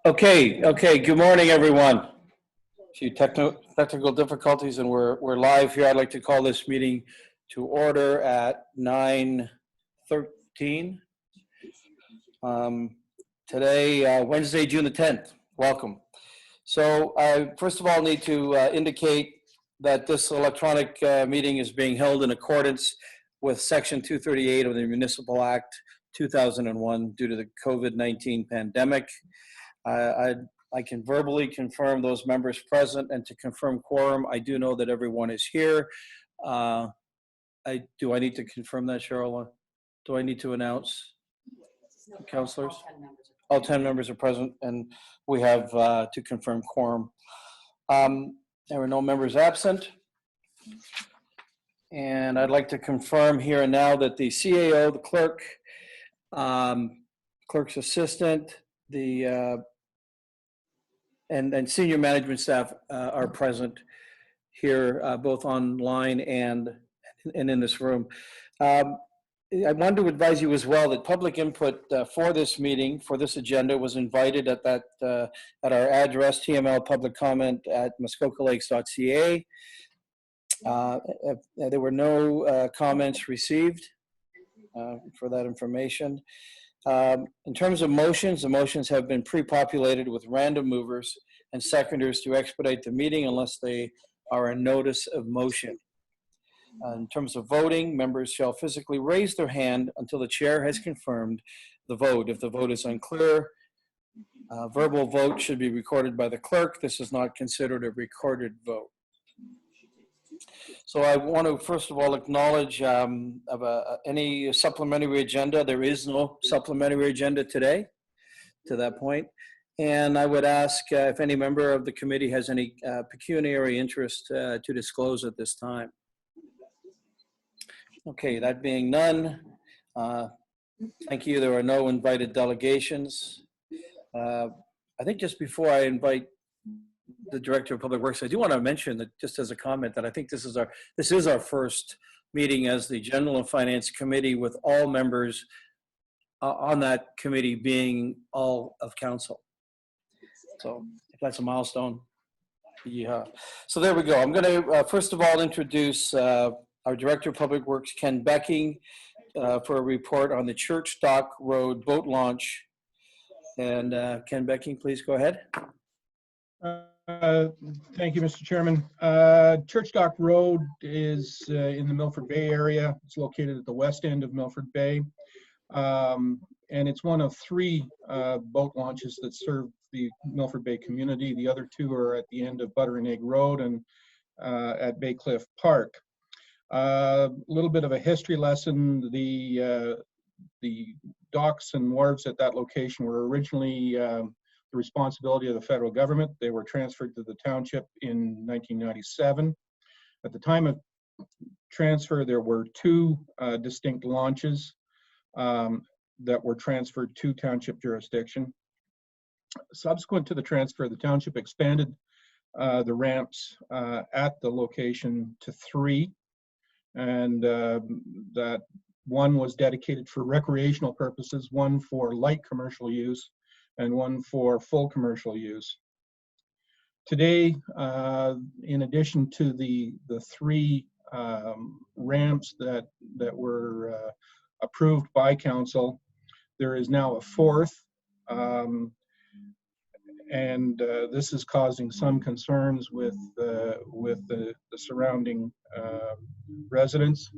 Okay. Good morning, everyone. A few technical difficulties, and we're live here. I'd like to call this meeting to order at 9:13. Today, Wednesday, June the 10th. Welcome. So I first of all need to indicate that this electronic meeting is being held in accordance with Section 238 of the Municipal Act 2001 due to the COVID-19 pandemic. I can verbally confirm those members present, and to confirm quorum, I do know that everyone is here. Do I need to confirm that, Cheryl? Do I need to announce councillors? All 10 members are present, and we have to confirm quorum. There were no members absent. And I'd like to confirm here and now that the CAO, the clerk, clerk's assistant, and senior management staff are present here, both online and in this room. I wanted to advise you as well that public input for this meeting, for this agenda, was invited at our address, tml.publiccomment@muskokalakes.ca. There were no comments received for that information. In terms of motions, the motions have been pre-populated with random movers and seconders to expedite the meeting unless they are a notice of motion. In terms of voting, members shall physically raise their hand until the chair has confirmed the vote. If the vote is unclear, verbal vote should be recorded by the clerk. This is not considered a recorded vote. So I want to first of all acknowledge any supplementary agenda. There is no supplementary agenda today to that point. And I would ask if any member of the committee has any pecuniary interest to disclose at this time. Okay, that being none, thank you. There are no invited delegations. I think just before I invite the Director of Public Works, I do want to mention that, just as a comment, that I think this is our first meeting as the General and Finance Committee, with all members on that committee being all of council. So if that's a milestone, yeah. So there we go. I'm going to first of all introduce our Director of Public Works, Ken Becking, for a report on the Church Dock Road boat launch. And Ken Becking, please go ahead. Thank you, Mr. Chairman. Church Dock Road is in the Milford Bay area. It's located at the west end of Milford Bay. And it's one of 3 boat launches that serve the Milford Bay community. The other 2 are at the end of Butter and Egg Road and at Bay Cliff Park. A little bit of a history lesson. The docks and wharves at that location were originally the responsibility of the federal government. They were transferred to the township in 1997. At the time of transfer, there were 2 distinct launches that were transferred to township jurisdiction. Subsequent to the transfer, the township expanded the ramps at the location to 3, and that 1 was dedicated for recreational purposes, 1 for light commercial use, and 1 for full commercial use. Today, in addition to the 3 ramps that were approved by council, there is now a 4th, and this is causing some concerns with the surrounding residents.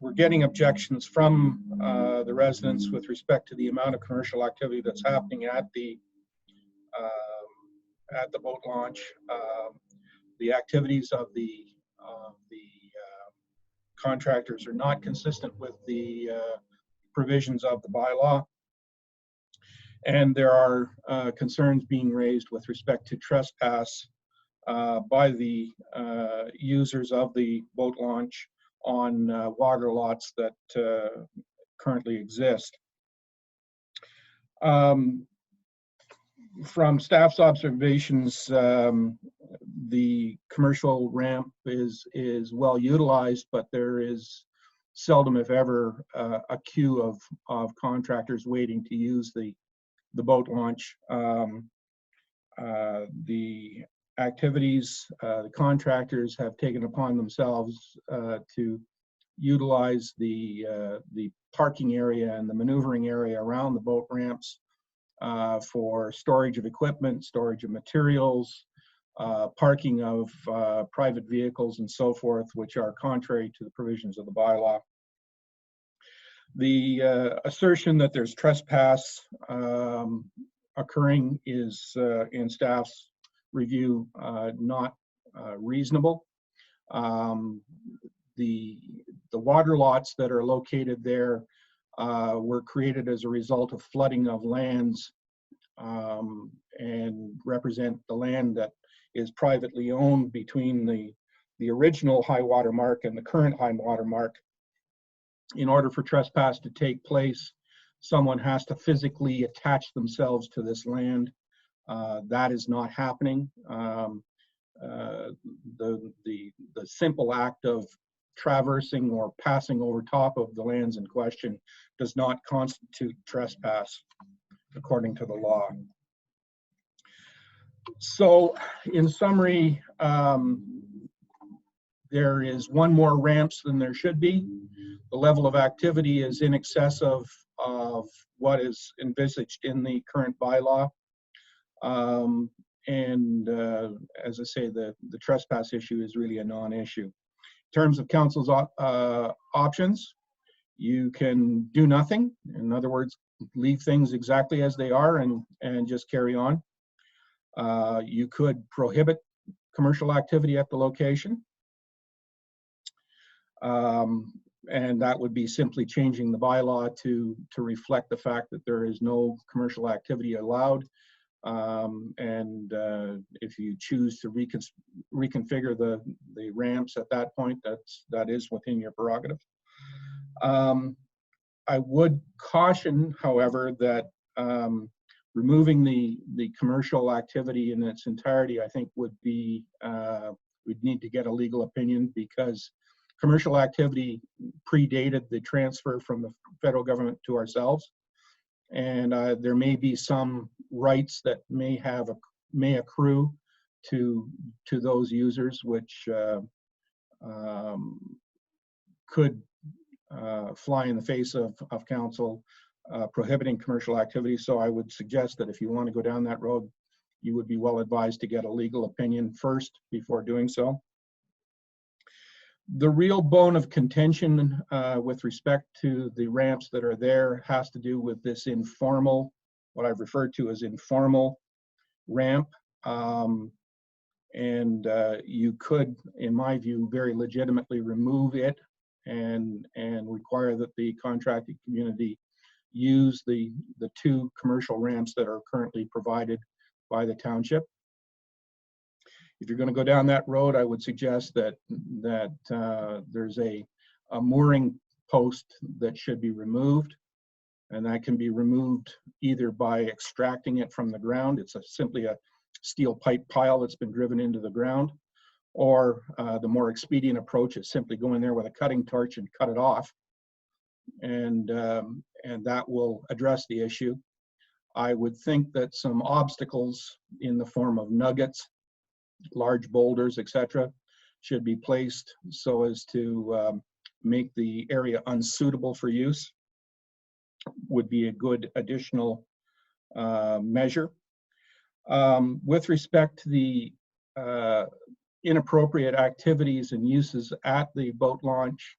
We're getting objections from the residents with respect to the amount of commercial activity that's happening at the boat launch. The activities of the contractors are not consistent with the provisions of the bylaw, and there are concerns being raised with respect to trespass by the users of the boat launch on water lots that currently exist. From staff's observations, The commercial ramp is well utilized, but there is seldom, if ever, a queue of contractors waiting to use the boat launch. The activities, the contractors have taken upon themselves to utilize the parking area and the maneuvering area around the boat ramps for storage of equipment, storage of materials, parking of private vehicles and so forth, which are contrary to the provisions of the bylaw. The assertion that there's trespass occurring is, in staff's review, not reasonable. The water lots that are located there were created as a result of flooding of lands and represent the land that is privately owned between the original high water mark and the current high water mark. In order for trespass to take place, someone has to physically attach themselves to this land. That is not happening. The simple act of traversing or passing over top of the lands in question does not constitute trespass according to the law. So in summary, there is one more ramps than there should be. The level of activity is in excess of what is envisaged in the current bylaw. As I say, the trespass issue is really a non-issue. In terms of council's options, you can do nothing. In other words, leave things exactly as they are and just carry on. You could prohibit commercial activity at the location. And that would be simply changing the bylaw to reflect the fact that there is no commercial activity allowed. If you choose to reconfigure the ramps at that point, that is within your prerogative. I would caution, however, that removing the commercial activity in its entirety, I think would be, we'd need to get a legal opinion, because commercial activity predated the transfer from the federal government to ourselves. And there may be some rights that may accrue to those users, which could fly in the face of council prohibiting commercial activity. So I would suggest that if you want to go down that road, you would be well advised to get a legal opinion first before doing so. The real bone of contention with respect to the ramps that are there has to do with this informal, what I've referred to as informal ramp. You could, in my view, very legitimately remove it and require that the contracting community use the two commercial ramps that are currently provided by the township. If you're going to go down that road, I would suggest that there's a mooring post that should be removed, and that can be removed either by extracting it from the ground. It's simply a steel pipe pile that's been driven into the ground, or the more expedient approach is simply go in there with a cutting torch and cut it off, and that will address the issue. I would think that some obstacles in the form of nuggets, large boulders, etc., should be placed so as to make the area unsuitable for use. Would be a good additional measure. With respect to the inappropriate activities and uses at the boat launch,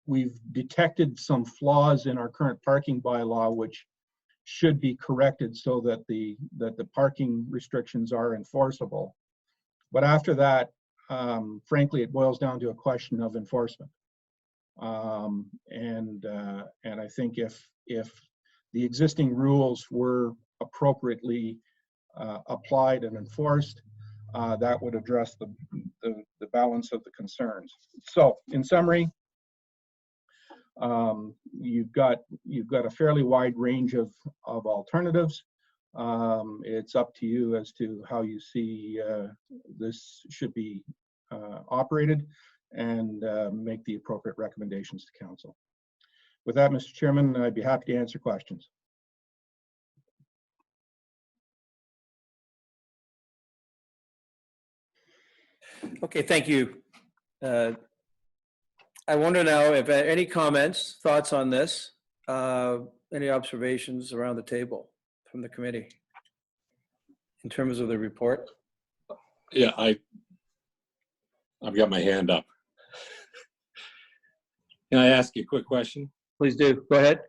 we've detected some flaws in our current parking bylaw, which should be corrected so that the parking restrictions are enforceable. But after that, frankly, it boils down to a question of enforcement. And I think if the existing rules were appropriately applied and enforced, that would address the balance of the concerns. So, in summary, you've got a fairly wide range of alternatives. It's up to you as to how you see this should be operated, and make the appropriate recommendations to council. With that, Mr. Chairman, I'd be happy to answer questions. Okay, thank you. I wonder now if any comments, thoughts on this, any observations around the table from the committee in terms of the report? Yeah, I've got my hand up. Can I ask you a quick question? Please do. Go ahead.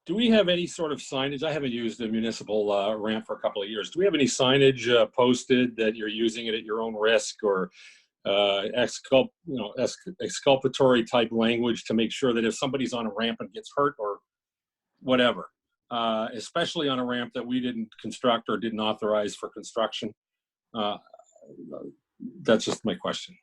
Do we have any sort of signage? I haven't used a municipal ramp for a couple of years. Do we have any signage posted that you're using it at your own risk, or exculpatory type language to make sure that if somebody's on a ramp and gets hurt or whatever, especially on a ramp that we didn't construct or didn't authorize for construction? That's just my question.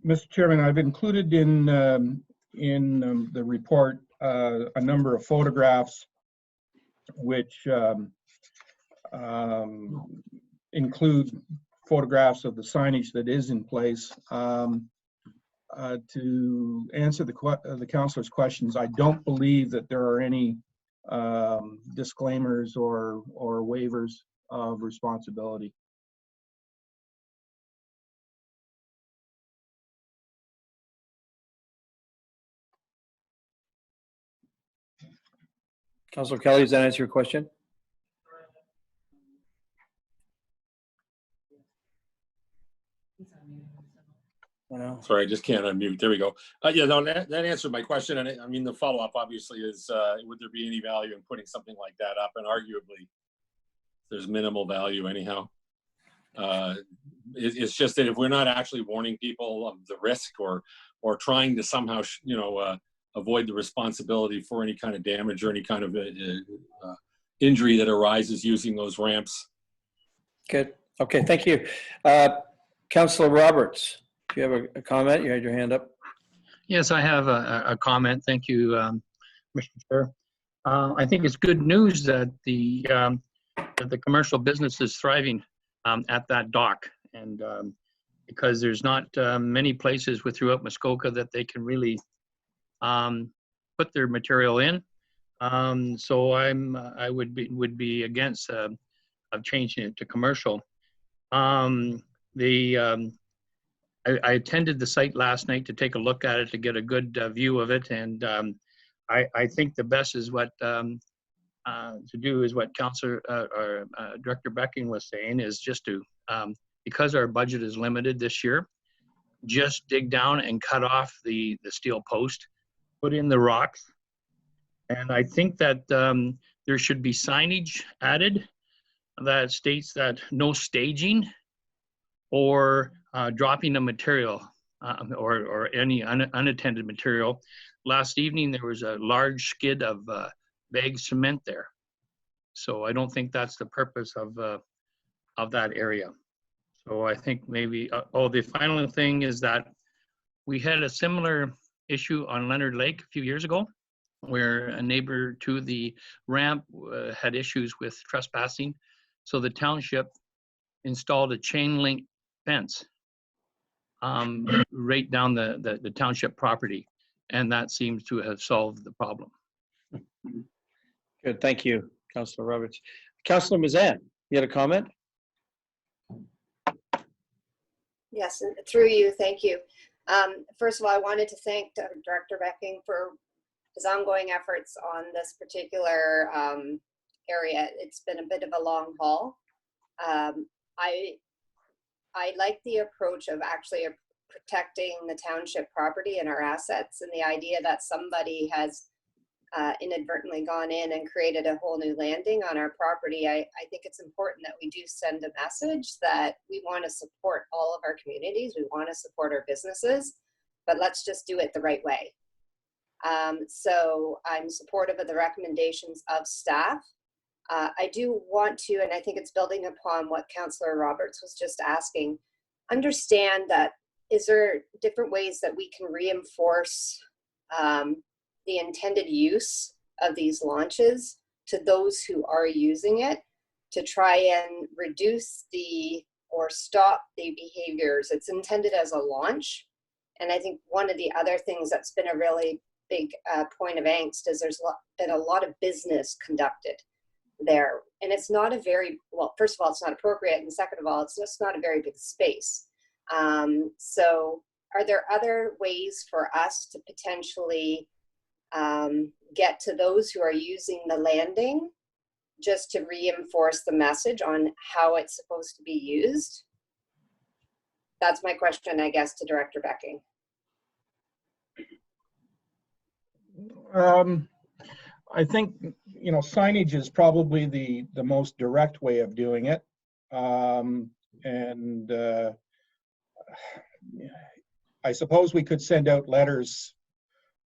Mr. Chairman, I've included in the report a number of photographs which include photographs of the signage that is in place. To answer the councilor's questions, I don't believe that there are any disclaimers or waivers of responsibility. Councilor Kelly, does that answer your question? Sorry, I just can't unmute. There we go. Yeah, no, that answered my question. And I mean, the follow-up obviously is, would there be any value in putting something like that up? And arguably, there's minimal value anyhow. It's just that if we're not actually warning people of the risk or trying to somehow, avoid the responsibility for any kind of damage or any kind of injury that arises using those ramps. Good. Okay, thank you. Councilor Roberts, do you have a comment? You had your hand up. Yes, I have a comment. Thank you, Mr. Chair. I think it's good news that the commercial business is thriving at that dock, and because there's not many places throughout Muskoka that they can really put their material in. So I would be against of changing it to commercial. I attended the site last night to take a look at it, to get a good view of it, and I think the best is what to do is what Councillor or Director Becking was saying, is just to because our budget is limited this year, just dig down and cut off the steel post, put in the rocks, and I think that there should be signage added that states that no staging or dropping of material or any unattended material. Last evening there was a large skid of bagged cement there, so I don't think that's the purpose of that area. So I think maybe the final thing is that we had a similar issue on Leonard Lake a few years ago, where a neighbor to the ramp had issues with trespassing, so the township installed a chain link fence right down the township property, and that seems to have solved the problem. Good, thank you, Councilor Roberts. Councilor Mazan, you had a comment? Yes, and through you, thank you. First of all, I wanted to thank Director Becking for his ongoing efforts on this particular area. It's been a bit of a long haul. I like the approach of actually protecting the township property and our assets, and the idea that somebody has inadvertently gone in and created a whole new landing on our property. I think it's important that we do send a message that we want to support all of our communities, we want to support our businesses, but let's just do it the right way. So I'm supportive of the recommendations of staff. I do want to, and I think it's building upon what Councillor Roberts was just asking, understand that is there different ways that we can reinforce the intended use of these launches to those who are using it, to try and reduce or stop the behaviors. It's intended as a launch. And I think one of the other things that's been a really big point of angst is there's been a lot of business conducted there. And it's not a very, well, first of all, it's not appropriate. And second of all, it's just not a very big space. So are there other ways for us to potentially get to those who are using the landing, just to reinforce the message on how it's supposed to be used? That's my question, I guess, to Director Becking. I think, you know, signage is probably the most direct way of doing it. I suppose we could send out letters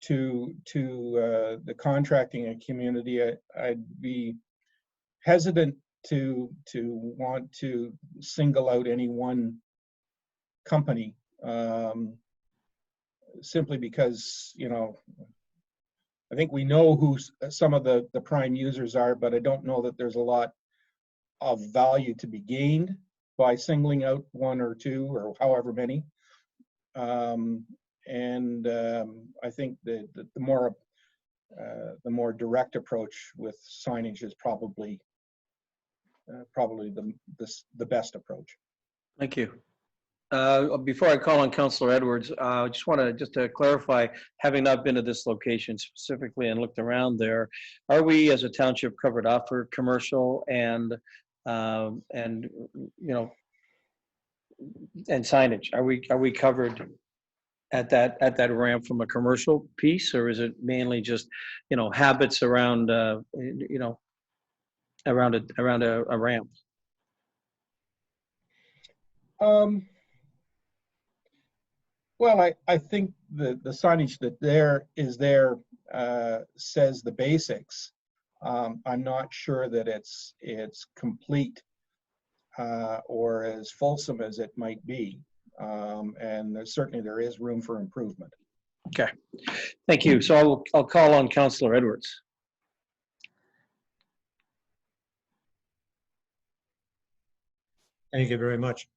to the contracting community. I'd be hesitant to want to single out any one company, simply because, you know, I think we know who some of the prime users are, but I don't know that there's a lot of value to be gained by singling out one or two or however many. I think the more direct approach with signage is probably the best approach. Thank you. Before I call on Councillor Edwards, I just want to clarify, having not been to this location specifically and looked around there, are we as a township covered off for commercial and you know, and signage? Are we covered at that ramp from a commercial piece, or is it mainly just, you know, habits around you know, around a ramp? Well, I think the signage that is there says the basics. I'm not sure that it's complete or as fulsome as it might be. And certainly there is room for improvement. Okay, thank you. So I'll call on Councillor Edwards. Thank you very much.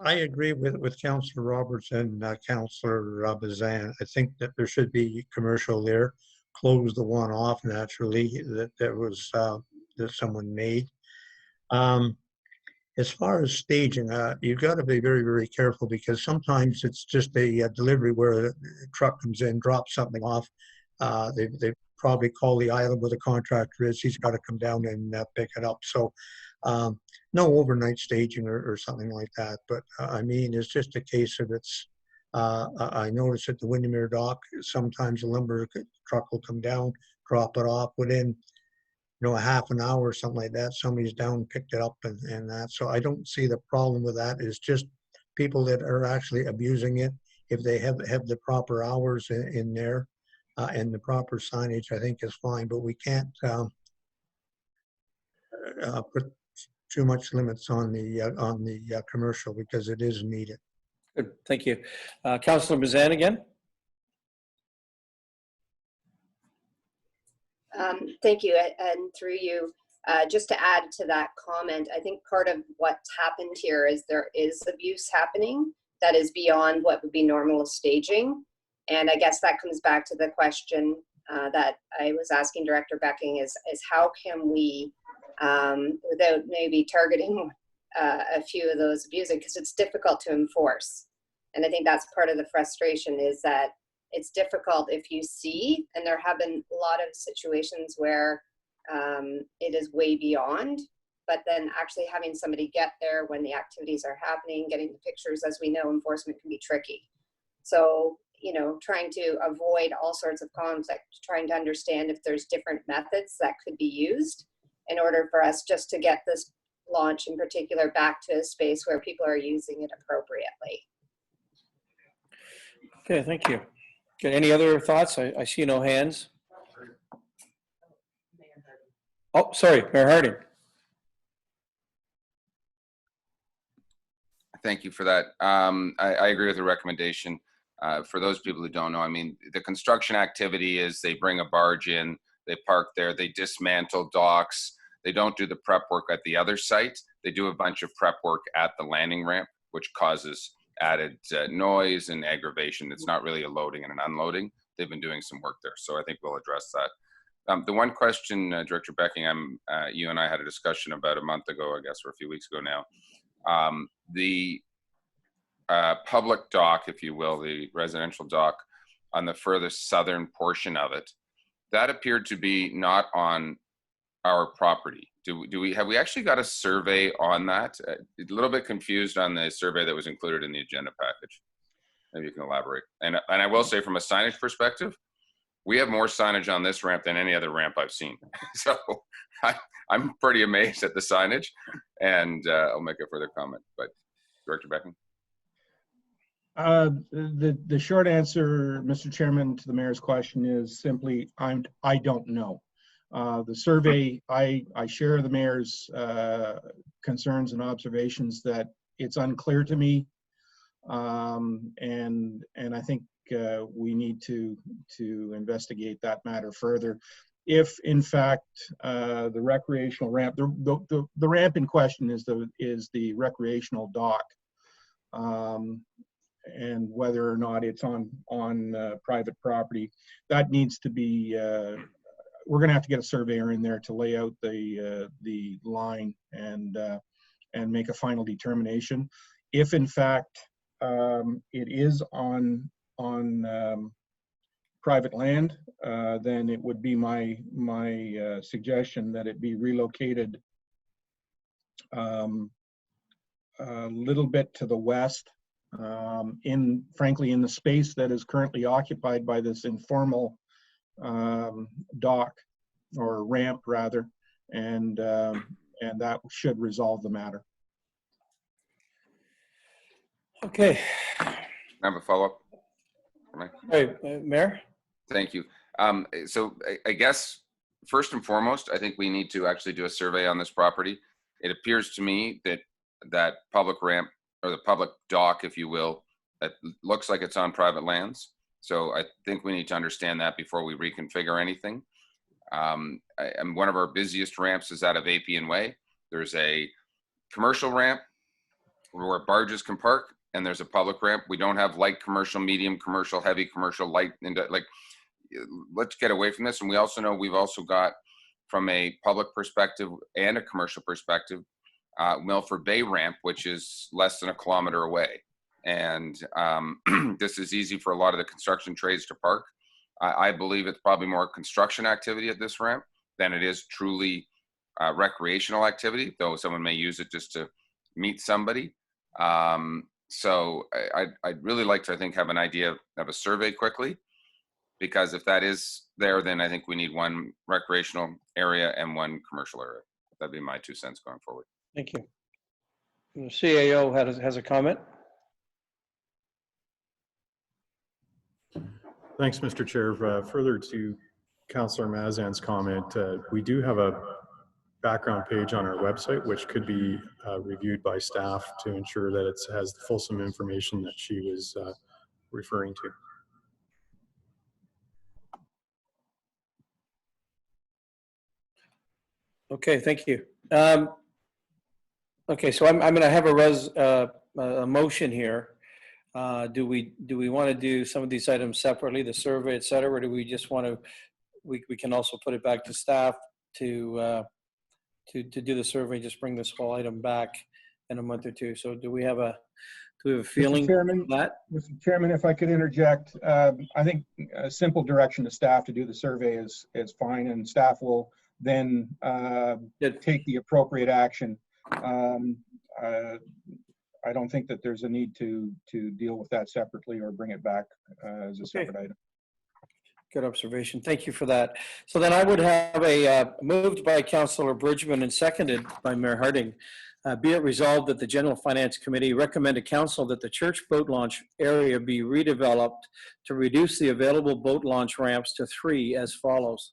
I agree with Councillor Roberts and Councillor Bazan. I think that there should be commercial there. Close the one off naturally that was that someone made. As far as staging, you've got to be very, very careful, because sometimes it's just a delivery where a truck comes in, drops something off. They probably call the island where the contractor is. He's got to come down and pick it up. So no overnight staging or something like that. But I mean, it's just a case of it's, I noticed at the Windermere dock, sometimes a lumber truck will come down, drop it off within, you know, a half an hour or something like that. Somebody's down, picked it up and that. So I don't see the problem with that. It's just people that are actually abusing it. If they have the proper hours in there and the proper signage, I think is fine. But we can't put too much limits on the commercial, because it is needed. Good, thank you. Councillor Bazan again. Thank you, and through you, just to add to that comment, I think part of what's happened here is there is abuse happening that is beyond what would be normal staging. And I guess that comes back to the question that I was asking Director Becking is how can we, without maybe targeting a few of those abusing, because it's difficult to enforce. And I think that's part of the frustration, is that it's difficult if you see, and there have been a lot of situations where it is way beyond, but then actually having somebody get there when the activities are happening, getting the pictures, as we know, enforcement can be tricky. So, you know, trying to avoid all sorts of conflict, trying to understand if there's different methods that could be used in order for us just to get this launch in particular back to a space where people are using it appropriately. Okay, thank you. Okay, any other thoughts? I see no hands. Oh, sorry, Mayor Harding. Thank you for that. I agree with the recommendation. For those people who don't know, I mean, the construction activity is they bring a barge in, they park there, they dismantle docks. They don't do the prep work at the other site. They do a bunch of prep work at the landing ramp, which causes added noise and aggravation. It's not really a loading and an unloading. They've been doing some work there, so I think we'll address that. The one question, Director Beckingham, you and I had a discussion about a month ago, I guess, or a few weeks ago now. The public dock, if you will, the residential dock on the furthest southern portion of it, that appeared to be not on our property. Have we actually got a survey on that? A little bit confused on the survey that was included in the agenda package. Maybe you can elaborate. And I will say, from a signage perspective, we have more signage on this ramp than any other ramp I've seen. So I'm pretty amazed at the signage, and I'll make a further comment. But Director Beckham. The short answer, Mr. Chairman, to the mayor's question is simply I don't know. The survey, I share the mayor's concerns and observations that it's unclear to me, and I think we need to investigate that matter further. If in fact the recreational ramp, the ramp in question is the recreational dock, and whether or not it's on private property, that needs to be. We're going to have to get a surveyor in there to lay out the line and make a final determination. If in fact it is on private land, then it would be my suggestion that it be relocated a little bit to the west, frankly in the space that is currently occupied by this informal dock, or ramp rather, and that should resolve the matter. Okay. I have a follow-up. Hey, Mayor? Thank you. So I guess first and foremost, I think we need to actually do a survey on this property. It appears to me that public ramp, or the public dock, if you will, it looks like it's on private lands. So I think we need to understand that before we reconfigure anything. And one of our busiest ramps is out of Appian Way. There's a commercial ramp where barges can park, and there's a public ramp. We don't have light commercial, medium commercial, heavy commercial, light, like, let's get away from this. And we also know we've also got, from a public perspective and a commercial perspective, Milford Bay ramp, which is less than a kilometer away. And this is easy for a lot of the construction trades to park. I believe it's probably more construction activity at this ramp than it is truly recreational activity, though someone may use it just to meet somebody. So I'd really like to, I think, have an idea of a survey quickly, because if that is there, then I think we need one recreational area and one commercial area. That'd be my 2 cents going forward. Thank you. The CAO has a comment. Thanks, Mr. Chair. Further to Councillor Mazan's comment, we do have a background page on our website, which could be reviewed by staff to ensure that it has the fulsome information that she was referring to. Okay, thank you. Okay, so I'm going to have a motion here. Do we want to do some of these items separately, the survey, et cetera, or do we just want to? We can also put it back to staff to do the survey. Just bring this whole item back in a month or two. So do we have a feeling on that? Mr. Chairman, if I could interject, I think a simple direction to staff to do the survey is fine, and staff will then take the appropriate action. I don't think that there's a need to deal with that separately or bring it back as a separate item. Good observation. Thank you for that. So then I would have a moved by Councillor Bridgman and seconded by Mayor Harding. Be it resolved that the General Finance Committee recommend to Council that the church boat launch area be redeveloped to reduce the available boat launch ramps to 3 as follows: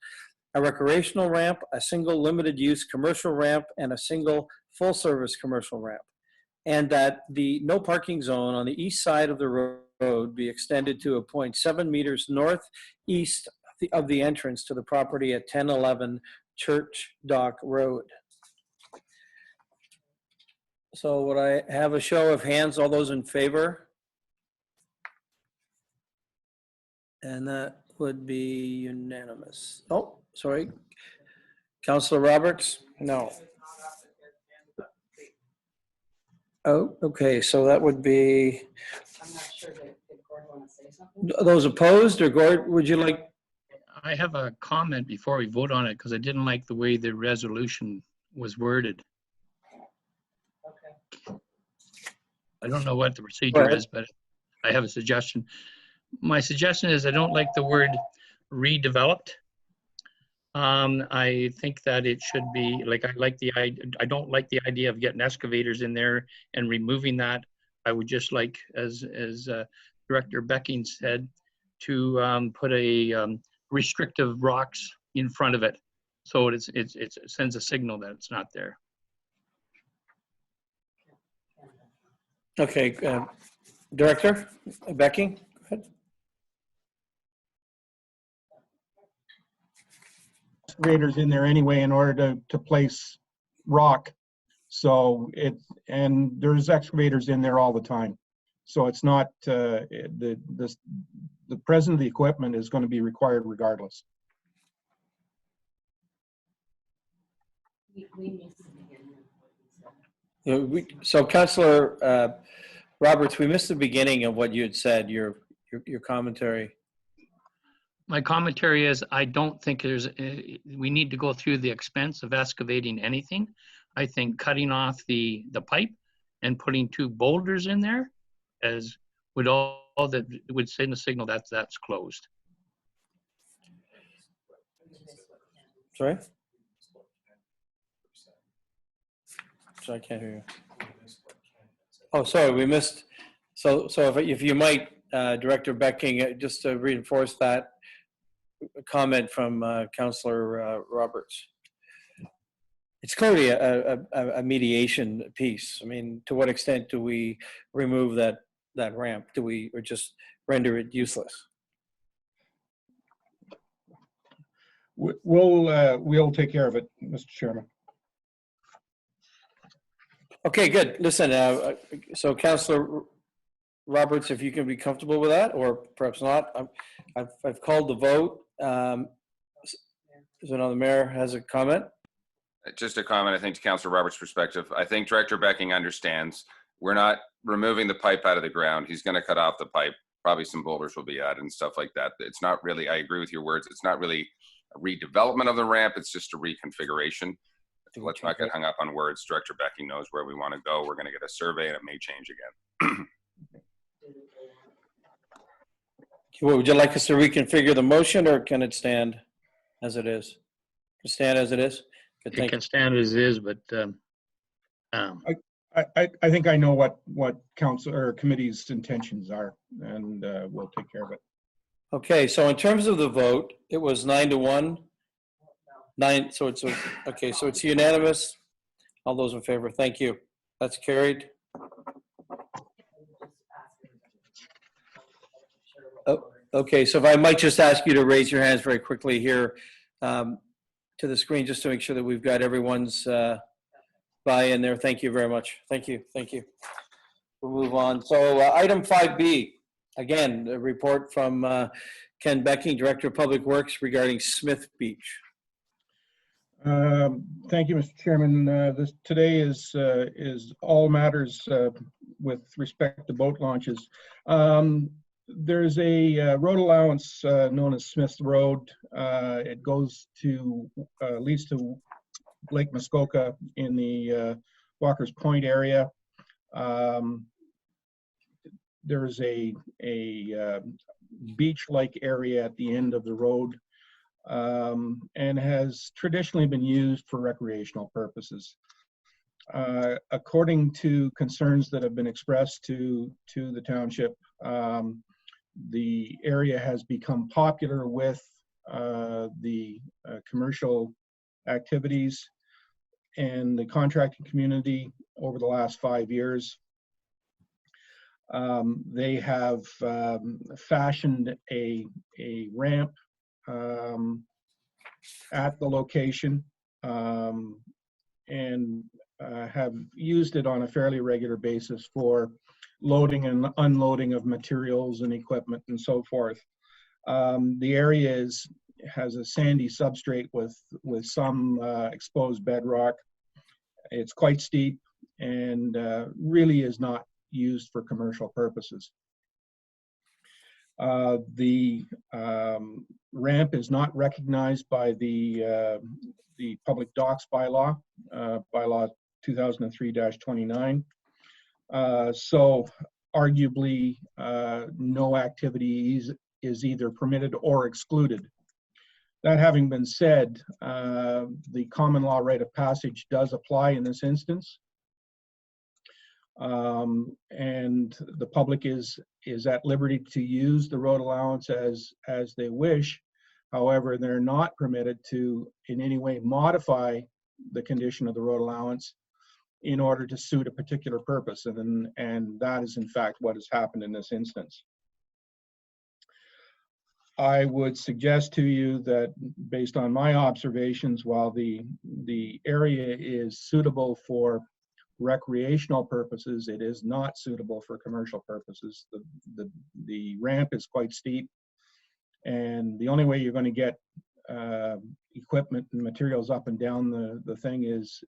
a recreational ramp, a single limited use commercial ramp, and a single full service commercial ramp. And that the no parking zone on the east side of the road Road be extended to a point 7 meters northeast of the entrance to the property at 1011 Church Dock Road. So would I have a show of hands, all those in favor? And that would be unanimous. Oh, sorry. Councillor Roberts? No. Oh, okay, so that would be, I'm not sure that Gord want to say something. those opposed, or Gord, would you like? I have a comment before we vote on it because I didn't like the way the resolution was worded. Okay. I don't know what the procedure is, but I have a suggestion. My suggestion is I don't like the word redeveloped. I think that it should be like, I don't like the idea of getting excavators in there and removing that. I would just like, as Director Becking said, to put a restrictive rocks in front of it. So it sends a signal that it's not there. Okay, Director Becking, go ahead. Excavators in there anyway in order to place rock. So and there's excavators in there all the time. So it's not, the presence of the equipment is going to be required regardless. We missed the beginning of what you said. So Councillor Roberts, we missed the beginning of what you had said, your commentary. My commentary is I don't think we need to go through the expense of excavating anything. I think cutting off the pipe and putting 2 boulders in there would send a signal that that's closed. Sorry? So I can't hear you. Oh, sorry, we missed. So if you might, Director Becking, just to reinforce that comment from Councillor Roberts. It's clearly a mediation piece. I mean, to what extent do we remove that ramp? Do we, or just render it useless? We'll take care of it, Mr. Chairman. Okay, good. Listen, so Councillor Roberts, if you can be comfortable with that, or perhaps not, I've called the vote. Is another mayor has a comment? Just a comment, I think, to Councillor Roberts' perspective. I think Director Becking understands we're not removing the pipe out of the ground. He's going to cut off the pipe. Probably some boulders will be added and stuff like that. It's not really, I agree with your words, it's not really a redevelopment of the ramp. It's just a reconfiguration. Let's not get hung up on words. Director Becking knows where we want to go. We're going to get a survey and it may change again. Would you like us to reconfigure the motion, or can it stand as it is? Stand as it is? Good, It can stand as is, but I think I know what council or committee's intentions are, and we'll take care of it. Okay, so in terms of the vote, it was 9-1. 9, so it's okay, so it's unanimous. All those in favor, thank you. That's carried. Oh, okay, so if I might just ask you to raise your hands very quickly here to the screen, just to make sure that we've got everyone's buy-in there. Thank you very much. Thank you. Thank you. We'll move on. So item 5B, again, a report from Ken Becking, Director of Public Works, regarding Smith Beach. Thank you, Mr. Chairman. This today is all matters with respect to boat launches. There's a road allowance known as Smith Road. It goes to leads to Lake Muskoka in the Walker's Point area. There's a beach-like area at the end of the road, and has traditionally been used for recreational purposes. According to concerns that have been expressed to the township, the area has become popular with the commercial activities and the contracting community over the last 5 years. They have fashioned a ramp at the location and have used it on a fairly regular basis for loading and unloading of materials and equipment and so forth. The area has a sandy substrate with some exposed bedrock. It's quite steep and really is not used for commercial purposes. The ramp is not recognized by the Public Docks Bylaw, Bylaw 2003-29. So arguably, no activity is either permitted or excluded. That having been said, the common law rite of passage does apply in this instance. And the public is at liberty to use the road allowance as they wish. However, they're not permitted to in any way modify the condition of the road allowance in order to suit a particular purpose. And that is in fact what has happened in this instance. I would suggest to you that based on my observations, while the area is suitable for recreational purposes, it is not suitable for commercial purposes. The ramp is quite steep, and the only way you're going to get equipment and materials up and down the thing is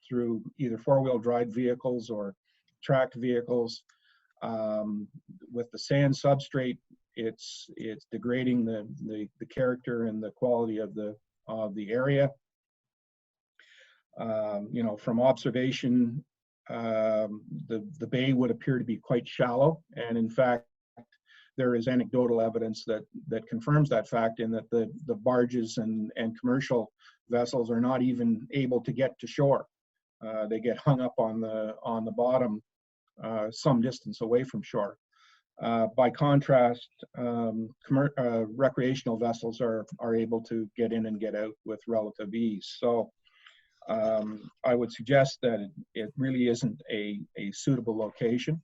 through either four-wheel drive vehicles or tracked vehicles. With the sand substrate, it's degrading the character and the quality of the area. You know, from observation, the bay would appear to be quite shallow, and in fact, there is anecdotal evidence that confirms that fact, in that the barges and commercial vessels are not even able to get to shore. They get hung up on the bottom some distance away from shore. By contrast, recreational vessels are able to get in and get out with relative ease. So I would suggest that it really isn't a suitable location.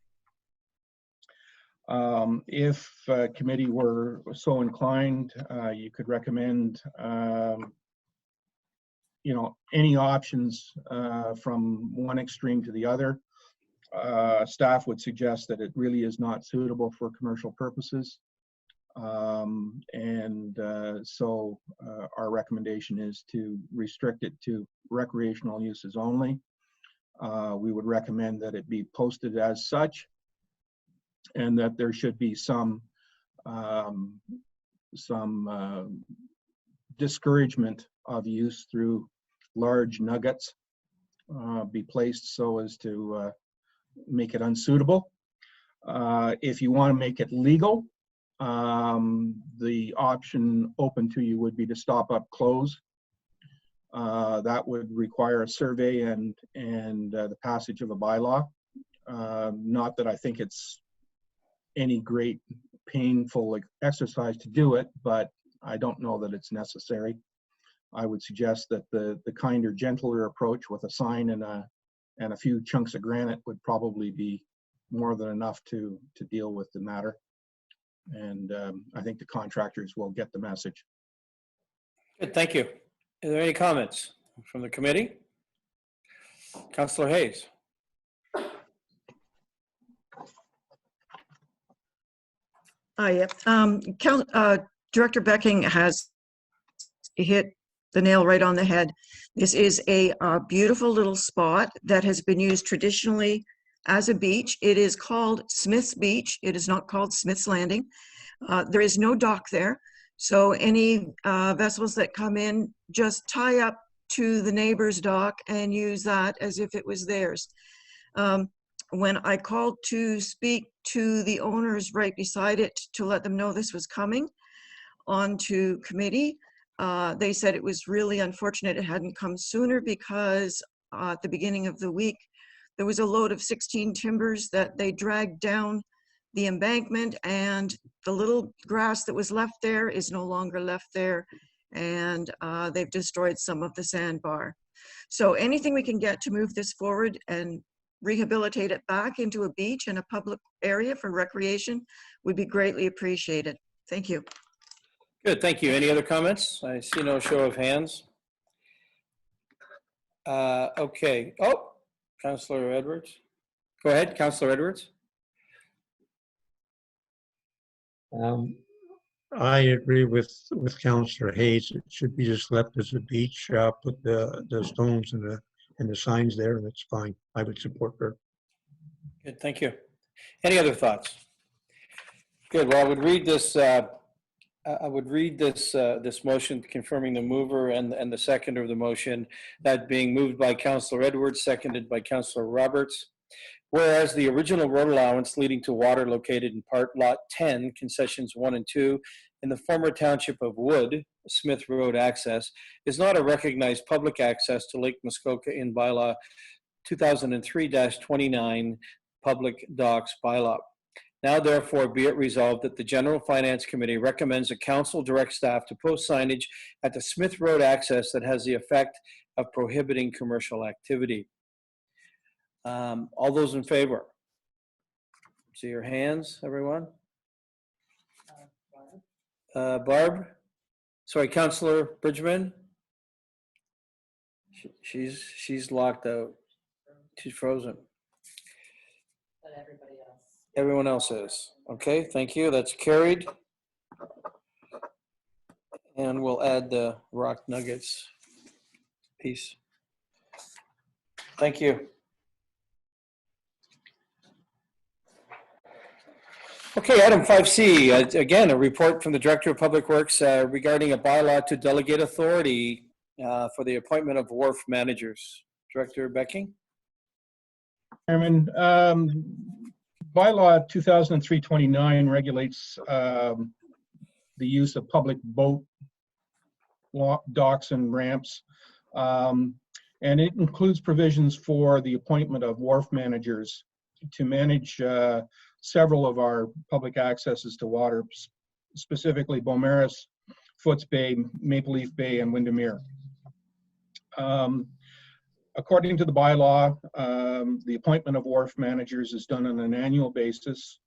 If committee were so inclined, you could recommend you know, any options from one extreme to the other. Staff would suggest that it really is not suitable for commercial purposes. So our recommendation is to restrict it to recreational uses only. We would recommend that it be posted as such, and that there should be some discouragement of use through large nuggets be placed so as to make it unsuitable. If you want to make it legal, the option open to you would be to stop up close. That would require a survey and the passage of a bylaw. Not that I think it's any great painful exercise to do it, but I don't know that it's necessary. I would suggest that the kinder, gentler approach with a sign and a few chunks of granite would probably be more than enough to deal with the matter. And I think the contractors will get the message. Good, thank you. Are there any comments from the committee? Councillor Hayes. Yep. Director Becking has hit the nail right on the head. This is a beautiful little spot that has been used traditionally as a beach. It is called Smith's Beach. It is not called Smith's Landing. There is no dock there, so any vessels that come in just tie up to the neighbor's dock and use that as if it was theirs. When I called to speak to the owners right beside it to let them know this was coming onto committee, they said it was really unfortunate it hadn't come sooner, because at the beginning of the week there was a load of 16 timbers that they dragged down the embankment, and the little grass that was left there is no longer left there, and they've destroyed some of the sandbar. So anything we can get to move this forward and rehabilitate it back into a beach and a public area for recreation would be greatly appreciated. Thank you. Good, thank you. Any other comments? I see no show of hands. Okay. Oh, Councillor Edwards. Go ahead, Councillor Edwards. I agree with Councillor Hayes. It should be just left as a beach. Put the stones and the signs there, and it's fine. I would support her. Good, thank you. Any other thoughts? Good. Well, I would read this. This motion confirming the mover and the seconder of the motion. That being moved by Councillor Edwards, seconded by Councillor Roberts. Whereas the original road allowance leading to water located in Part Lot 10, Concessions 1 and 2, in the former Township of Wood, Smith Road access, is not a recognized public access to Lake Muskoka in Bylaw 2003-29 Public Docks Bylaw. Now therefore be it resolved that the General Finance Committee recommends the council direct staff to post signage at the Smith Road access that has the effect of prohibiting commercial activity. All those in favor? See your hands, everyone. Barb? Sorry, Councillor Bridgman? She's locked out. She's frozen. But everybody else. Everyone else is. Okay, thank you. That's carried. And we'll add the rock nuggets piece. Thank you. Okay, item 5C, again, a report from the Director of Public Works regarding a bylaw to delegate authority for the appointment of wharf managers. Director Becking? Chairman, Bylaw 2003-29 regulates the use of public boat docks and ramps, and it includes provisions for the appointment of wharf managers to manage several of our public accesses to water, specifically Beaumaris, Foots Bay, Maple Leaf Bay, and Windermere. According to the bylaw, the appointment of wharf managers is done on an annual basis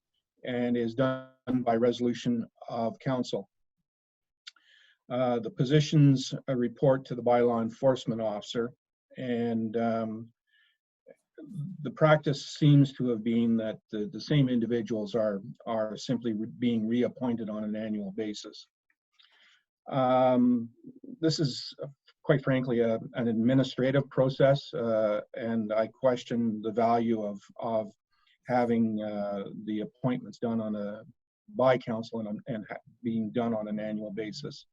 and is done by resolution of council. The positions report to the bylaw enforcement officer, and the practice seems to have been that the same individuals are simply being reappointed on an annual basis. This is, quite frankly, an administrative process, and I question the value of having the appointments done by council and being done on an annual basis.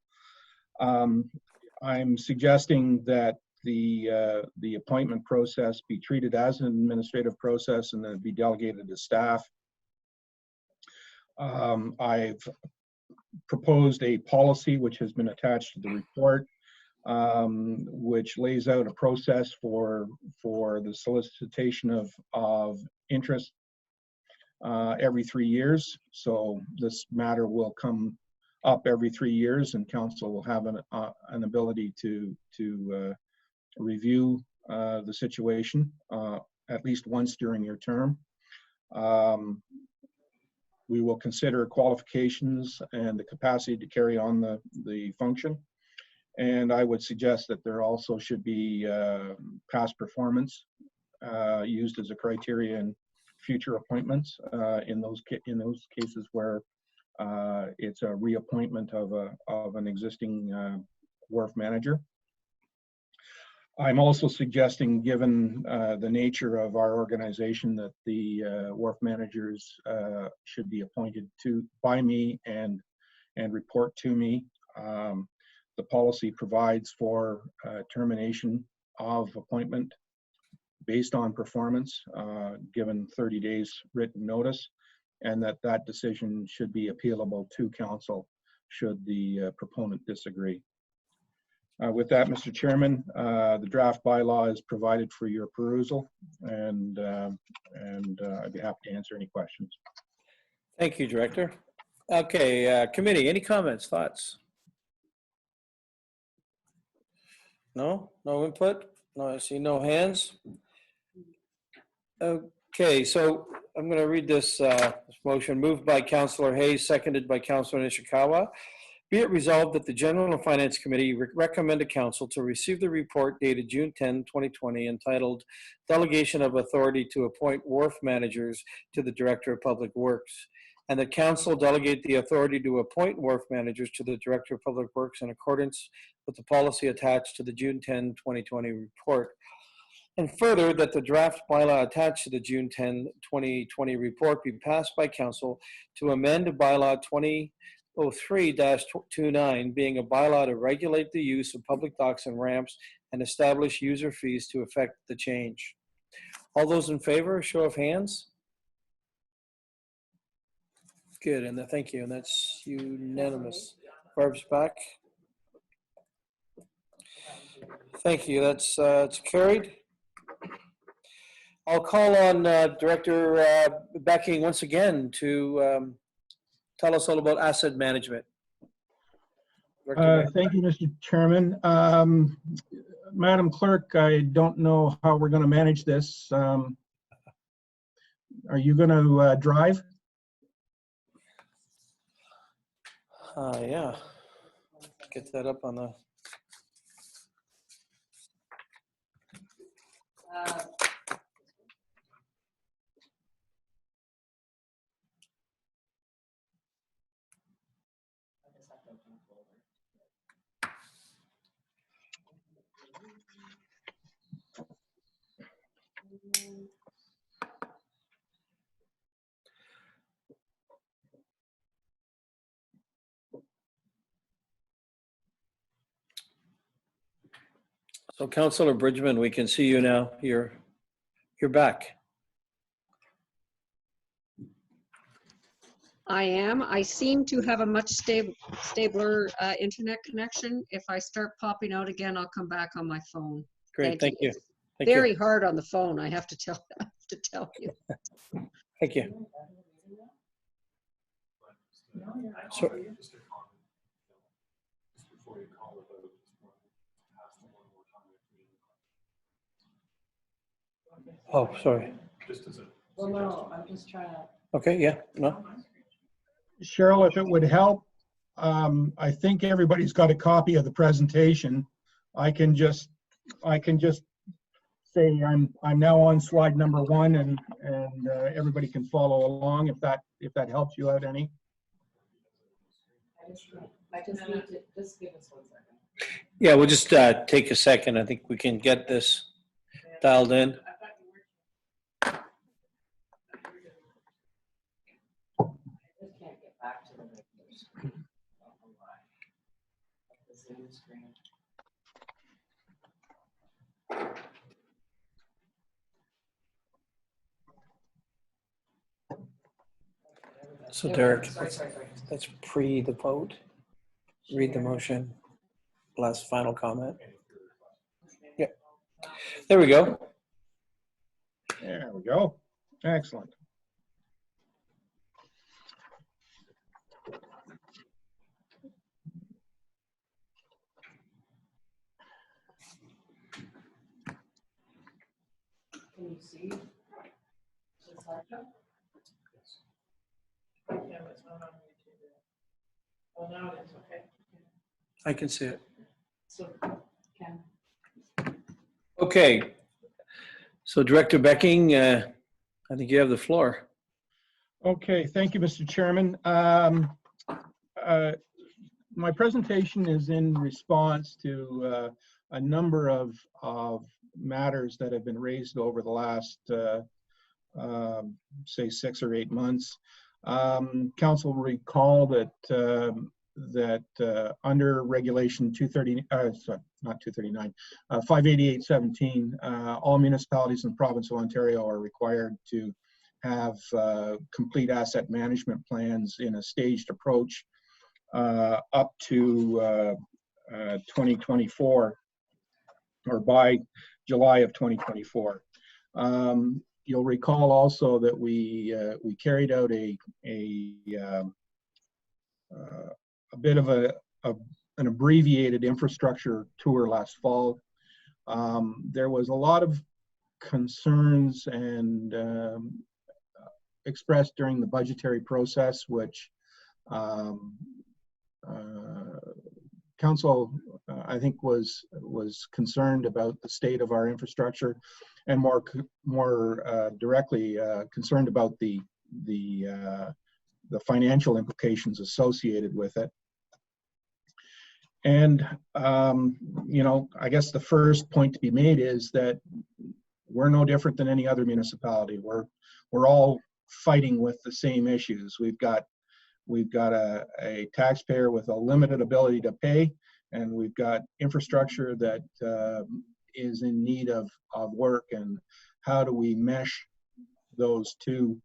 I'm suggesting that the appointment process be treated as an administrative process and then be delegated to staff. I've proposed a policy which has been attached to the report, which lays out a process for the solicitation of interest every 3 years. So this matter will come up every 3 years, and council will have an ability to review the situation at least once during your term. We will consider qualifications and the capacity to carry on the function. And I would suggest that there also should be past performance used as a criteria in future appointments in those cases where it's a reappointment of an existing wharf manager. I'm also suggesting, given the nature of our organization, that the wharf managers should be appointed by me and report to me. The policy provides for termination of appointment based on performance, given 30 days written notice, and that decision should be appealable to council should the proponent disagree. With that, Mr. Chairman, the draft bylaw is provided for your perusal, and I'd be happy to answer any questions. Thank you, Director. Okay, committee, any comments, thoughts? No? No input? No, I see no hands. Okay, so I'm going to read this motion moved by Councillor Hayes, seconded by Councillor Nishikawa. Be it resolved that the General and Finance Committee recommend to Council to receive the report dated June 10, 2020, entitled Delegation of Authority to Appoint Wharf Managers to the Director of Public Works, and that Council delegate the authority to appoint wharf managers to the Director of Public Works in accordance with the policy attached to the June 10, 2020 report. And further, that the draft bylaw attached to the June 10, 2020 report be passed by Council to amend bylaw 2003-29, being a bylaw to regulate the use of public docks and ramps and establish user fees to effect the change. All those in favor, show of hands. Good, and thank you, and that's unanimous. Barb's back. Thank you, that's it's carried. I'll call on Director Becking once again to tell us all about asset management. Thank you, Mr. Chairman. Madam Clerk, I don't know how we're going to manage this. Are you going to drive? Yeah, get that up on the. So Councillor Bridgman, we can see you now. You're back. I am. I seem to have a much stabler internet connection. If I start popping out again, I'll come back on my phone. Great, thank you. It's Thank very you. hard on the phone, I have to tell you. Thank you. So, oh, sorry. Well, no, I'm just trying to. Okay, yeah, no. Cheryl, if it would help, I think everybody's got a copy of the presentation. I can just say I'm now on slide number 1, and everybody can follow along if that helps you out any. I just need to, just give us 1 second. Yeah, we'll just take a second. I think we can get this dialed in. I just can't get back to the regular screen. I don't know why. The Zoom screen. So Derek, that's pre the vote. Read the motion. Last final comment. Yeah. There we go. There we go. Excellent. Can you see? The slideshow? Yeah, it's not on YouTube. Well, now it is, okay. I can see it. So, Ken. Okay. So Director Becking, I think you have the floor. Okay, thank you, Mr. Chairman. My presentation is in response to a number of matters that have been raised over the last, say, 6 or 8 months. Council will recall that under Regulation 588.17, all municipalities in the province of Ontario are required to have complete asset management plans in a staged approach up to 2024, or by July of 2024. You'll recall also that we carried out a bit of an abbreviated infrastructure tour last fall. There was a lot of concerns and expressed during the budgetary process, which council, I think, was concerned about the state of our infrastructure, and more directly concerned about the financial implications associated with it. And you know, I guess the first point to be made is that we're no different than any other municipality. We're all fighting with the same issues. We've got a taxpayer with a limited ability to pay, and we've got infrastructure that is in need of work. And how do we mesh those two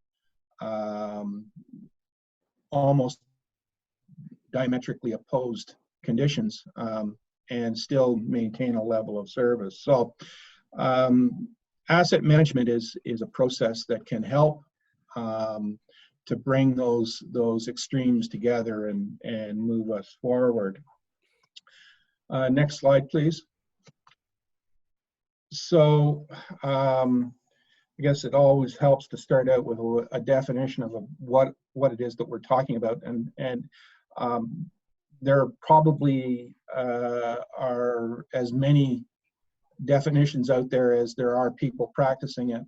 almost diametrically opposed conditions and still maintain a level of service? So asset management is a process that can help to bring those extremes together and move us forward. Next slide, please. So I guess it always helps to start out with a definition of what it is that we're talking about, and there probably are as many definitions out there as there are people practicing it.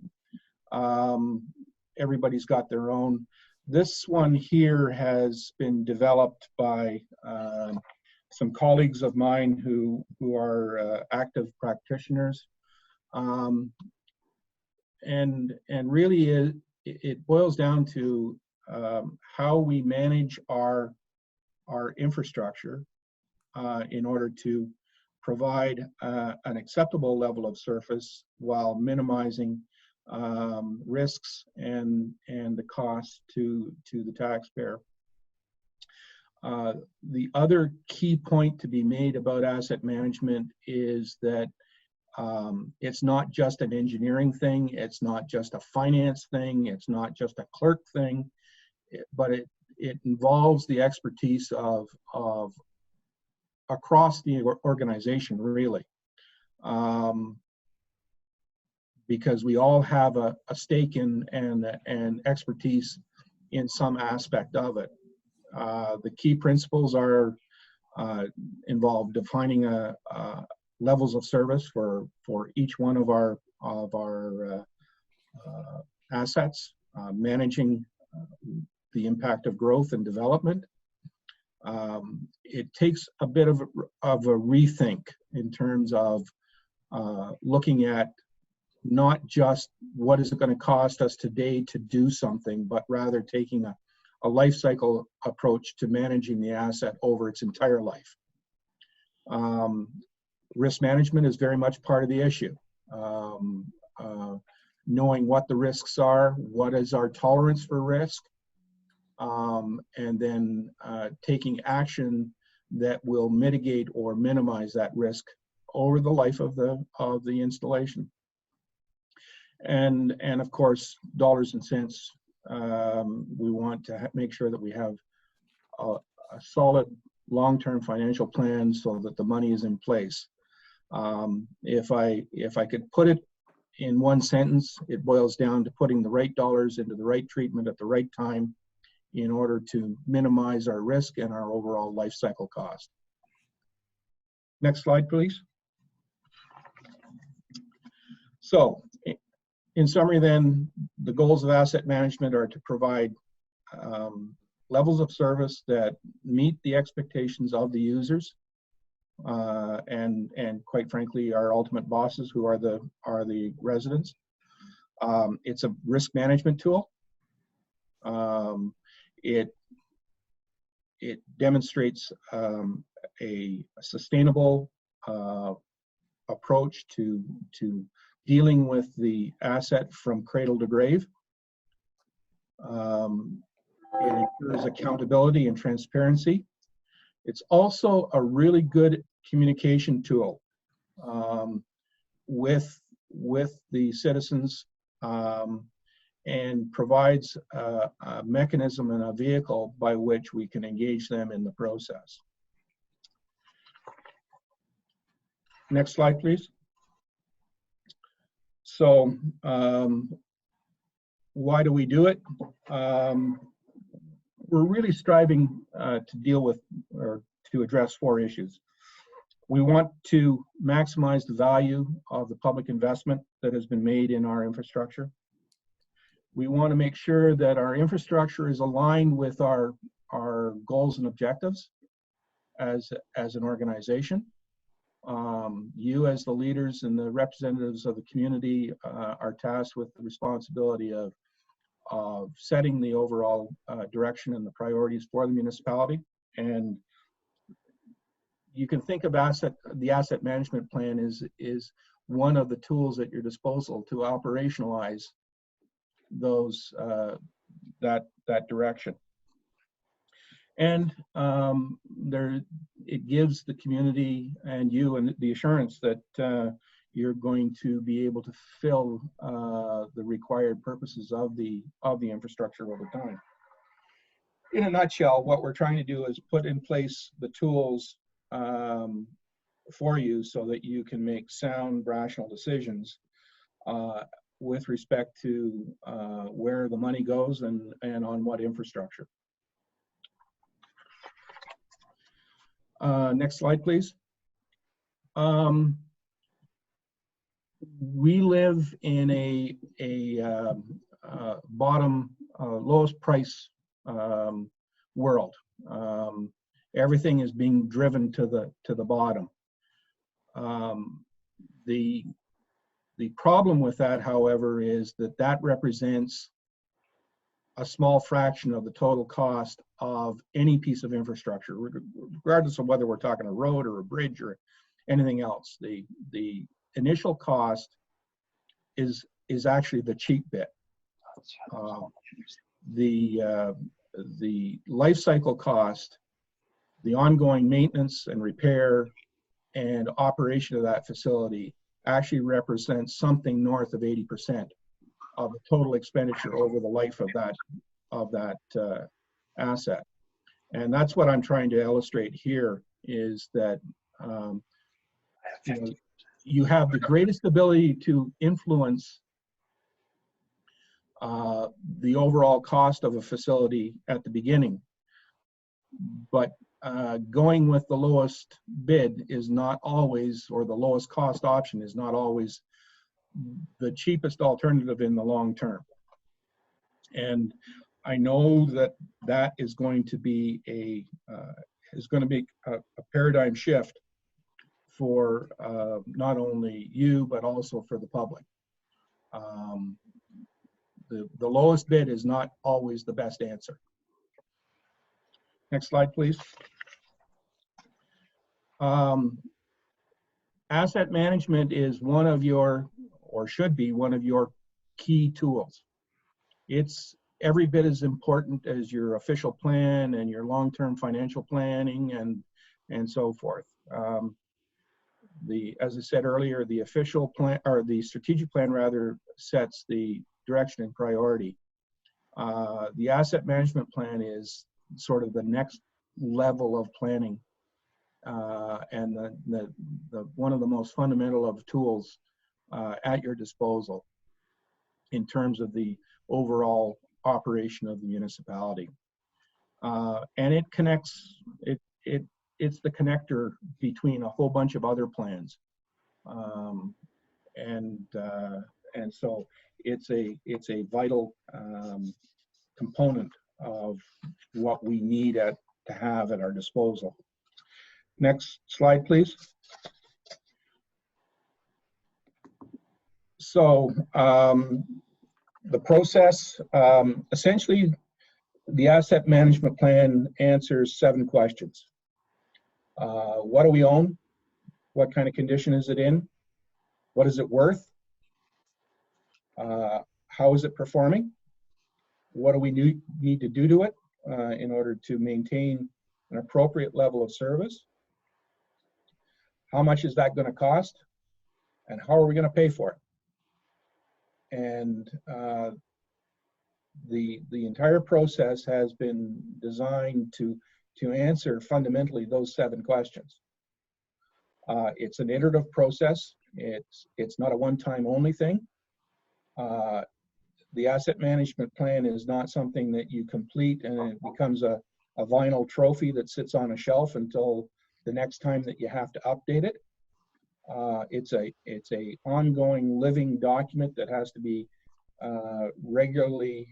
Everybody's got their own. This one here has been developed by some colleagues of mine who are active practitioners, and really it boils down to how we manage our infrastructure in order to provide an acceptable level of service while minimizing risks and the cost to the taxpayer. The other key point to be made about asset management is that it's not just an engineering thing, it's not just a finance thing, it's not just a clerk thing, but it involves the expertise of across the organization, really. Because we all have a stake in and expertise in some aspect of it. The key principles are involved defining levels of service for each one of our assets, managing the impact of growth and development. It takes a bit of a rethink in terms of looking at not just what is it going to cost us today to do something, but rather taking a life cycle approach to managing the asset over its entire life. Risk management is very much part of the issue. Knowing what the risks are, what is our tolerance for risk, and then taking action that will mitigate or minimize that risk over the life of the installation. And of course, dollars and cents. We want to make sure that we have a solid long-term financial plan so that the money is in place. If I could put it in one sentence, it boils down to putting the right dollars into the right treatment at the right time in order to minimize our risk and our overall life cycle cost. Next slide, please. So, in summary then, the goals of asset management are to provide levels of service that meet the expectations of the users and quite frankly, our ultimate bosses, who are the residents. It's a risk management tool. It demonstrates a sustainable approach to dealing with the asset from cradle to grave. It ensures accountability and transparency. It's also a really good communication tool with the citizens and provides a mechanism and a vehicle by which we can engage them in the process. Next slide, please. So why do we do it? We're really striving to deal with or to address 4 issues. We want to maximize the value of the public investment that has been made in our infrastructure. We want to make sure that our infrastructure is aligned with our goals and objectives as an organization. You as the leaders and the representatives of the community are tasked with the responsibility of setting the overall direction and the priorities for the municipality. And you can think of the asset management plan is one of the tools at your disposal to operationalize those that direction. And it gives the community and you and the assurance that you're going to be able to fill the required purposes of the infrastructure over time. In a nutshell, what we're trying to do is put in place the tools for you so that you can make sound, rational decisions with respect to where the money goes and on what infrastructure. Next slide, please. We live in a bottom, lowest price world. Everything is being driven to the bottom. The problem with that, however, is that represents a small fraction of the total cost of any piece of infrastructure, regardless of whether we're talking a road or a bridge or anything else. The initial cost is actually the cheap bit. The life cycle cost, the ongoing maintenance and repair and operation of that facility actually represents something north of 80% of the total expenditure over the life of that asset. And that's what I'm trying to illustrate here, is that you have the greatest ability to influence the overall cost of a facility at the beginning, but going with the lowest bid is not always, or the lowest cost option is not always the cheapest alternative in the long term. And I know that is going to be a paradigm shift for not only you but also for the public. The lowest bid is not always the best answer. Next slide, please. Asset management is one of your, or should be one of your, key tools. It's every bit as important as your official plan and your long-term financial planning and so forth. As I said earlier, the official plan, or the strategic plan rather, sets the direction and priority. The asset management plan is sort of the next level of planning, and the one of the most fundamental of tools at your disposal in terms of the overall operation of the municipality. And it connects, it's the connector between a whole bunch of other plans. And so it's a vital component of what we need to have at our disposal. Next slide, please. So the process, essentially, the asset management plan answers 7 questions. What do we own? What kind of condition is it in? What is it worth? How is it performing? What do we need to do to it in order to maintain an appropriate level of service? How much is that going to cost? And how are we going to pay for it? And the entire process has been designed to answer fundamentally those 7 questions. It's an iterative process. It's not a one-time only thing. The asset management plan is not something that you complete and it becomes a vinyl trophy that sits on a shelf until the next time that you have to update it. It's a ongoing living document that has to be regularly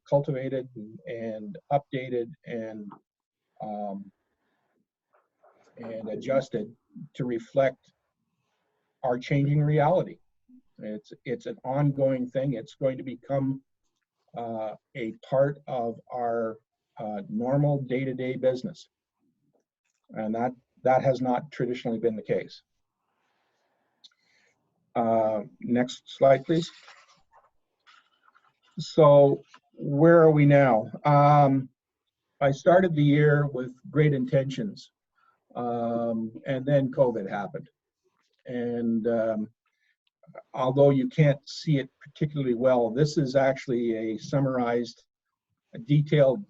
cultivated and updated and adjusted to reflect our changing reality. It's an ongoing thing. It's going to become a part of our normal day-to-day business, and that has not traditionally been the case. Next slide, please. So where are we now? I started the year with great intentions, and then COVID happened. And although you can't see it particularly well, this is actually a summarized, a detailed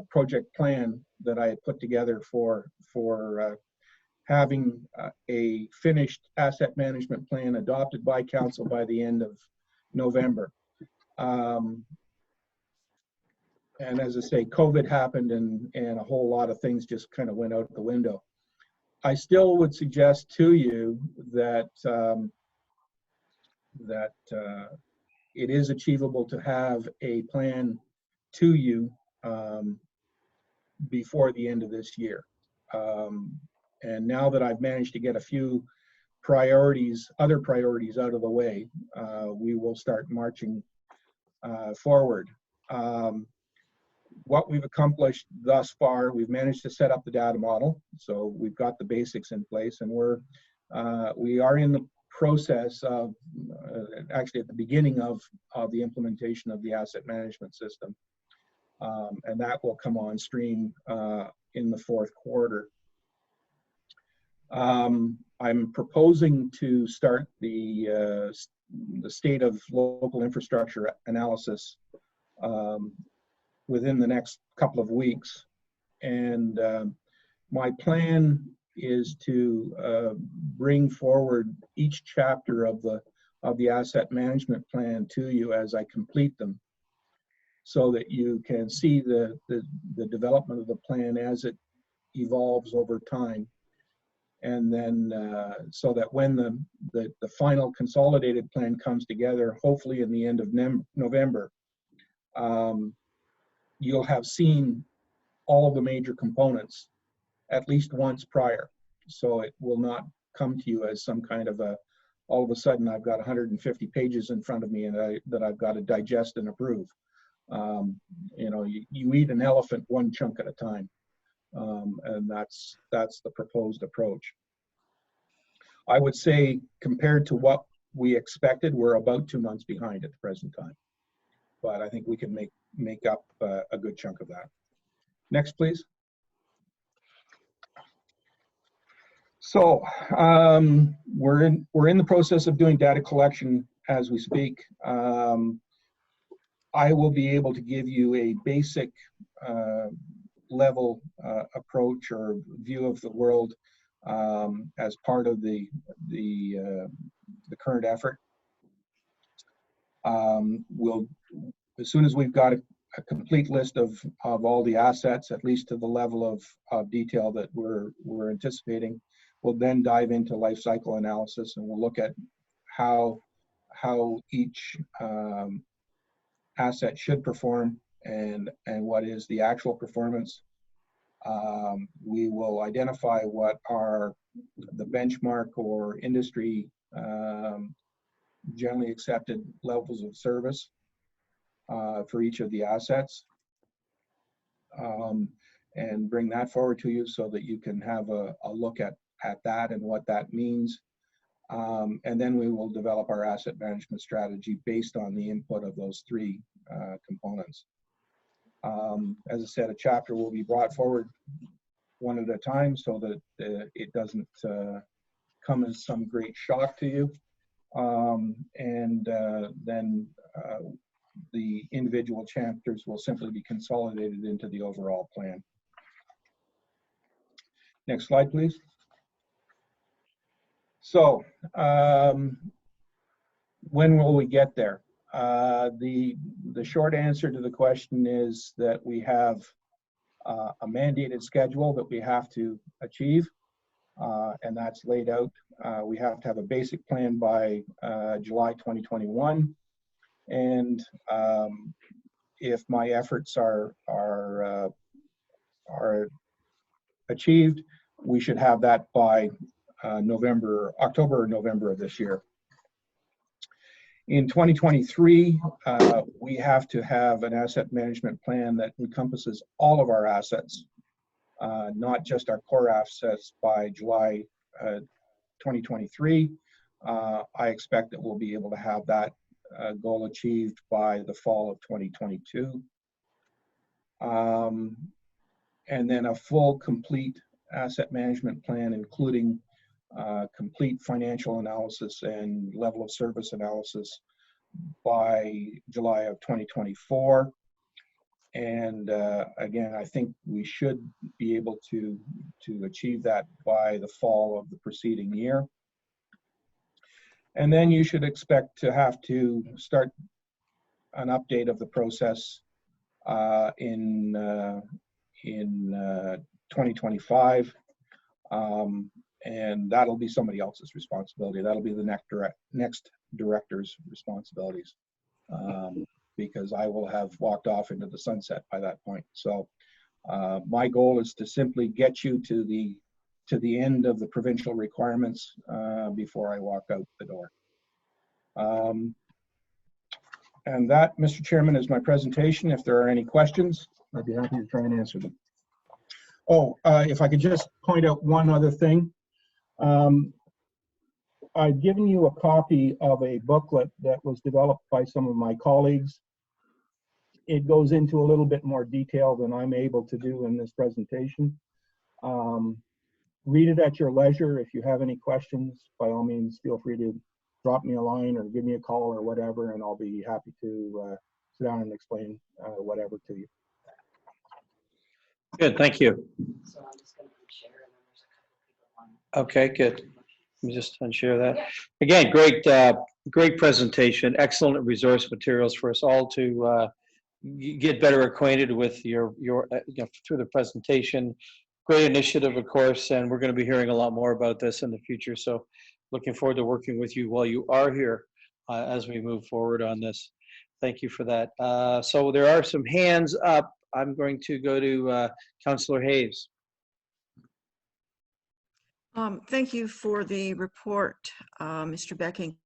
project plan that I had put together for having a finished asset management plan adopted by council by the end of November. And as I say, COVID happened and a whole lot of things just kind of went out the window. I still would suggest to you that it is achievable to have a plan to you before the end of this year. And now that I've managed to get a few other priorities out of the way, we will start marching forward. What we've accomplished thus far, we've managed to set up the data model. So we've got the basics in place, and we are in the process of actually at the beginning of the implementation of the asset management system. And that will come on stream in the fourth quarter. I'm proposing to start the state of local infrastructure analysis within the next couple of weeks. And my plan is to bring forward each chapter of the asset management plan to you as I complete them, so that you can see the development of the plan as it evolves over time. And then so that when the final consolidated plan comes together, hopefully in the end of November, you'll have seen all the major components at least once prior. So it will not come to you as some kind of all of a sudden I've got 150 pages in front of me and that I've got to digest and approve. You know, you eat an elephant one chunk at a time. And that's the proposed approach. I would say compared to what we expected, we're about 2 months behind at the present time. But I think we can make up a good chunk of that. Next, please. So we're in the process of doing data collection as we speak. I will be able to give you a basic level approach or view of the world as part of the current effort. As soon as we've got a complete list of all the assets, at least to the level of detail that we're anticipating, we'll then dive into life cycle analysis, and we'll look at how each asset should perform and what is the actual performance. We will identify what are the benchmark or industry generally accepted levels of service for each of the assets, and bring that forward to you so that you can have a look at that and what that means. And then we will develop our asset management strategy based on the input of those three components. As I said, a chapter will be brought forward one at a time so that it doesn't come as some great shock to you. Then the individual chapters will simply be consolidated into the overall plan. Next slide, please. So when will we get there? The short answer to the question is that we have a mandated schedule that we have to achieve, and that's laid out. We have to have a basic plan by July 2021, and if my efforts are achieved, we should have that by October or November of this year. In 2023, we have to have an asset management plan that encompasses all of our assets, not just our core assets, by July 2023. I expect that we'll be able to have that goal achieved by the fall of 2022. And then a full, complete asset management plan, including complete financial analysis and level of service analysis, by July of 2024. And again, I think we should be able to achieve that by the fall of the preceding year. And then you should expect to have to start an update of the process in 2025. And that'll be somebody else's responsibility. That'll be the next director's responsibilities, because I will have walked off into the sunset by that point. So my goal is to simply get you to the end of the provincial requirements before I walk out the door. And that, Mr. Chairman, is my presentation. If there are any questions, I'd be happy to try and answer them. Oh, if I could just point out one other thing. I've given you a copy of a booklet that was developed by some of my colleagues. It goes into a little bit more detail than I'm able to do in this presentation. Read it at your leisure. If you have any questions, by all means, feel free to drop me a line or give me a call or whatever, and I'll be happy to sit down and explain whatever to you. Good, thank you. So I'm just going to share, and then there's a couple people on. Okay, good. Let me just unshare that. Again, great presentation, excellent resource materials for us all to get better acquainted with your through the presentation. Great initiative, of course, and we're going to be hearing a lot more about this in the future. So looking forward to working with you while you are here as we move forward on this. Thank you for that. So there are some hands up. I'm going to go to Councillor Hayes. Thank you for the report, Mr. Becking.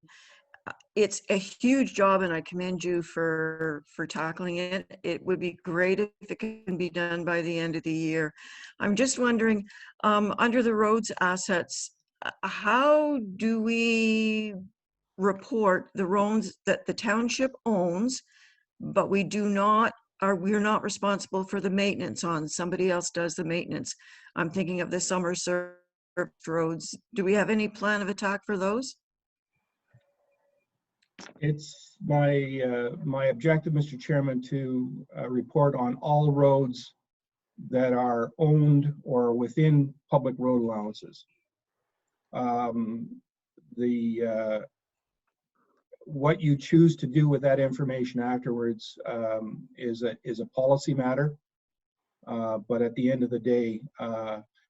It's a huge job, and I commend you for tackling it. It would be great if it can be done by the end of the year. I'm just wondering, under the roads assets, how do we report the roads that the township owns, but we're not responsible for the maintenance on? Somebody else does the maintenance. I'm thinking of the summer service roads. Do we have any plan of attack for those? It's my objective, Mr. Chairman, to report on all roads that are owned or within public road allowances. What you choose to do with that information afterwards is a policy matter. But at the end of the day,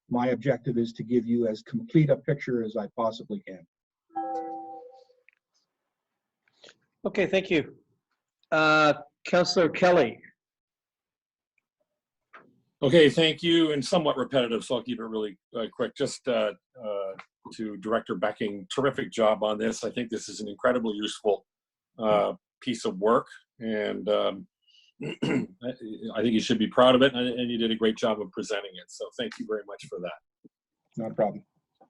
my objective is to give you as complete a picture as I possibly can. Okay, thank you. Councillor Kelly. Okay, thank you, and somewhat repetitive, so I'll keep it really quick. Just to Director Becking, terrific job on this. I think this is an incredibly useful piece of work, and I think you should be proud of it, and you did a great job of presenting it. So thank you very much for that. No problem.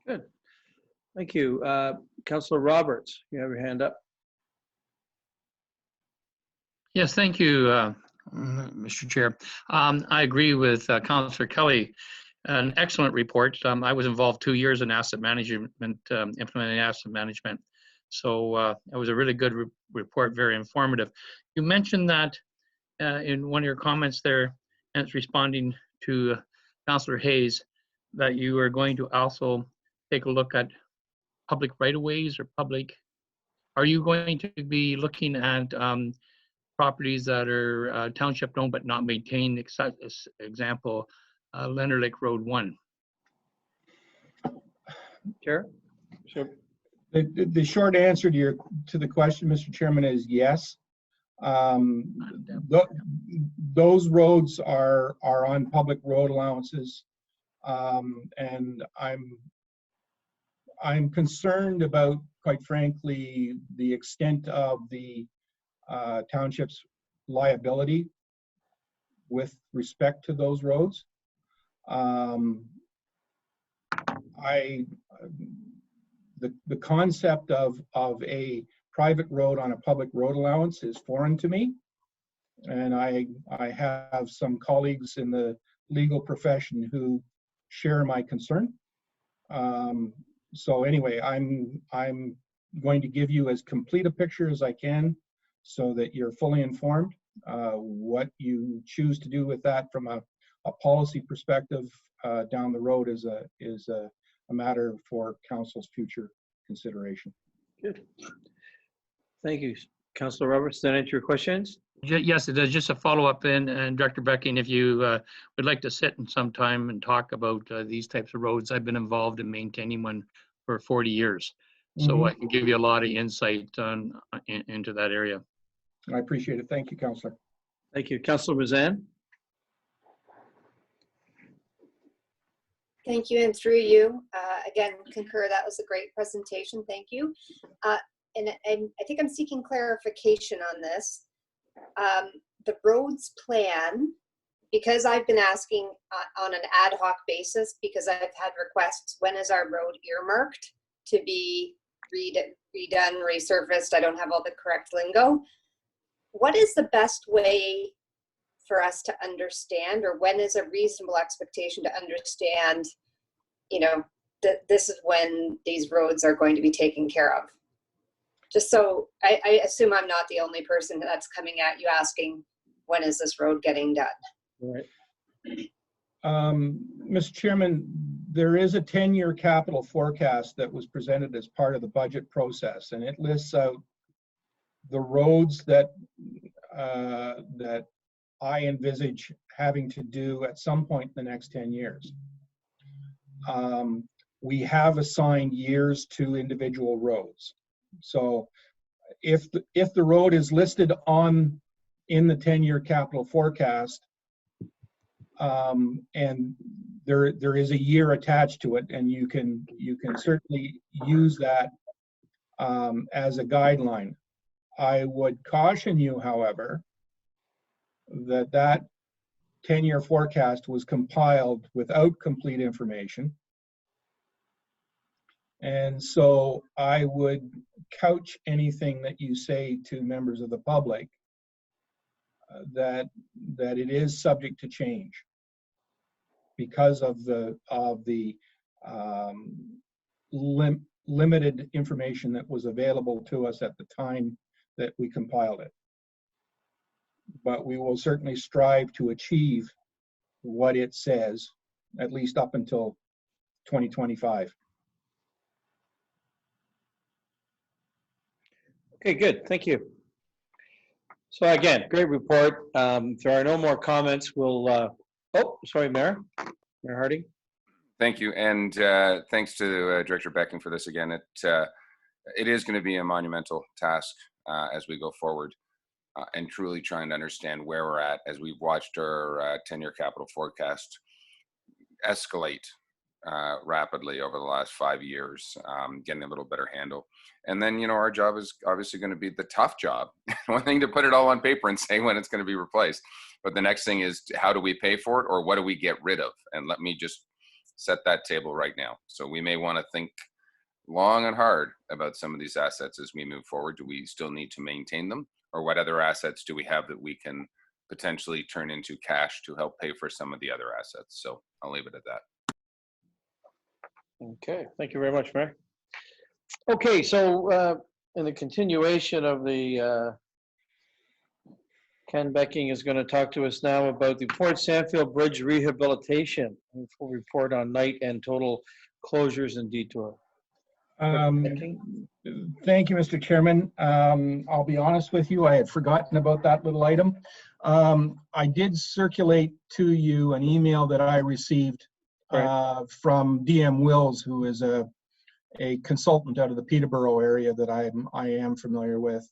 Good. Thank you. Councillor Roberts, you have your hand up. Yes, thank you, Mr. Chair. I agree with Councillor Kelly. An excellent report. I was involved 2 years in asset management, implementing asset management. So it was a really good report, very informative. You mentioned that in one of your comments there, and it's responding to Councillor Hayes, that you are going to also take a look at public right-of-ways or public Are you going to be looking at properties that are township owned but not maintained? Example, Leonard Lake Road 1. Chair? Sure. The short answer to the question, Mr. Chairman, is yes. Those roads are on public road allowances, and I'm concerned about, quite frankly, the extent of the township's liability with respect to those roads. The concept of a private road on a public road allowance is foreign to me, and I have some colleagues in the legal profession who share my concern. So anyway, I'm going to give you as complete a picture as I can so that you're fully informed. What you choose to do with that from a policy perspective down the road is a matter for council's future consideration. Good. Thank you. Councilor Roberts, does that answer your questions? Yes, it does. Just a follow-up, and Director Becking, if you would like to sit in some time and talk about these types of roads. I've been involved in maintaining one for 40 years. So I can give you a lot of insight into that area. I appreciate it. Thank you, Councillor. Thank you. Councilor Mazan? Thank you, and through you, again, concur, that was a great presentation, thank you. And I think I'm seeking clarification on this. The roads plan, because I've been asking on an ad hoc basis, because I've had requests, when is our road earmarked to be redone, resurfaced? I don't have all the correct lingo. What is the best way for us to understand, or when is a reasonable expectation to understand, you know, that this is when these roads are going to be taken care of? Just so I assume I'm not the only person that's coming at you asking, when is this road getting done? Right. Mr. Chairman, there is a 10-year capital forecast that was presented as part of the budget process, and it lists out the roads that I envisage having to do at some point in the next 10 years. We have assigned years to individual roads. So if the road is listed in the 10-year capital forecast, and there is a year attached to it, and you can certainly use that as a guideline. I would caution you, however, that 10-year forecast was compiled without complete information. And so I would couch anything that you say to members of the public that it is subject to change because of the limited information that was available to us at the time that we compiled it. But we will certainly strive to achieve what it says, at least up until 2025. Okay, good. Thank you. So again, great report. If there are no more comments, we'll, oh, sorry, Mayor Harding. Thank you, and thanks to Director Becking for this again. It is going to be a monumental task as we go forward, and truly trying to understand where we're at as we've watched our 10-year capital forecast escalate rapidly over the last 5 years, getting a little better handle. And then, you know, our job is obviously going to be the tough job. One thing to put it all on paper and say when it's going to be replaced, but the next thing is how do we pay for it, or what do we get rid of? And let me just set that table right now. So we may want to think long and hard about some of these assets as we move forward. Do we still need to maintain them, or what other assets do we have that we can potentially turn into cash to help pay for some of the other assets? So I'll leave it at that. Okay, thank you very much, Mayor. Okay, so in the continuation of the Ken Becking is going to talk to us now about the Port Sandfield Bridge Rehabilitation, and full report on night and total closures and Detour. Thank you, Mr. Chairman. I'll be honest with you, I had forgotten about that little item. I did circulate to you an email that I received from DM Wills, who is a consultant out of the Peterborough area that I am familiar with.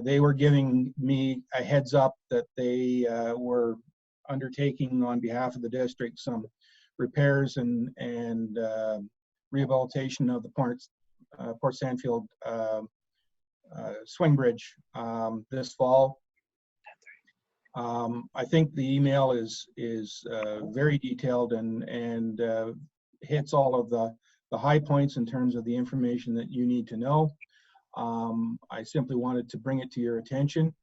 They were giving me a heads up that they were undertaking on behalf of the district some repairs and rehabilitation of the Port Sandfield swing bridge this fall. I think the email is very detailed and hits all of the high points in terms of the information that you need to know. I simply wanted to bring it to your attention.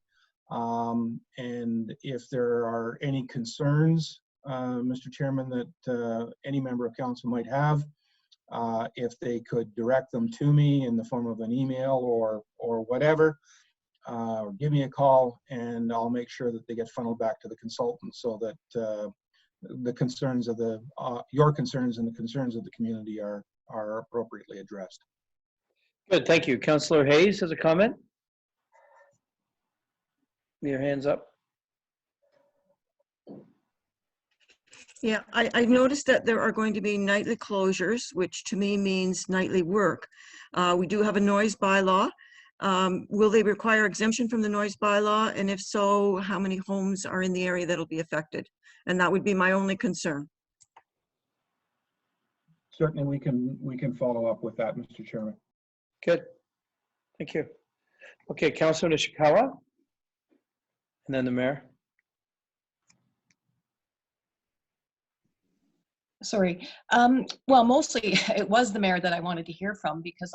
And if there are any concerns, Mr. Chairman, that any member of council might have, if they could direct them to me in the form of an email or whatever, or give me a call, and I'll make sure that they get funneled back to the consultant so that the concerns of your concerns and the concerns of the community are appropriately addressed. Good, thank you. Councillor Hayes has a comment. Your hand's up. Yeah, I noticed that there are going to be nightly closures, which to me means nightly work. We do have a noise bylaw. Will they require exemption from the noise bylaw? And if so, how many homes are in the area that'll be affected? And that would be my only concern. Certainly, we can follow up with that, Mr. Chairman. Good, thank you. Okay, Councillor Nishikawa, and then the mayor. Sorry. Well, mostly it was the mayor that I wanted to hear from, because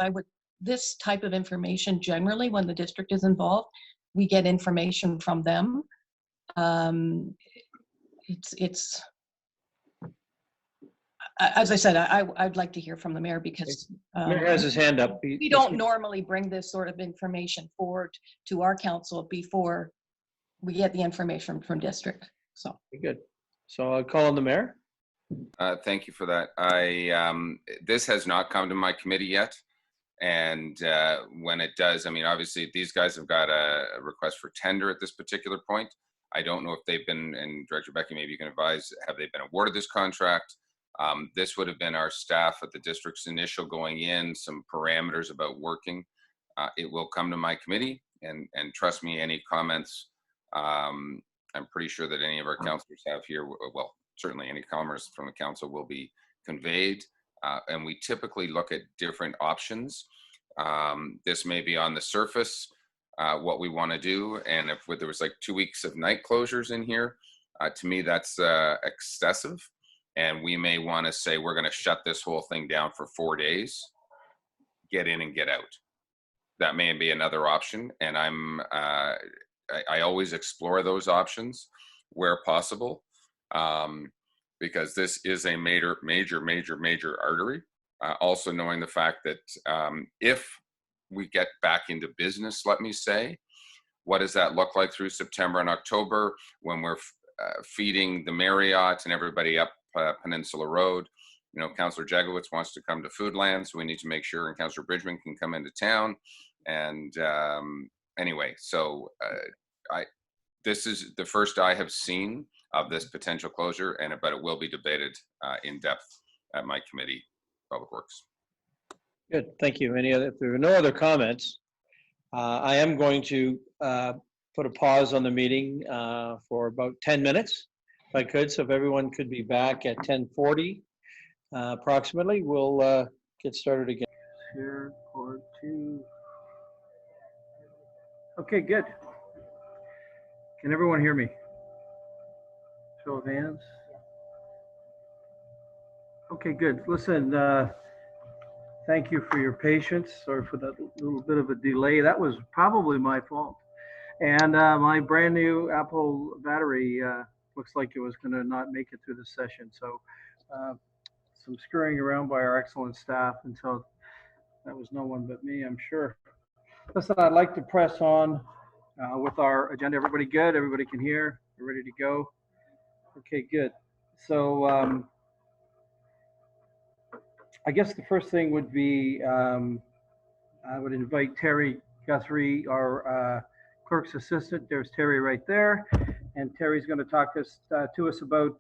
this type of information, generally when the district is involved, we get information from them. As I said, I'd like to hear from the mayor, because Mayor has his hand up. we don't normally bring this sort of information forward to our council before we get the information from district. So good. So I'll call on the mayor. Thank you for that. This has not come to my committee yet. And when it does, I mean, obviously these guys have got a request for tender at this particular point. I don't know if they've been, and Director Becky, maybe you can advise, have they been awarded this contract? This would have been our staff at the district's initial going in, some parameters about working. It will come to my committee, and trust me, any comments, I'm pretty sure that any of our councillors have here, well, certainly any comments from the council will be conveyed. And we typically look at different options. This may be on the surface, what we want to do. And if there was like 2 weeks of night closures in here, to me, that's excessive. And we may want to say, we're going to shut this whole thing down for 4 days, get in and get out. That may be another option. And I always explore those options where possible. Because this is a major artery. Also knowing the fact that if we get back into business, let me say, what does that look like through September and October when we're feeding the Marriott and everybody up Peninsula Road? You know, Councillor Jagowitz wants to come to Foodland, so we need to make sure, and Councillor Bridgman can come into town. And anyway, so this is the first I have seen of this potential closure, but it will be debated in depth at my committee, Public Works. Good, thank you. If there are no other comments, I am going to put a pause on the meeting for about 10 minutes, if I could. So if everyone could be back at 10:40 approximately, we'll get started again. Here, or two. Okay, good. Can everyone hear me? Show of hands. Okay, good. Listen, thank you for your patience. Sorry for that little bit of a delay. That was probably my fault. And my brand new Apple battery looks like it was going to not make it through the session. So some screwing around by our excellent staff until that was no one but me, I'm sure. Listen, I'd like to press on with our agenda. Everybody good? Everybody can hear? We're ready to go? Okay, good. So I guess the first thing would be, I would invite Terry Guthrie, our clerk's assistant. There's Terry right there. And Terry's going to talk to us about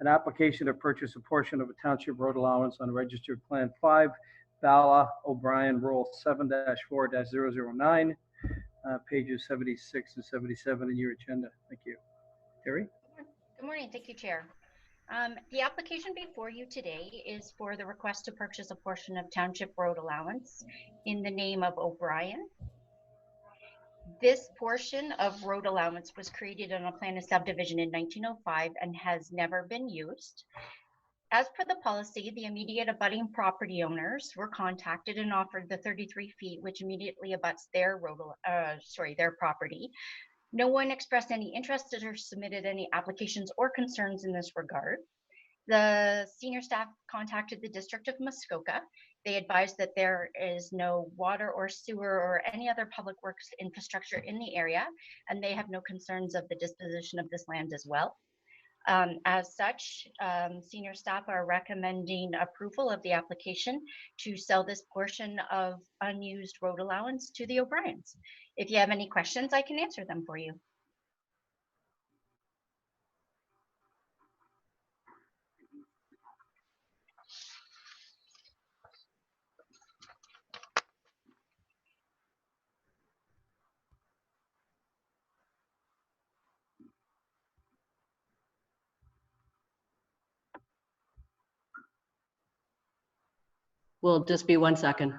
an application to purchase a portion of a township road allowance on registered plan 5, Bylaw O'Brien, roll 7-4-009, pages 76 and 77 in your agenda. Thank you. Terry? Good morning. Thank you, Chair. The application before you today is for the request to purchase a portion of township road allowance in the name of O'Brien. This portion of road allowance was created on a plan of subdivision in 1905 and has never been used. As per the policy, the immediate abutting property owners were contacted and offered the 33 feet, which immediately abuts their their property. No one expressed any interest or submitted any applications or concerns in this regard. The senior staff contacted the District of Muskoka. They advised that there is no water or sewer or any other public works infrastructure in the area, and they have no concerns of the disposition of this land as well. As such, senior staff are recommending approval of the application to sell this portion of unused road allowance to the O'Briens. If you have any questions, I can answer them for you. Will just be 1 second.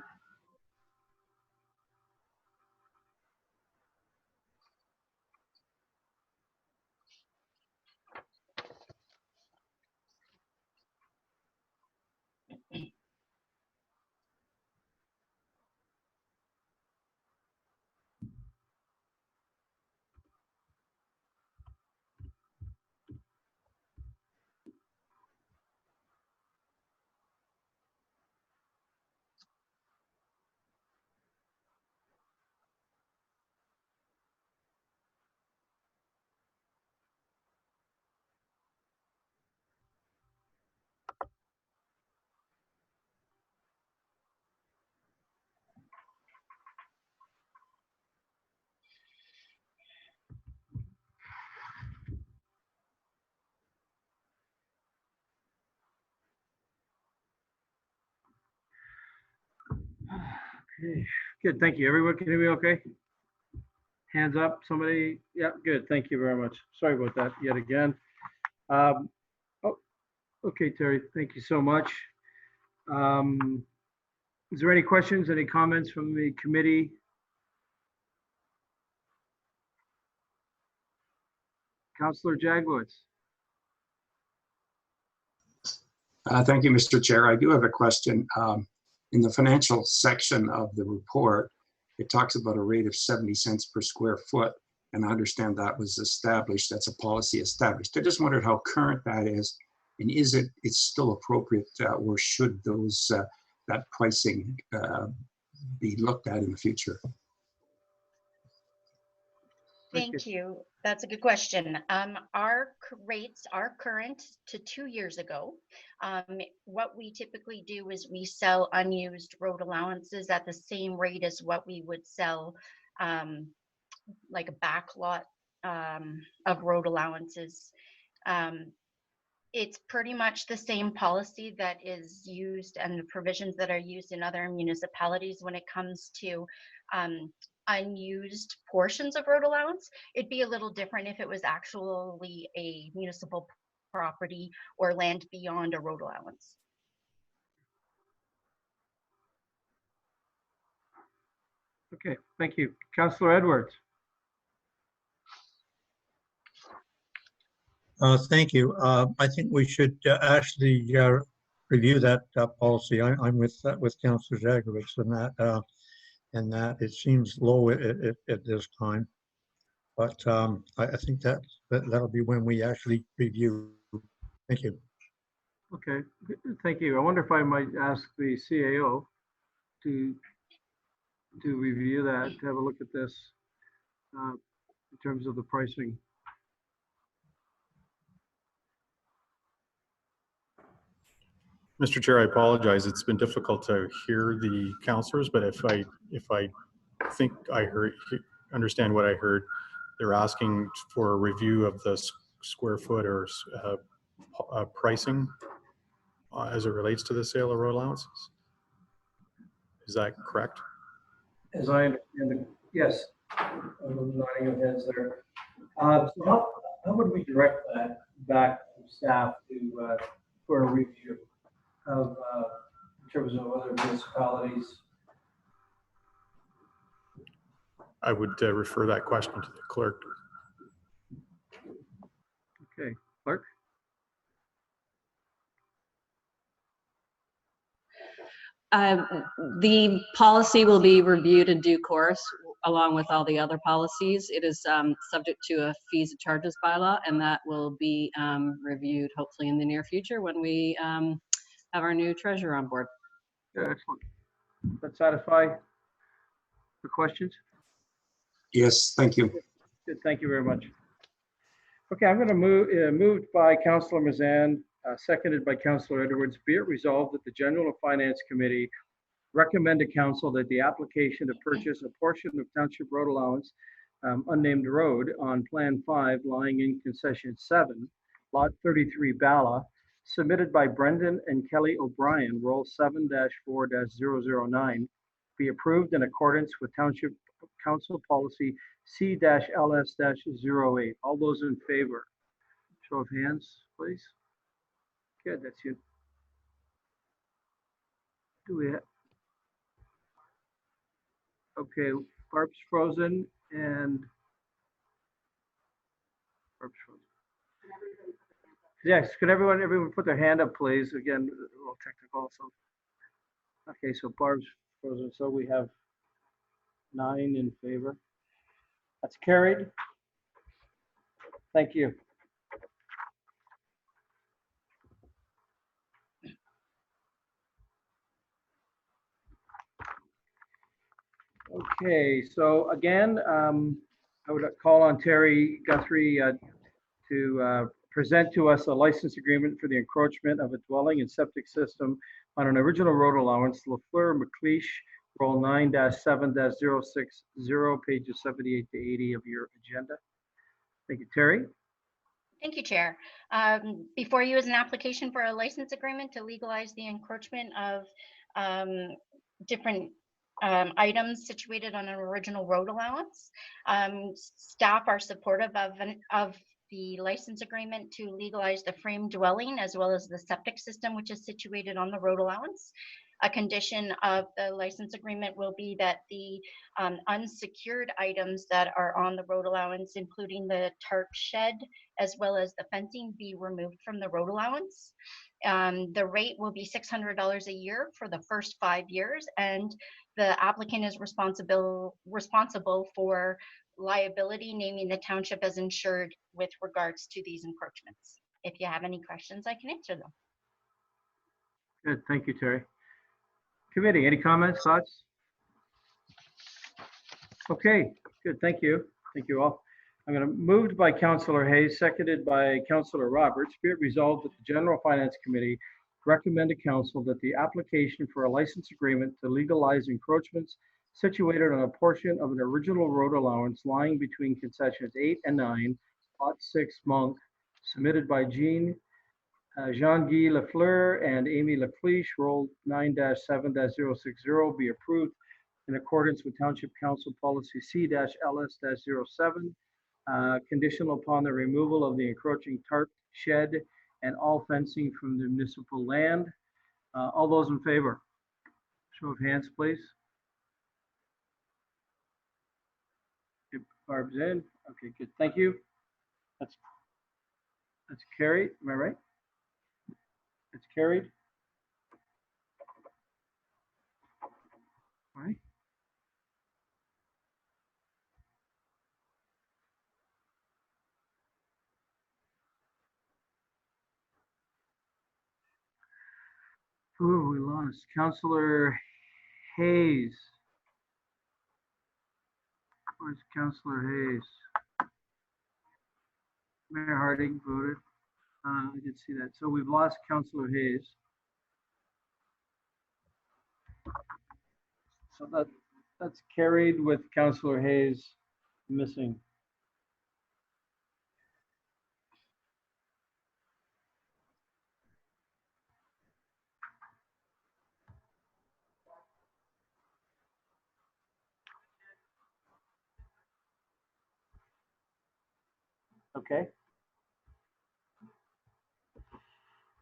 Okay, good. Thank you. Everyone, can you hear me okay? Hands up, somebody? Yeah, good. Thank you very much. Sorry about that yet again. Oh, okay, Terry, thank you so much. Is there any questions, any comments from the committee? Councillor Jagowitz. Thank you, Mr. Chair. I do have a question. In the financial section of the report, it talks about a rate of 70 cents per square foot. And I understand that was established, that's a policy established. I just wondered how current that is, and is it's still appropriate, or should those that pricing be looked at in the future? Thank you. That's a good question. Our rates are current to 2 years ago. What we typically do is we sell unused road allowances at the same rate as what we would sell like a back lot of road allowances. It's pretty much the same policy that is used and the provisions that are used in other municipalities when it comes to unused portions of road allowance. It'd be a little different if it was actually a municipal property or land beyond a road allowance. Okay, thank you. Councillor Edwards. Thank you. I think we should actually review that policy. I'm with Councillor Jagowitz and that it seems low at this time. But I think that'll be when we actually review. Thank you. Okay, thank you. I wonder if I might ask the CAO to review that, to have a look at this in terms of the pricing. Mr. Chair, I apologize. It's been difficult to hear the councillors, but if I think I understand what I heard, they're asking for a review of the square foot or pricing as it relates to the sale of road allowances. Is that correct? As I understand it, yes. I'm nodding of heads there. So how would we direct that back to staff to for a review of in terms of other municipalities? I would refer that question to the clerk. Okay, clerk. The policy will be reviewed in due course, along with all the other policies. It is subject to a fees and charges bylaw, and that will be reviewed hopefully in the near future when we have our new treasurer on board. Yeah, excellent. Does that satisfy the questions? Yes, thank you. Good, thank you very much. Okay, I'm going to moved by Councillor Mazan, seconded by Councillor Edwards. Be it resolved that the General and Finance Committee recommend to Council that the application to purchase a portion of Township Road Allowance, unnamed road on Plan 5 lying in Concession 7, Lot 33 Bala, submitted by Brendan and Kelly O'Brien, Roll 7-4-009, be approved in accordance with Township Council Policy C-LS-08. All those in favor? Show of hands, please. Good, that's you. Do we have? Okay, Barb's frozen and Barb's frozen. Yes, could everyone put their hand up, please? Again, a little technical. So, okay, so Barb's frozen. So we have 9 in favor. That's carried. Thank you. Okay, so again, I would call on Terry Guthrie to present to us a license agreement for the encroachment of a dwelling and septic system on an original road allowance, Lafleur McLeish, roll 9-7-060, pages 78 to 80 of your agenda. Thank you, Terry. Thank you, Chair. Before you is an application for a license agreement to legalize the encroachment of different items situated on an original road allowance. Staff are supportive of the license agreement to legalize the frame dwelling as well as the septic system, which is situated on the road allowance. A condition of the license agreement will be that the unsecured items that are on the road allowance, including the tarp shed, as well as the fencing, be removed from the road allowance. The rate will be $600 a year for the first 5 years, and the applicant is responsible for liability, naming the township as insured with regards to these encroachments. If you have any questions, I can answer them. Good, thank you, Terry. Committee, any comments, thoughts? Okay, good, thank you. Thank you all. I'm going to moved by Councillor Hayes, seconded by Councillor Roberts. Be it resolved that the General Finance Committee recommend to Council that the application for a license agreement to legalize encroachments situated on a portion of an original road allowance lying between concessions 8 and 9, Lot 6 Monk, submitted by Jean-Guy Lafleur and Amy Lafleish, roll 9-7-060, be approved in accordance with Township Council Policy C-LS-07, conditional upon the removal of the encroaching tarp shed and all fencing from the municipal land. All those in favor? Show of hands, please. Barb's in. Okay, good. Thank you. That's carried. Am I right? It's carried. All right. Who have we lost? Councillor Hayes. Where's Councillor Hayes? Mayor Harding voted. I did see that. So we've lost Councillor Hayes. So that's carried with Councillor Hayes missing. Okay.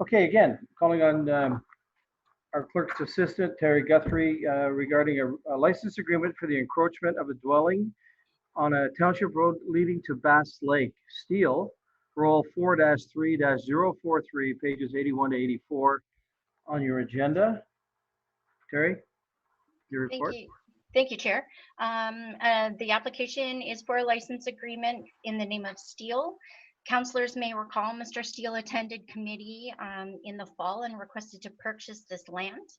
Okay, again, calling on our clerk's assistant, Terry Guthrie, regarding a license agreement for the encroachment of a dwelling on a township road leading to Bass Lake. Steel, roll 4-3-043, pages 81 to 84 on your agenda. Terry, your report. Thank you. Thank you, Chair. The application is for a license agreement in the name of Steele. Councillors may recall Mr. Steele attended committee in the fall and requested to purchase this land.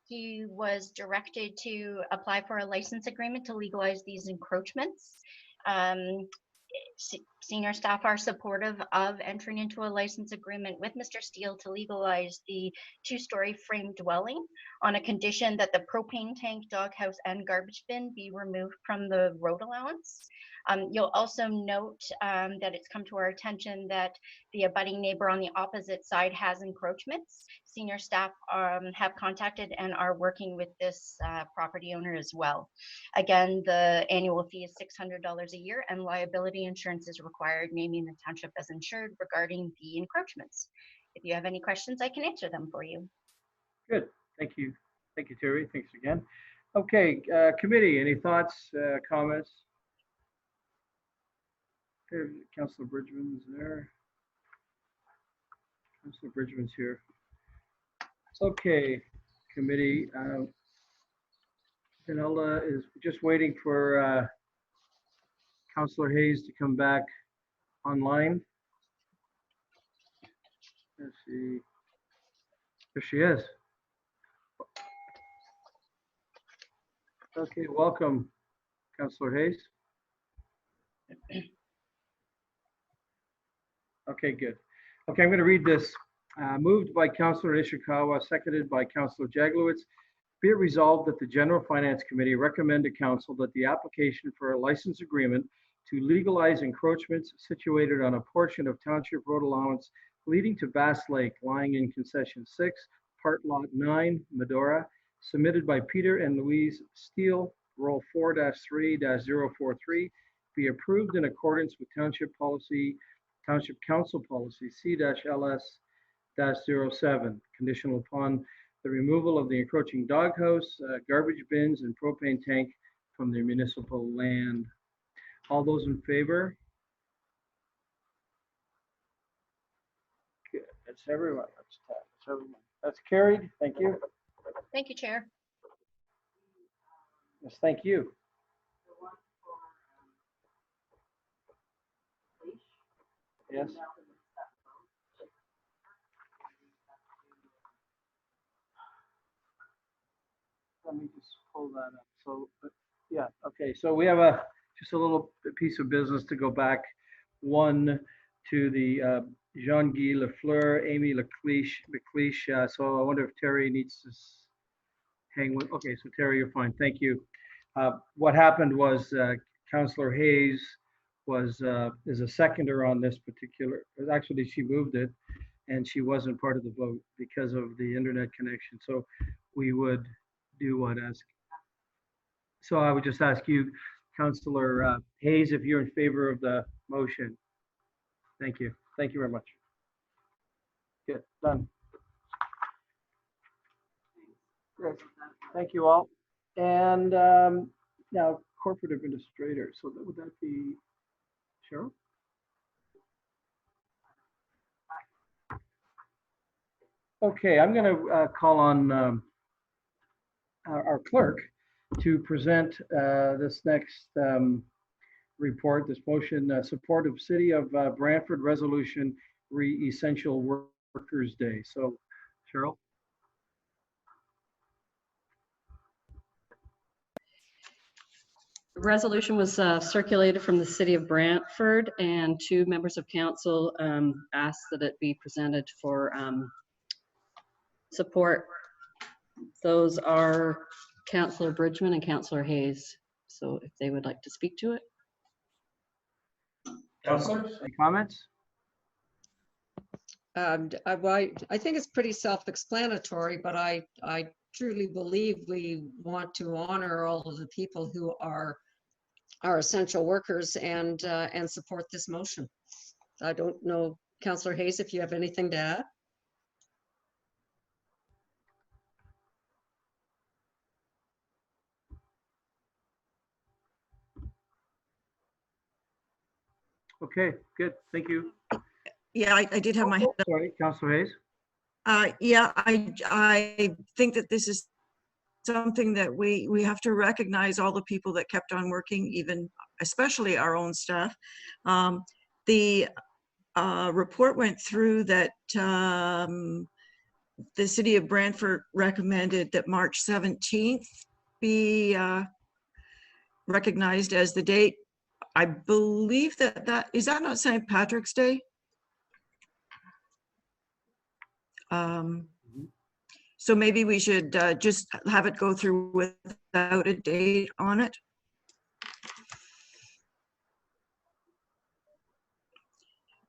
He was directed to apply for a license agreement to legalize these encroachments. Senior staff are supportive of entering into a license agreement with Mr. Steele to legalize the two-story frame dwelling on a condition that the propane tank, doghouse, and garbage bin be removed from the road allowance. You'll also note that it's come to our attention that the abutting neighbor on the opposite side has encroachments. Senior staff have contacted and are working with this property owner as well. Again, the annual fee is $600 a year and liability insurance is required, naming the township as insured regarding the encroachments. If you have any questions, I can answer them for you. Good, thank you. Thank you, Terry, thanks again. Okay, committee, any thoughts, comments? Okay, Councillor Bridgman's there. Councillor Bridgman's here. Okay, committee. Janella is just waiting for Councillor Hayes to come back online. Let's see. There she is. Okay, welcome, Councillor Hayes. Okay, good. Okay, I'm going to read this. Moved by Councillor Ishikawa, seconded by Councillor Jaglowitz. Be it resolved that the General Finance Committee recommend to Council that the application for a license agreement to legalize encroachments situated on a portion of Township Road allowance leading to Bass Lake, lying in Concession 6, Part Lot 9, Medora, submitted by Peter and Louise Steele, Roll 4-3-043, be approved in accordance with Township Council Policy C-LS-07, conditional upon the removal of the encroaching doghouse, garbage bins, and propane tank from the municipal land. All those in favor? Good. That's everyone. That's everyone. That's carried. Thank you. Thank you, Chair. Yes, thank you. Yes. Let me just pull that up. So, yeah, okay. So we have just a little piece of business to go back. One to the Jean-Guy Lafleur, Amy McLeish. So I wonder if Terry needs to hang with. Okay, so Terry, you're fine. Thank you. What happened was Councillor Hayes is a seconder on this particular. Actually, she moved it, and she wasn't part of the vote because of the internet connection. So we would do what ask. So I would just ask you, Councillor Hayes, if you're in favor of the motion. Thank you. Thank you very much. Good, done. Great. Thank you all. And now corporate administrator. So would that be Cheryl? Okay, I'm going to call on our clerk to present this next report, this motion, support of City of Brantford Resolution Essential Workers Day. So, Cheryl. The resolution was circulated from the City of Brantford, and two members of council asked that it be presented for support. Those are Councillor Bridgman and Councillor Hayes. So if they would like to speak to it. Councillors, any comments? I think it's pretty self-explanatory, but I truly believe we want to honor all of the people who are essential workers and support this motion. I don't know, Councillor Hayes, if you have anything to add. Okay, good, thank you. Yeah, I did have my hand up. Sorry, Councillor Hayes. Yeah, I think that this is something that we have to recognize all the people that kept on working, even especially our own staff. The report went through that the city of Brantford recommended that March 17th be recognized as the date. I believe that is that not St. Patrick's Day? So maybe we should just have it go through without a date on it.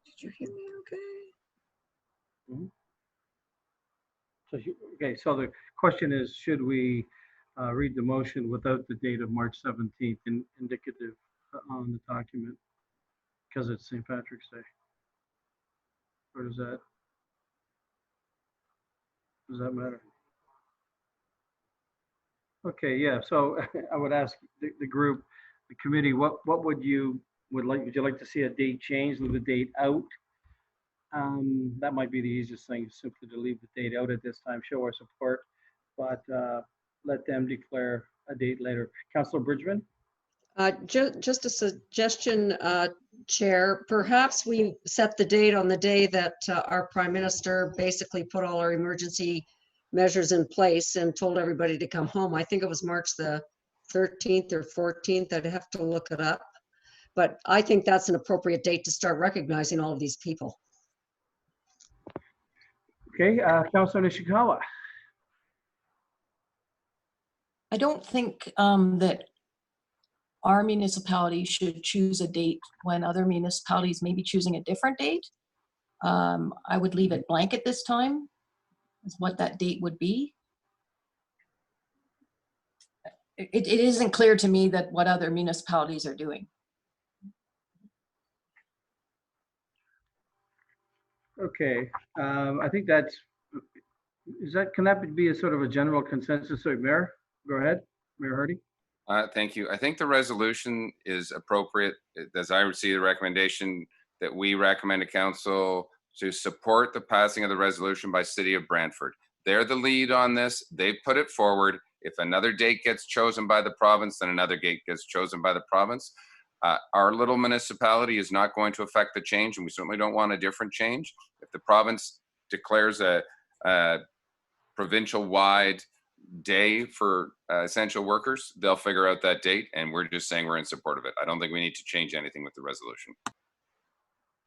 Did you hear me okay? Okay, so the question is, should we read the motion without the date of March 17th indicative on the document because it's St. Patrick's Day? Or does that matter? Okay, yeah, so I would ask the group, the committee, what would you like to see a date change, leave the date out? That might be the easiest thing, simply to leave the date out at this time, show our support, but let them declare a date later. Councillor Bridgman? Just a suggestion, Chair, perhaps we set the date on the day that our Prime Minister basically put all our emergency measures in place and told everybody to come home. I think it was March the 13th or 14th. I'd have to look it up. But I think that's an appropriate date to start recognizing all of these people. Okay, Councillor Nishikawa. I don't think that our municipality should choose a date when other municipalities may be choosing a different date. I would leave it blank at this time, as what that date would be. It isn't clear to me that what other municipalities are doing. Okay, I think can that be a sort of a general consensus? So Mayor, go ahead, Mayor Hardy. Thank you. I think the resolution is appropriate. As I would see the recommendation that we recommend to council to support the passing of the resolution by City of Brantford. They're the lead on this. They put it forward. If another date gets chosen by the province, then another date gets chosen by the province. Our little municipality is not going to affect the change, and we certainly don't want a different change. If the province declares a provincial-wide day for essential workers, they'll figure out that date, and we're just saying we're in support of it. I don't think we need to change anything with the resolution.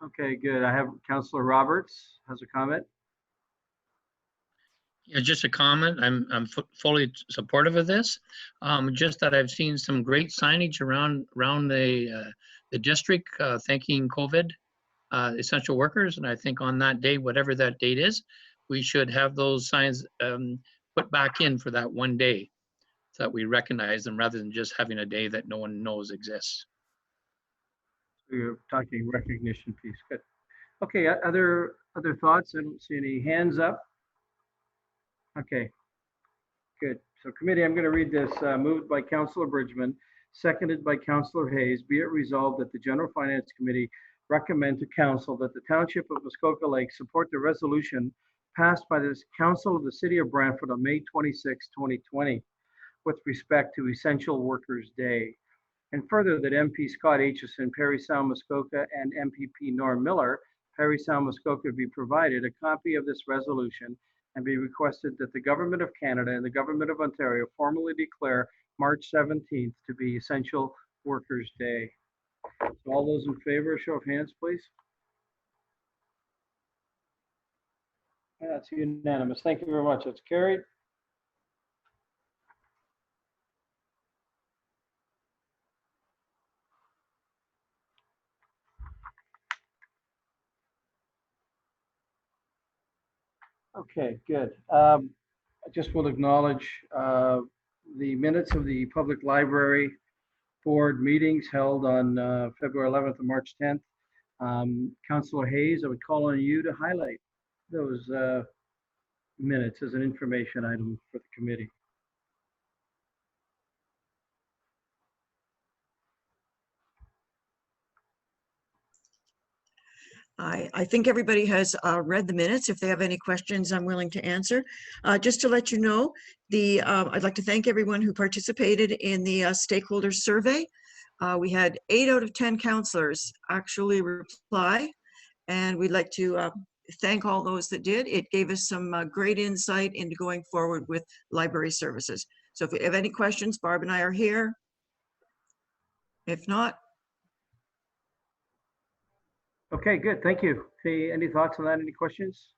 Okay, good. I have Councillor Roberts has a comment. Yeah, just a comment. I'm fully supportive of this. Just that I've seen some great signage around the district thanking COVID essential workers, and I think on that day, whatever that date is, we should have those signs put back in for that one day, so that we recognize them rather than just having a day that no one knows exists. So you're talking recognition piece. Good. Okay, other thoughts? I don't see any hands up. Okay, good. So committee, I'm going to read this. Moved by Councillor Bridgman, seconded by Councillor Hayes. Be it resolved that the General Finance Committee recommend to Council that the Township of Muskoka Lake support the resolution passed by the Council of the City of Brantford on May 26, 2020, with respect to Essential Workers Day. And further, that MP Scott Aitchison, Parry Sound Muskoka, and MPP Norm Miller, Parry Sound Muskoka, be provided a copy of this resolution and be requested that the Government of Canada and the Government of Ontario formally declare March 17th to be Essential Workers Day. So all those in favor, show of hands, please. That's unanimous. Thank you very much. That's carried. Okay, good. I just will acknowledge the minutes of the Public Library Board meetings held on February 11th and March 10th. Councillor Hayes, I would call on you to highlight those minutes as an information item for the committee. I think everybody has read the minutes. If they have any questions, I'm willing to answer. Just to let you know, I'd like to thank everyone who participated in the stakeholder survey. We had 8 out of 10 councillors actually reply, and we'd like to thank all those that did. It gave us some great insight into going forward with library services. So if you have any questions, Barb and I are here. If not, Okay, good. Thank you. Okay, any thoughts on that? Any questions?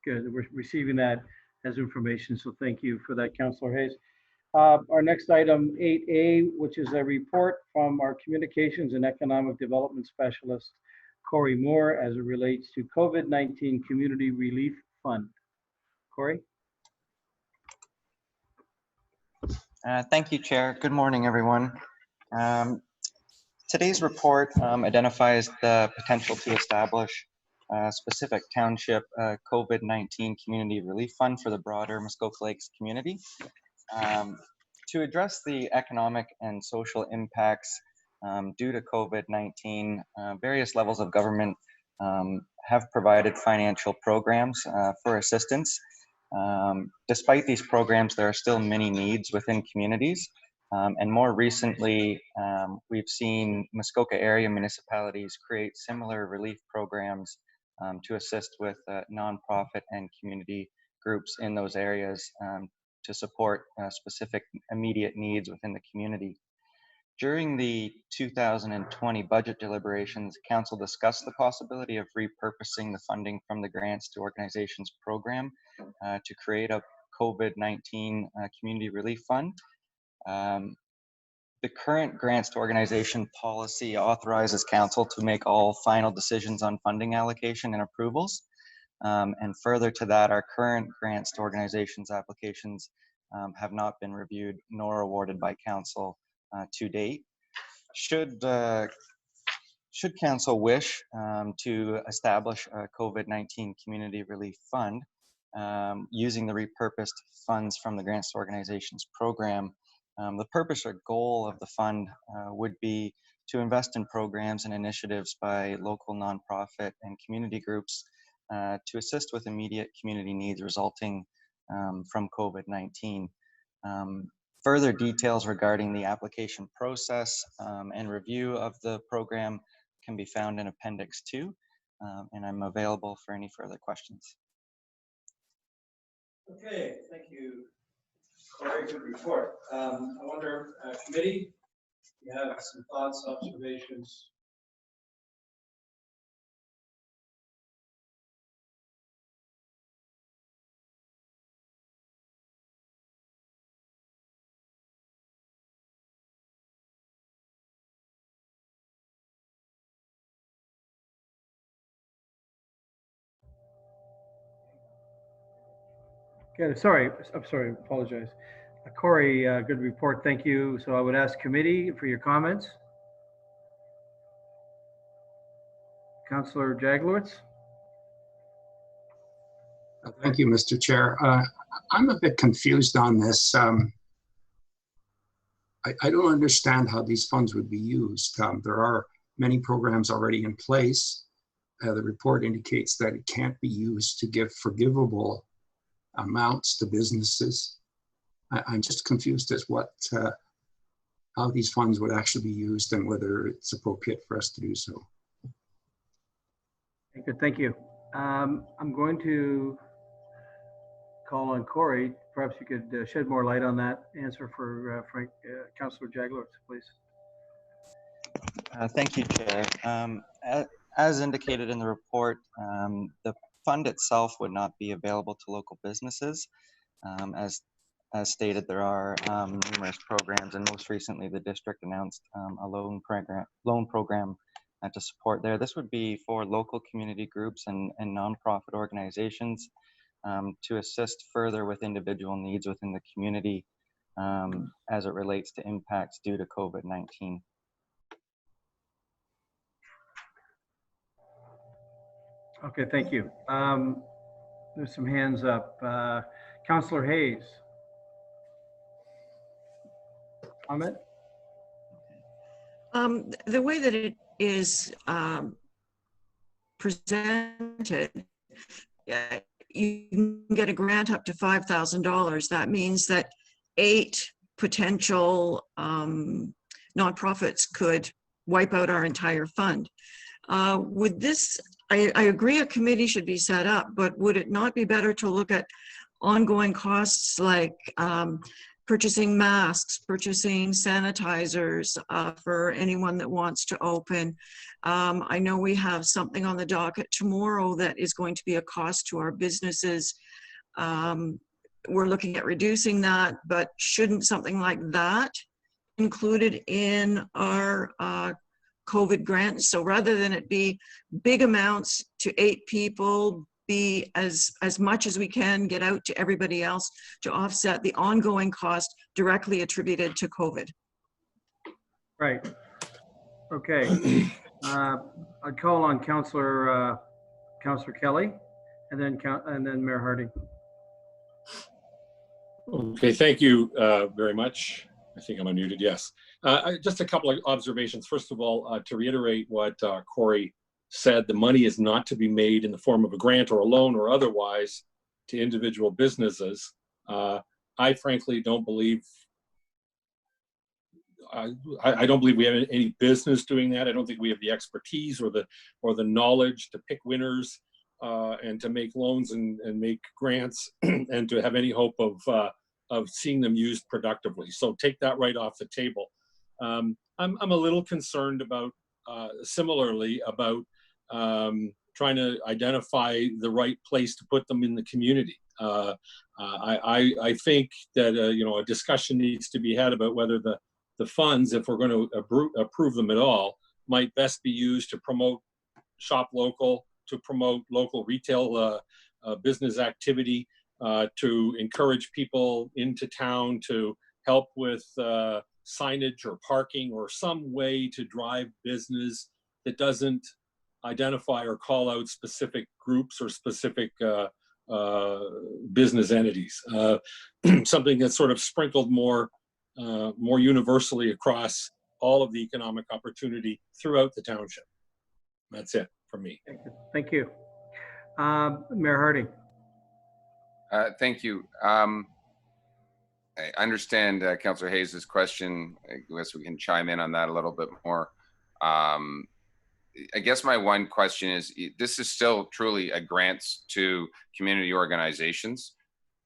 Good. We're receiving that as information, so thank you for that, Councillor Hayes. Our next item, 8A, which is a report from our Communications and Economic Development Specialist, Corey Moore, as it relates to COVID-19 Community Relief Fund. Corey? Thank you, Chair. Good morning, everyone. Today's report identifies the potential to establish a specific township COVID-19 Community Relief Fund for the broader Muskoka Lakes community. To address the economic and social impacts due to COVID-19, various levels of government have provided financial programs for assistance. Despite these programs, there are still many needs within communities. And more recently, we've seen Muskoka area municipalities create similar relief programs to assist with nonprofit and community groups in those areas to support specific immediate needs within the community. During the 2020 budget deliberations, Council discussed the possibility of repurposing the funding from the Grants to Organizations program to create a COVID-19 Community Relief Fund. The current Grants to Organization policy authorizes Council to make all final decisions on funding allocation and approvals. And further to that, our current Grants to Organizations applications have not been reviewed nor awarded by Council to date. Should Council wish to establish a COVID-19 Community Relief Fund using the repurposed funds from the Grants to Organizations program, the purpose or goal of the fund would be to invest in programs and initiatives by local nonprofit and community groups to assist with immediate community needs resulting from COVID-19. Further details regarding the application process and review of the program can be found in Appendix 2, and I'm available for any further questions. Okay, thank you. Very good report. I wonder, committee, you have some thoughts, observations? Okay, sorry, I'm sorry, apologize. Corey, good report, thank you. So I would ask committee for your comments. Councillor Jaglowitz. Thank you, Mr. Chair. I'm a bit confused on this. I don't understand how these funds would be used. There are many programs already in place. The report indicates that it can't be used to give forgivable amounts to businesses. I'm just confused as how these funds would actually be used and whether it's appropriate for us to do so. Good, thank you. I'm going to call on Corey. Perhaps you could shed more light on that answer for Councillor Jaglowitz, please. Thank you, Chair. As indicated in the report, the fund itself would not be available to local businesses. As stated, there are numerous programs, and most recently the district announced a loan program to support there. This would be for local community groups and nonprofit organizations to assist further with individual needs within the community as it relates to impacts due to COVID-19. Okay, thank you. There's some hands up. Councillor Hayes. Comment? The way that it is presented, you can get a grant up to $5,000. That means that 8 potential nonprofits could wipe out our entire fund. Would this, I agree a committee should be set up, but would it not be better to look at ongoing costs like purchasing masks, purchasing sanitizers for anyone that wants to open? I know we have something on the docket tomorrow that is going to be a cost to our businesses. We're looking at reducing that, but shouldn't something like that included in our COVID grants? So rather than it be big amounts to 8 people, be as much as we can get out to everybody else to offset the ongoing cost directly attributed to COVID. Right. Okay. I'd call on Councillor Kelly, and then Mayor Harding. Okay, thank you very much. I think I'm unmuted, yes. Just a couple of observations. First of all, to reiterate what Corey said, the money is not to be made in the form of a grant or a loan or otherwise to individual businesses. I frankly don't believe, I don't believe we have any business doing that. I don't think we have the expertise or the knowledge to pick winners and to make loans and make grants and to have any hope of seeing them used productively. So take that right off the table. I'm a little concerned about, similarly, about trying to identify the right place to put them in the community. I think that a discussion needs to be had about whether the funds, if we're going to approve them at all, might best be used to promote shop local, to promote local retail business activity, to encourage people into town, to help with signage or parking or some way to drive business that doesn't identify or call out specific groups or specific business entities. Something that's sort of sprinkled more universally across all of the economic opportunity throughout the township. That's it for me. Thank you. Mayor Harding. Thank you. I understand Councillor Hayes' question. I guess we can chime in on that a little bit more. I guess my one question is, this is still truly a grants to community organizations.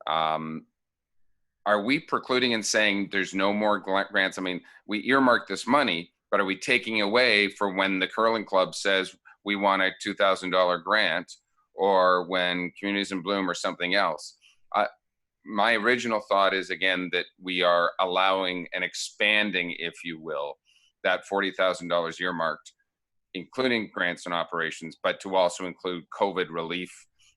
Are we precluding and saying there's no more grants? I mean, we earmarked this money, but are we taking away for when the curling club says we want a $2,000 grant, or when Communities in Bloom or something else? My original thought is, again, that we are allowing and expanding, if you will, that $40,000 earmarked, including grants and operations, but to also include COVID relief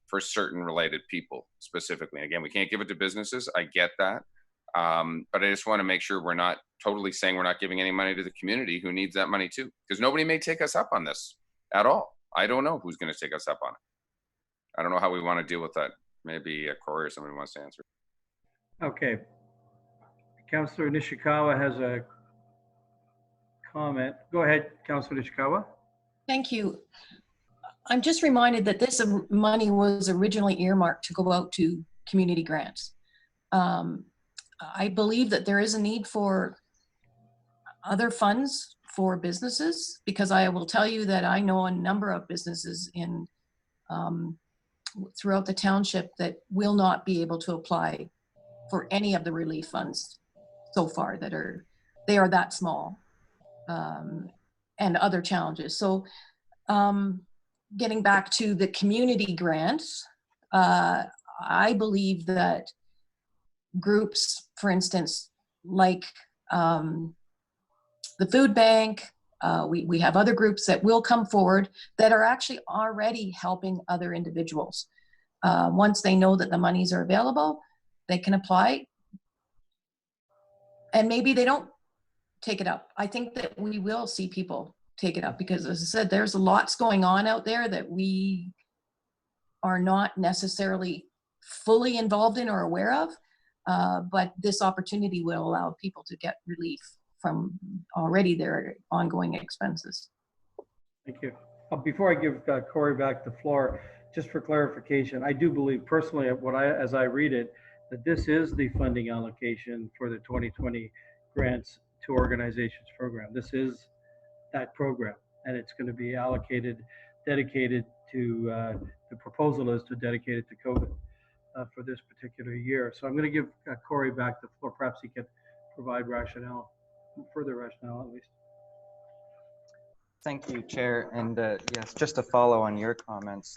for certain related people specifically. Again, we can't give it to businesses. I get that. But I just want to make sure we're not totally saying we're not giving any money to the community who needs that money too, because nobody may take us up on this at all. I don't know who's going to take us up on it. I don't know how we want to deal with that. Maybe Corey or somebody wants to answer. Okay. Councillor Nishikawa has a comment. Go ahead, Councillor Nishikawa. Thank you. I'm just reminded that this money was originally earmarked to go out to community grants. I believe that there is a need for other funds for businesses, because I will tell you that I know a number of businesses in throughout the township that will not be able to apply for any of the relief funds so far, they are that small, and other challenges. So getting back to the community grants, I believe that groups, for instance, like the food bank, we have other groups that will come forward that are actually already helping other individuals. Once they know that the monies are available, they can apply. And maybe they don't take it up. I think that we will see people take it up because, as I said, there's lots going on out there that we are not necessarily fully involved in or aware of. But this opportunity will allow people to get relief from already their ongoing expenses. Thank you. Before I give Corey back the floor, just for clarification, I do believe personally, as I read it, that this is the funding allocation for the 2020 grants to organizations program. This is that program, and it's going to be allocated, dedicated to, the proposal is to dedicate it to COVID for this particular year. So I'm going to give Corey back the floor. Perhaps he could provide rationale, further rationale at least. Thank you, Chair. And yes, just to follow on your comments,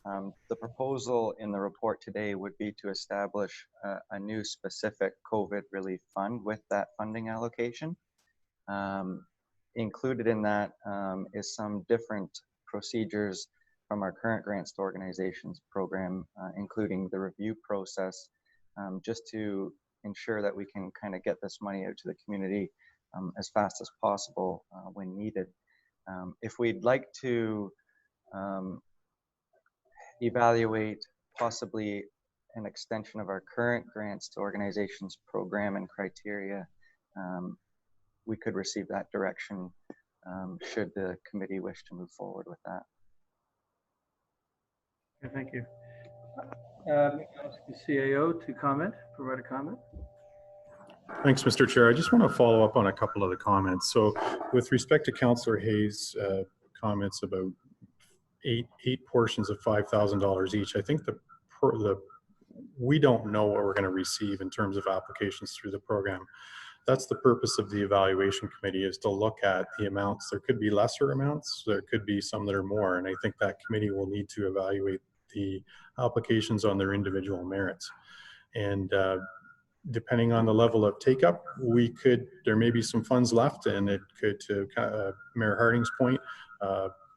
the proposal in the report today would be to establish a new specific COVID relief fund with that funding allocation. Included in that is some different procedures from our current grants to organizations program, including the review process, just to ensure that we can kind of get this money out to the community as fast as possible when needed. If we'd like to evaluate possibly an extension of our current grants to organizations program and criteria, we could receive that direction should the committee wish to move forward with that. Okay, thank you. Ask the CAO to comment, provide a comment. Thanks, Mr. Chair. I just want to follow up on a couple of the comments. So with respect to Councillor Hayes' comments about eight portions of $5,000 each, I think we don't know what we're going to receive in terms of applications through the program. That's the purpose of the evaluation committee, is to look at the amounts. There could be lesser amounts, there could be some that are more, and I think that committee will need to evaluate the applications on their individual merits. And depending on the level of take-up, there may be some funds left, and it could, to Mayor Harding's point,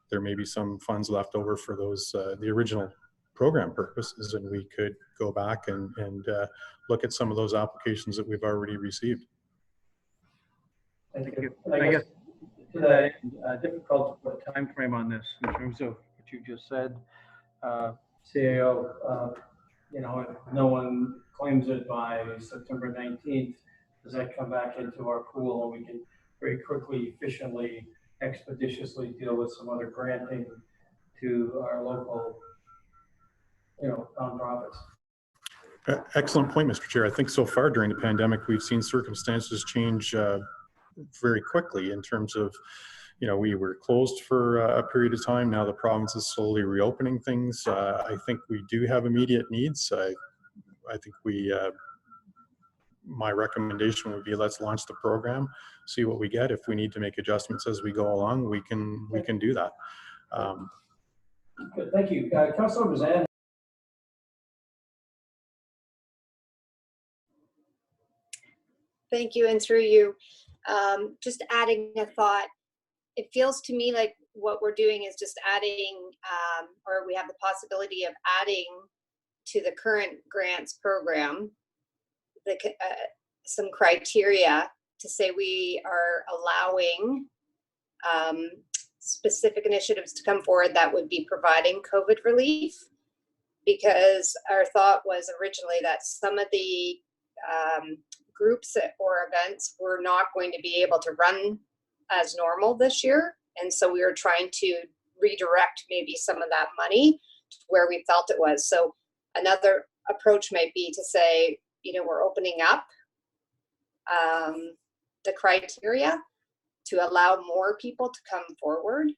there may be some funds left over for those, the original program purposes, and we could go back and look at some of those applications that we've already received. Thank you. I guess to that end, difficult to put a time frame on this in terms of what you just said. CAO, you know, if no one claims it by September 19th, does that come back into our pool and we can very quickly, efficiently, expeditiously deal with some other granting to our local, you know, nonprofits? Excellent point, Mr. Chair. I think so far during the pandemic, we've seen circumstances change very quickly in terms of, you know, we were closed for a period of time. Now the province is slowly reopening things. I think we do have immediate needs. I think my recommendation would be, let's launch the program, see what we get. If we need to make adjustments as we go along, we can do that. Good, thank you. Councilor Bazan. Thank you, and through you, just adding a thought. It feels to me like what we're doing is just adding, or we have the possibility of adding to the current grants program, some criteria to say we are allowing specific initiatives to come forward that would be providing COVID relief, because our thought was originally that some of the groups or events were not going to be able to run as normal this year. And so we were trying to redirect maybe some of that money to where we felt it was. So another approach might be to say, you know, we're opening up the criteria to allow more people to come forward,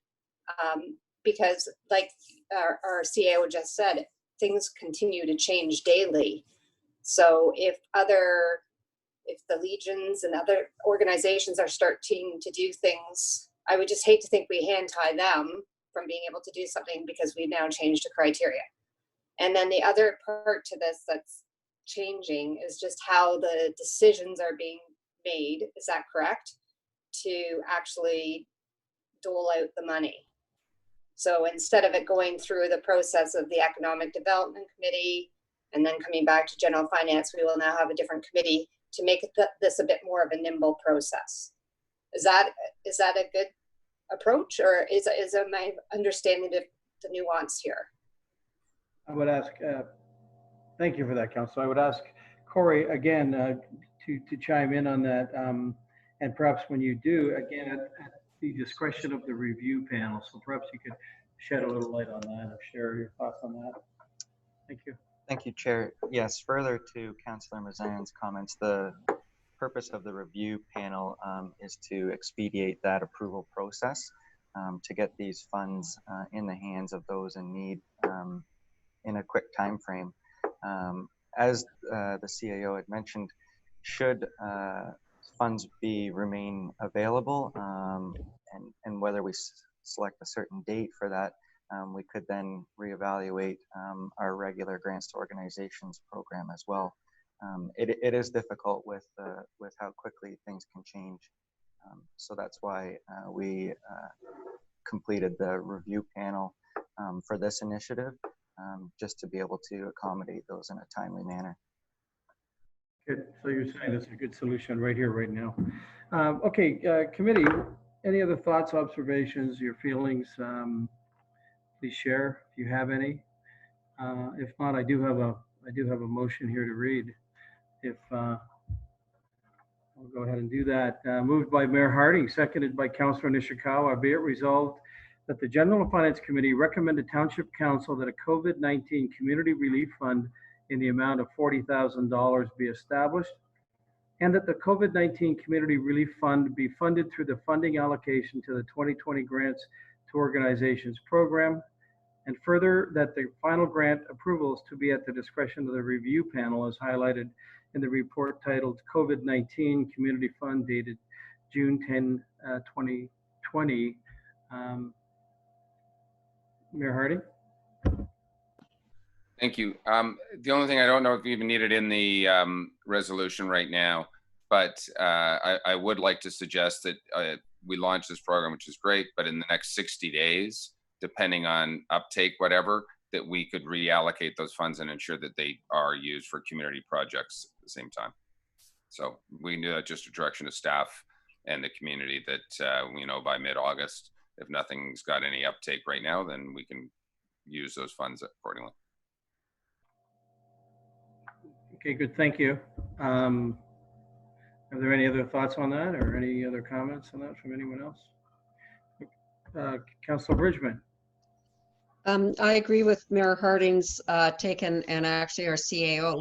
because like our CAO just said, things continue to change daily. So if the Legions and other organizations are starting to do things, I would just hate to think we hand tie them from being able to do something because we've now changed the criteria. And then the other part to this that's changing is just how the decisions are being made. Is that correct? To actually dole out the money. So instead of it going through the process of the Economic Development Committee and then coming back to General Finance, we will now have a different committee to make this a bit more of a nimble process. Is that a good approach, or is my understanding the nuance here? I would ask, thank you for that, Councillor. I would ask Corey again to chime in on that. And perhaps when you do, again, at the discretion of the review panel. So perhaps you could shed a little light on that or share your thoughts on that. Thank you. Thank you, Chair. Yes, further to Councillor Mazan's comments, the purpose of the review panel is to expedite that approval process to get these funds in the hands of those in need in a quick time frame. As the CAO had mentioned, should funds remain available and whether we select a certain date for that, we could then reevaluate our regular grants to organizations program as well. It is difficult with how quickly things can change. So that's why we completed the review panel for this initiative, just to be able to accommodate those in a timely manner. Good. So you're saying that's a good solution right here, right now. Okay, committee, any other thoughts, observations, your feelings? Please share if you have any. If not, I do have a motion here to read. If I'll go ahead and do that. Moved by Mayor Harding, seconded by Councillor Nishikawa. Be it resolved that the General Finance Committee recommend to Township Council that a COVID-19 Community Relief Fund in the amount of $40,000 be established, and that the COVID-19 Community Relief Fund be funded through the funding allocation to the 2020 Grants to Organizations program, and further that the final grant approvals to be at the discretion of the review panel as highlighted in the report titled COVID-19 Community Fund dated June 10, 2020. Mayor Harding? Thank you. The only thing, I don't know if you even need it in the resolution right now, but I would like to suggest that we launch this program, which is great, but in the next 60 days, depending on uptake, whatever, that we could reallocate those funds and ensure that they are used for community projects at the same time. So we can do that, just a direction to staff and the community that, you know, by mid-August, if nothing's got any uptake right now, then we can use those funds accordingly. Okay, good, thank you. Are there any other thoughts on that or any other comments on that from anyone else? Councilor Bridgman. I agree with Mayor Harding's take and actually our CAO.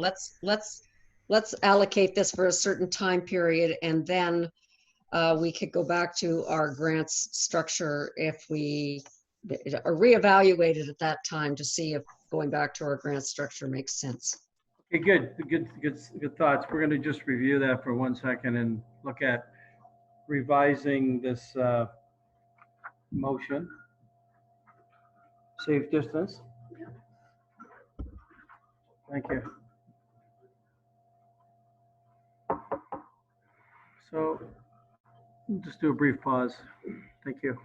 Let's allocate this for a certain time period, and then we could go back to our grants structure if we reevaluate it at that time to see if going back to our grant structure makes sense. Okay, good thoughts. We're going to just review that for 1 second and look at revising this motion. Safe distance. Thank you. So just do a brief pause. Thank you.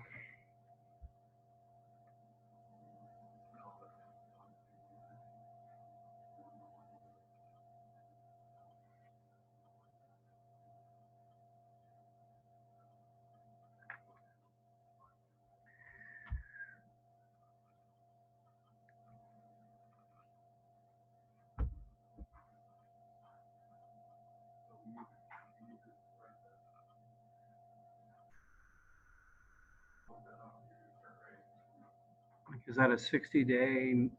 Is that a 60-day?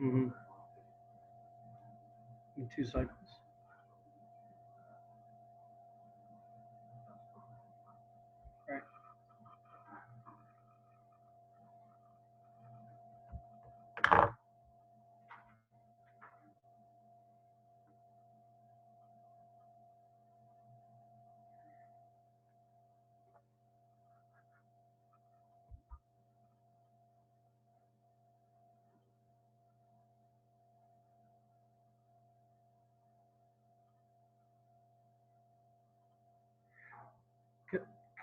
Mm-hmm. In 2 cycles. Right.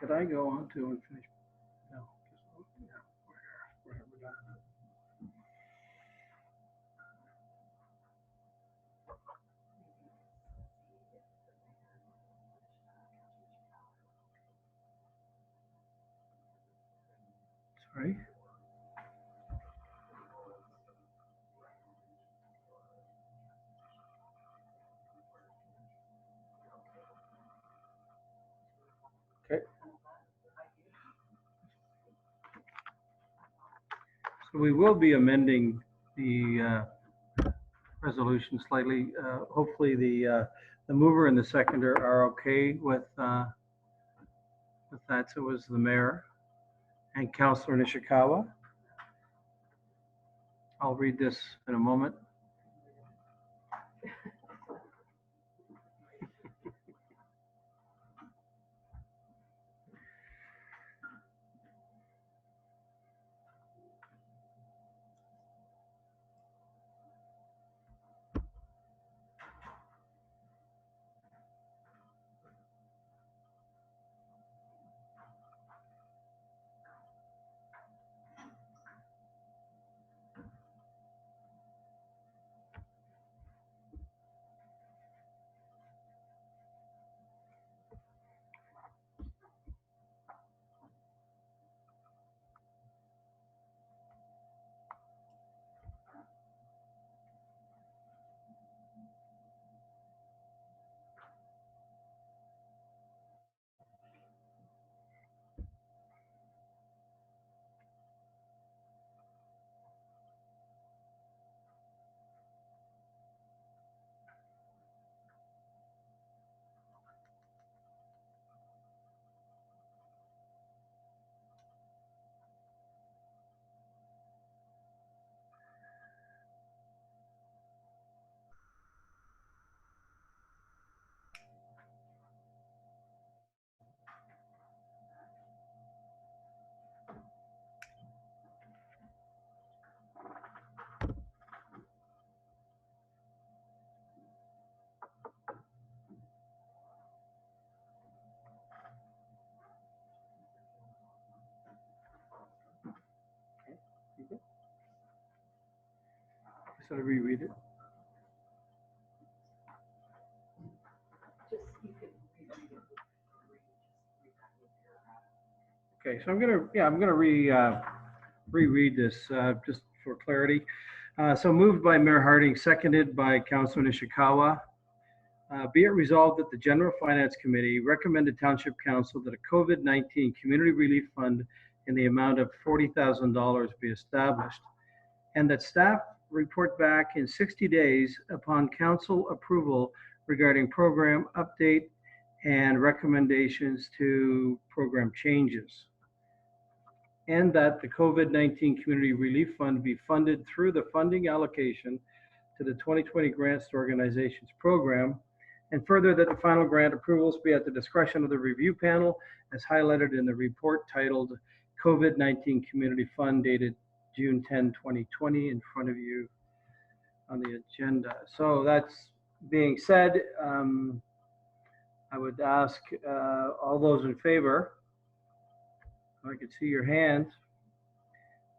could I go on to unfinished? No. Yeah, where have we got it? Sorry. Okay. So we will be amending the resolution slightly. Hopefully the mover and the seconder are okay with that. So it was the mayor and Councillor Nishikawa. I'll read this in a moment. Should I reread it? Okay, so I'm gonna reread this just for clarity. So moved by Mayor Harding, seconded by Councilor Nishikawa. Be it resolved that the General Finance Committee recommended Township Council that a COVID-19 Community Relief Fund in the amount of $40,000 be established, and that staff report back in 60 days upon council approval regarding program update and recommendations to program changes. And that the COVID-19 Community Relief Fund be funded through the funding allocation to the 2020 Grants to Organizations program. And further, that the final grant approvals be at the discretion of the review panel as highlighted in the report titled COVID-19 Community Fund dated June 10, 2020 in front of you on the agenda. So that's being said, I would ask all those in favor. I can see your hands.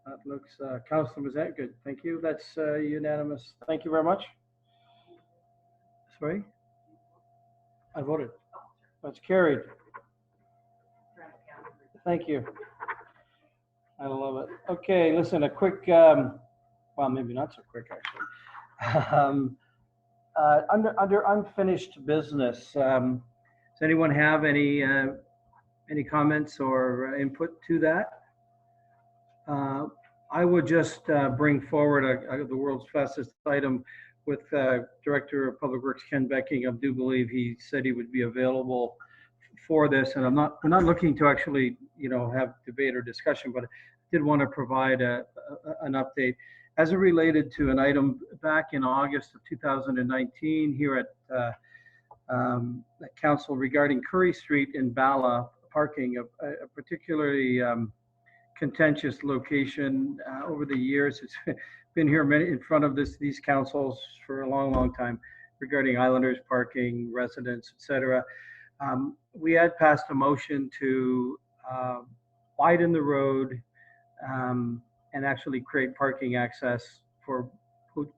That looks, Councilor Mazet, good. Thank you. That's unanimous. Thank you very much. Sorry? I voted. That's carried. Thank you. I love it. Okay, listen, a quick, well, maybe not so quick, actually. Under unfinished business, does anyone have any comments or input to that? I would just bring forward the world's fastest item with Director of Public Works Ken Becking. I do believe he said he would be available for this, and I'm not looking to actually, have debate or discussion, but I did want to provide an update as it related to an item back in August of 2019 here at Council regarding Curry Street in Bala parking, a particularly contentious location over the years. It's been here in front of these councils for a long time regarding Islanders parking, residents, etc. We had passed a motion to widen the road and actually create parking access for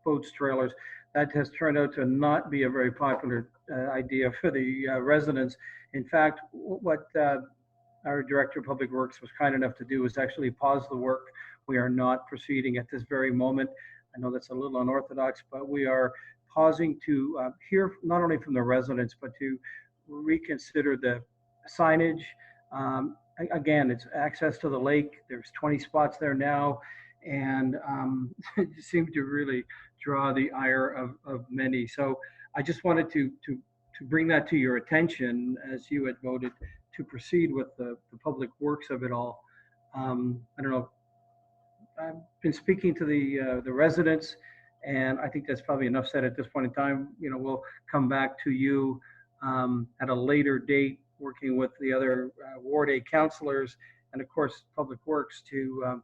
boats, trailers. That has turned out to not be a very popular idea for the residents. In fact, what our Director of Public Works was kind enough to do was actually pause the work. We are not proceeding at this very moment. I know that's a little unorthodox, but we are pausing to hear not only from the residents, but to reconsider the signage. Again, it's access to the lake. There's 20 spots there now, and it seemed to really draw the ire of many. So I just wanted to bring that to your attention as you had voted to proceed with the public works of it all. I don't know. I've been speaking to the residents, and I think that's probably enough said at this point in time. You know, we'll come back to you at a later date, working with the other Ward A councillors and of course Public Works to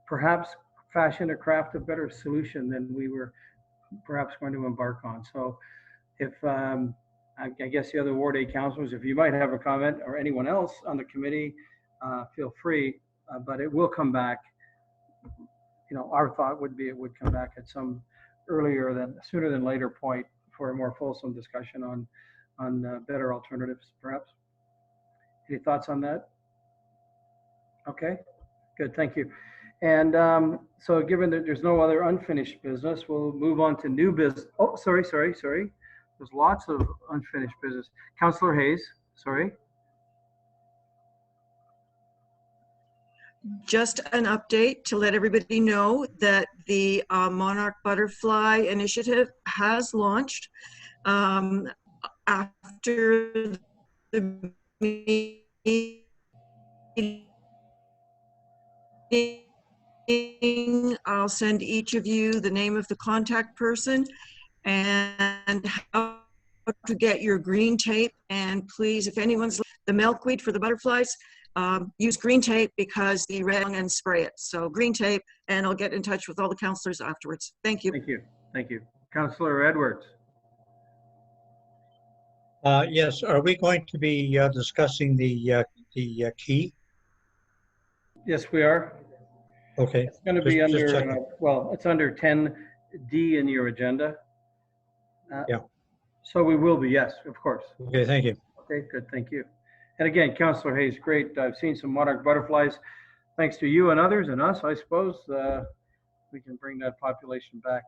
perhaps fashion or craft a better solution than we were perhaps going to embark on. So if I guess the other Ward A councillors, if you might have a comment, or anyone else on the committee, feel free, but it will come back. You know, our thought would be it would come back at some sooner than later point for a more fulsome discussion on better alternatives, perhaps. Any thoughts on that? Okay, good, thank you. And so given that there's no other unfinished business, we'll move on to new business. Oh, sorry. There's lots of unfinished business. Councillor Hayes, sorry. Just an update to let everybody know that the Monarch Butterfly Initiative has launched. After the meeting, I'll send each of you the name of the contact person and how to get your green tape. And please, if anyone's the milkweed for the butterflies, use green tape because the red and spray it. So green tape, and I'll get in touch with all the councillors afterwards. Thank you. Thank you. Councillor Edwards. Yes, are we going to be discussing the key? Yes, we are. Okay. It's going to be just under, checking. well, it's under 10D in your agenda. Yeah. So we will be, yes, of course. Okay, thank you. Okay, good, thank you. And again, Councillor Hayes, great. I've seen some monarch butterflies. Thanks to you and others and us, I suppose, we can bring that population back.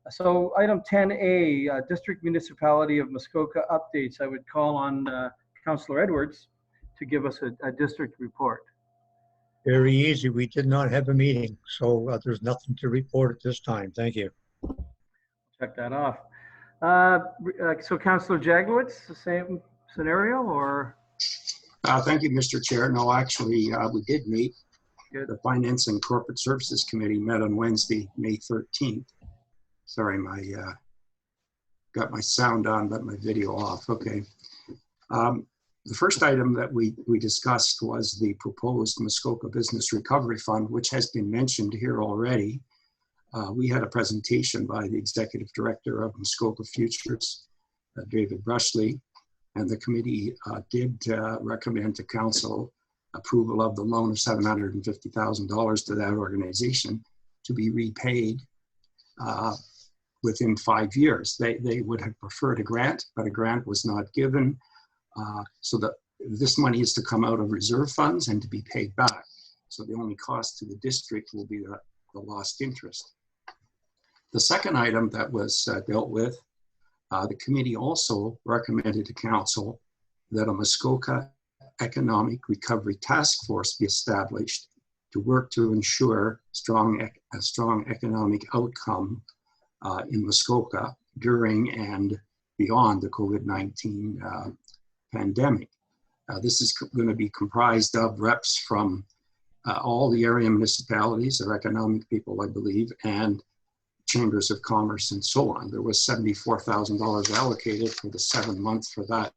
So item 10A, District Municipality of Muskoka updates. I would call on Councillor Edwards to give us a district report. Very easy. We did not have a meeting, so there's nothing to report at this time. Thank you. Check that off. So Councillor Jaglowitz, the same scenario, or? Thank you, Mr. Chair. No, actually, we did meet. Good. The Finance and Corporate Services Committee met on Wednesday, May 13th. Sorry, got my sound on, but my video off. Okay. The first item that we discussed was the proposed Muskoka Business Recovery Fund, which has been mentioned here already. We had a presentation by the Executive Director of Muskoka Futures, David Brushley, and the committee did recommend to Council approval of the loan of $750,000 to that organization to be repaid within 5 years. They would have preferred a grant, but a grant was not given. So that this money is to come out of reserve funds and to be paid back. So the only cost to the district will be the lost interest. The second item that was dealt with, the committee also recommended to Council that a Muskoka Economic Recovery Task Force be established to work to ensure a strong economic outcome in Muskoka during and beyond the COVID-19 pandemic. This is going to be comprised of reps from all the area municipalities, their economic people, I believe, and chambers of commerce and so on. There was $74,000 allocated for the 7 months for that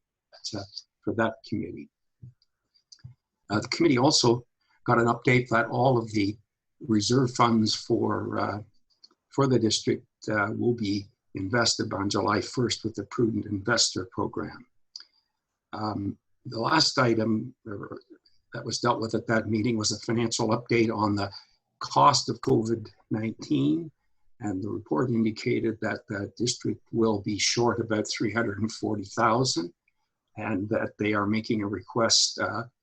committee. The committee also got an update that all of the reserve funds for the district will be invested on July 1st with the Prudent Investor Program. The last item that was dealt with at that meeting was a financial update on the cost of COVID-19. And the report indicated that the district will be short about $340,000 and that they are making a request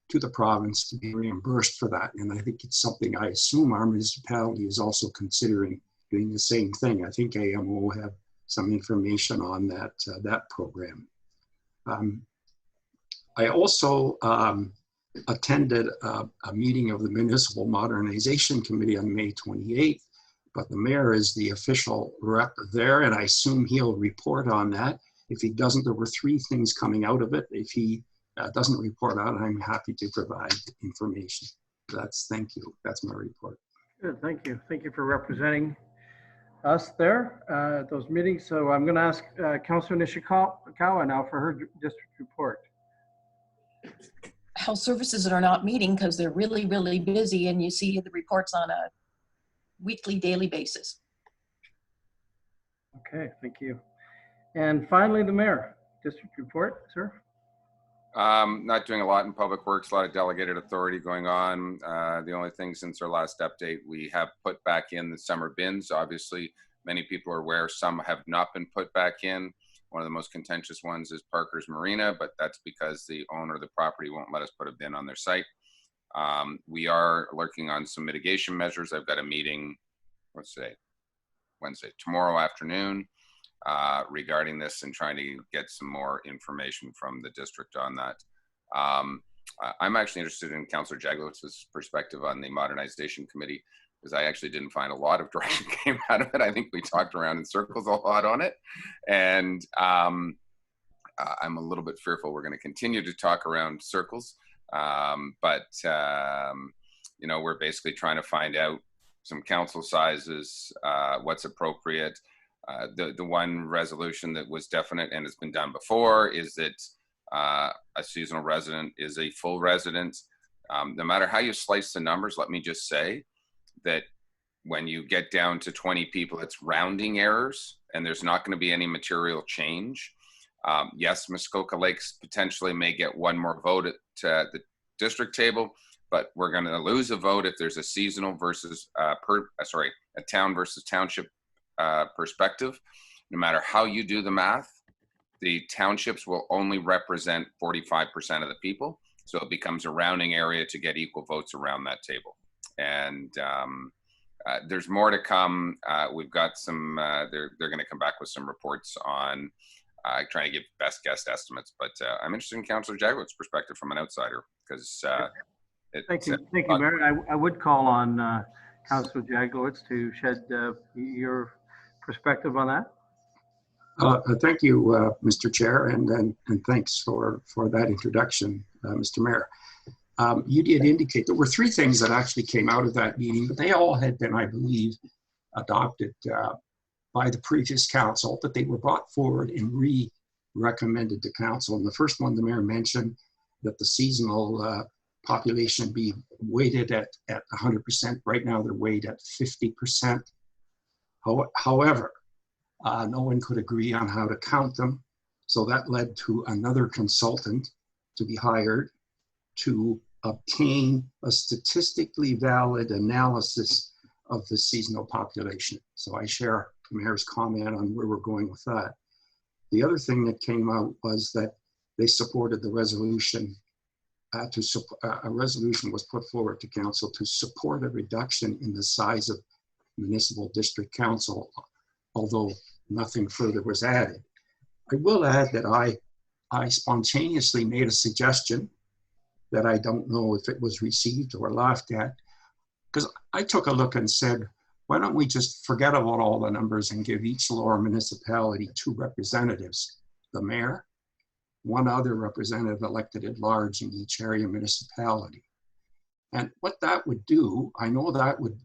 to the province to be reimbursed for that. And I think it's something I assume our municipality is also considering doing the same thing. I think AMO will have some information on that program. I also attended a meeting of the Municipal Modernization Committee on May 28th, but the mayor is the official rep there, and I assume he'll report on that. If he doesn't, there were 3 things coming out of it. If he doesn't report on it, I'm happy to provide information. Thank you. That's my report. Good, thank you. Thank you for representing us there at those meetings. So I'm going to ask Councillor Nishikawa now for her district report. Health services are not meeting because they're really, really busy, and you see the reports on a weekly, daily basis. Okay, thank you. And finally, the mayor, district report, sir. Not doing a lot in public works, a lot of delegated authority going on. The only thing since our last update, we have put back in the summer bins. Obviously, many people are aware, some have not been put back in. One of the most contentious ones is Parker's Marina, but that's because the owner of the property won't let us put a bin on their site. We are working on some mitigation measures. I've got a meeting, let's say, Wednesday, tomorrow afternoon, regarding this and trying to get some more information from the district on that. I'm actually interested in Councillor Jagowitz's perspective on the Modernization Committee, because I actually didn't find a lot of direction came out of it. I think we talked around in circles a lot on it. And I'm a little bit fearful we're going to continue to talk around circles. You know, we're basically trying to find out some council sizes, what's appropriate. The one resolution that was definite and has been done before is that a seasonal resident is a full resident. No matter how you slice the numbers, let me just say that when you get down to 20 people, it's rounding errors and there's not going to be any material change. Yes, Muskoka Lakes potentially may get one more vote at the district table, but we're going to lose a vote if there's a seasonal versus a town versus township perspective. No matter how you do the math, the townships will only represent 45% of the people. So it becomes a rounding area to get equal votes around that table. And there's more to come. We've got some, they're going to come back with some reports on trying to give best guess estimates. But I'm interested in Councillor Jagowitz's perspective from an outsider, because Thank you, Mayor. I would call on Councillor Jagowitz to shed your perspective on that. Thank you, Mr. Chair, and thanks for that introduction, Mr. Mayor. You did indicate there were 3 things that actually came out of that meeting, but they all had been, I believe, adopted by the previous council, but they were brought forward and re-recommended to council. And the first one, the mayor mentioned that the seasonal population be weighted at 100%. Right now, they're weighed at 50%. However, no one could agree on how to count them. So that led to another consultant to be hired to obtain a statistically valid analysis of the seasonal population. So I share the mayor's comment on where we're going with that. The other thing that came out was that they supported the resolution. A resolution was put forward to council to support a reduction in the size of municipal district council, although nothing further was added. I will add that I spontaneously made a suggestion that I don't know if it was received or laughed at, because I took a look and said, why don't we just forget about all the numbers and give each lower municipality 2 representatives, the mayor, 1 other representative elected at large in each area municipality. And what that would do, I know that would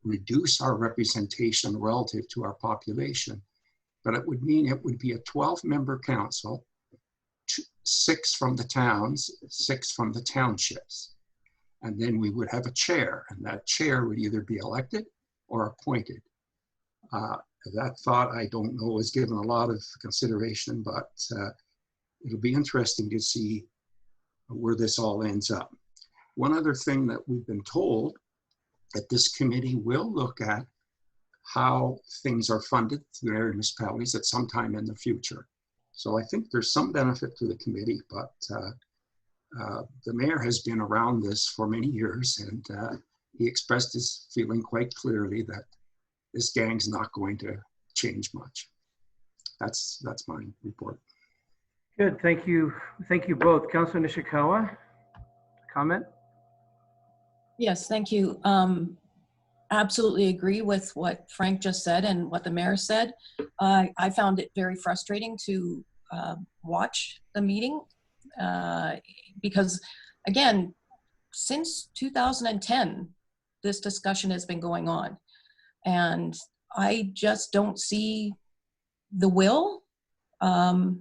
reduce our representation relative to our population, but it would mean it would be a 12-member council, 6 from the towns, 6 from the townships. And then we would have a chair, and that chair would either be elected or appointed. That thought, I don't know, was given a lot of consideration, but it'll be interesting to see where this all ends up. One other thing that we've been told, that this committee will look at how things are funded through their municipalities at some time in the future. So I think there's some benefit to the committee, but the mayor has been around this for many years, and he expressed his feeling quite clearly that this gang's not going to change much. That's my report. Good, thank you. Thank you both. Councilor Nishikawa, comment? Yes, thank you. Absolutely agree with what Frank just said and what the mayor said. I found it very frustrating to watch the meeting because, again, since 2010, this discussion has been going on. And I just don't see the will of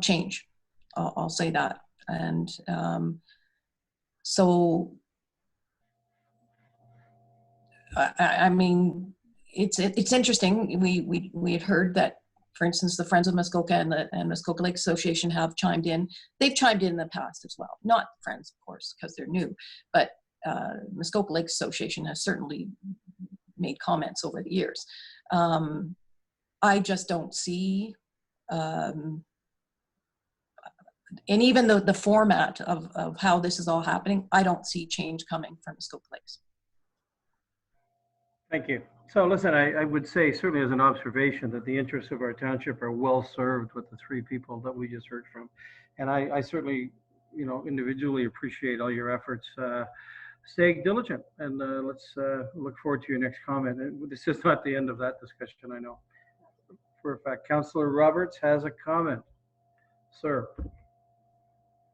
change. I'll say that. And so, I mean, it's interesting. We had heard that, for instance, the Friends of Muskoka and Muskoka Lake Association have chimed in. They've chimed in the past as well. Not Friends, of course, because they're new, but Muskoka Lake Association has certainly made comments over the years. I just don't see, and even the format of how this is all happening, I don't see change coming from Muskoka Lakes. Thank you. So listen, I would say certainly as an observation that the interests of our township are well served with the three people that we just heard from. And I certainly, you know, individually appreciate all your efforts. Stay diligent, and let's look forward to your next comment. And this is not the end of that discussion, I know. For a fact, Councillor Roberts has a comment. Sir.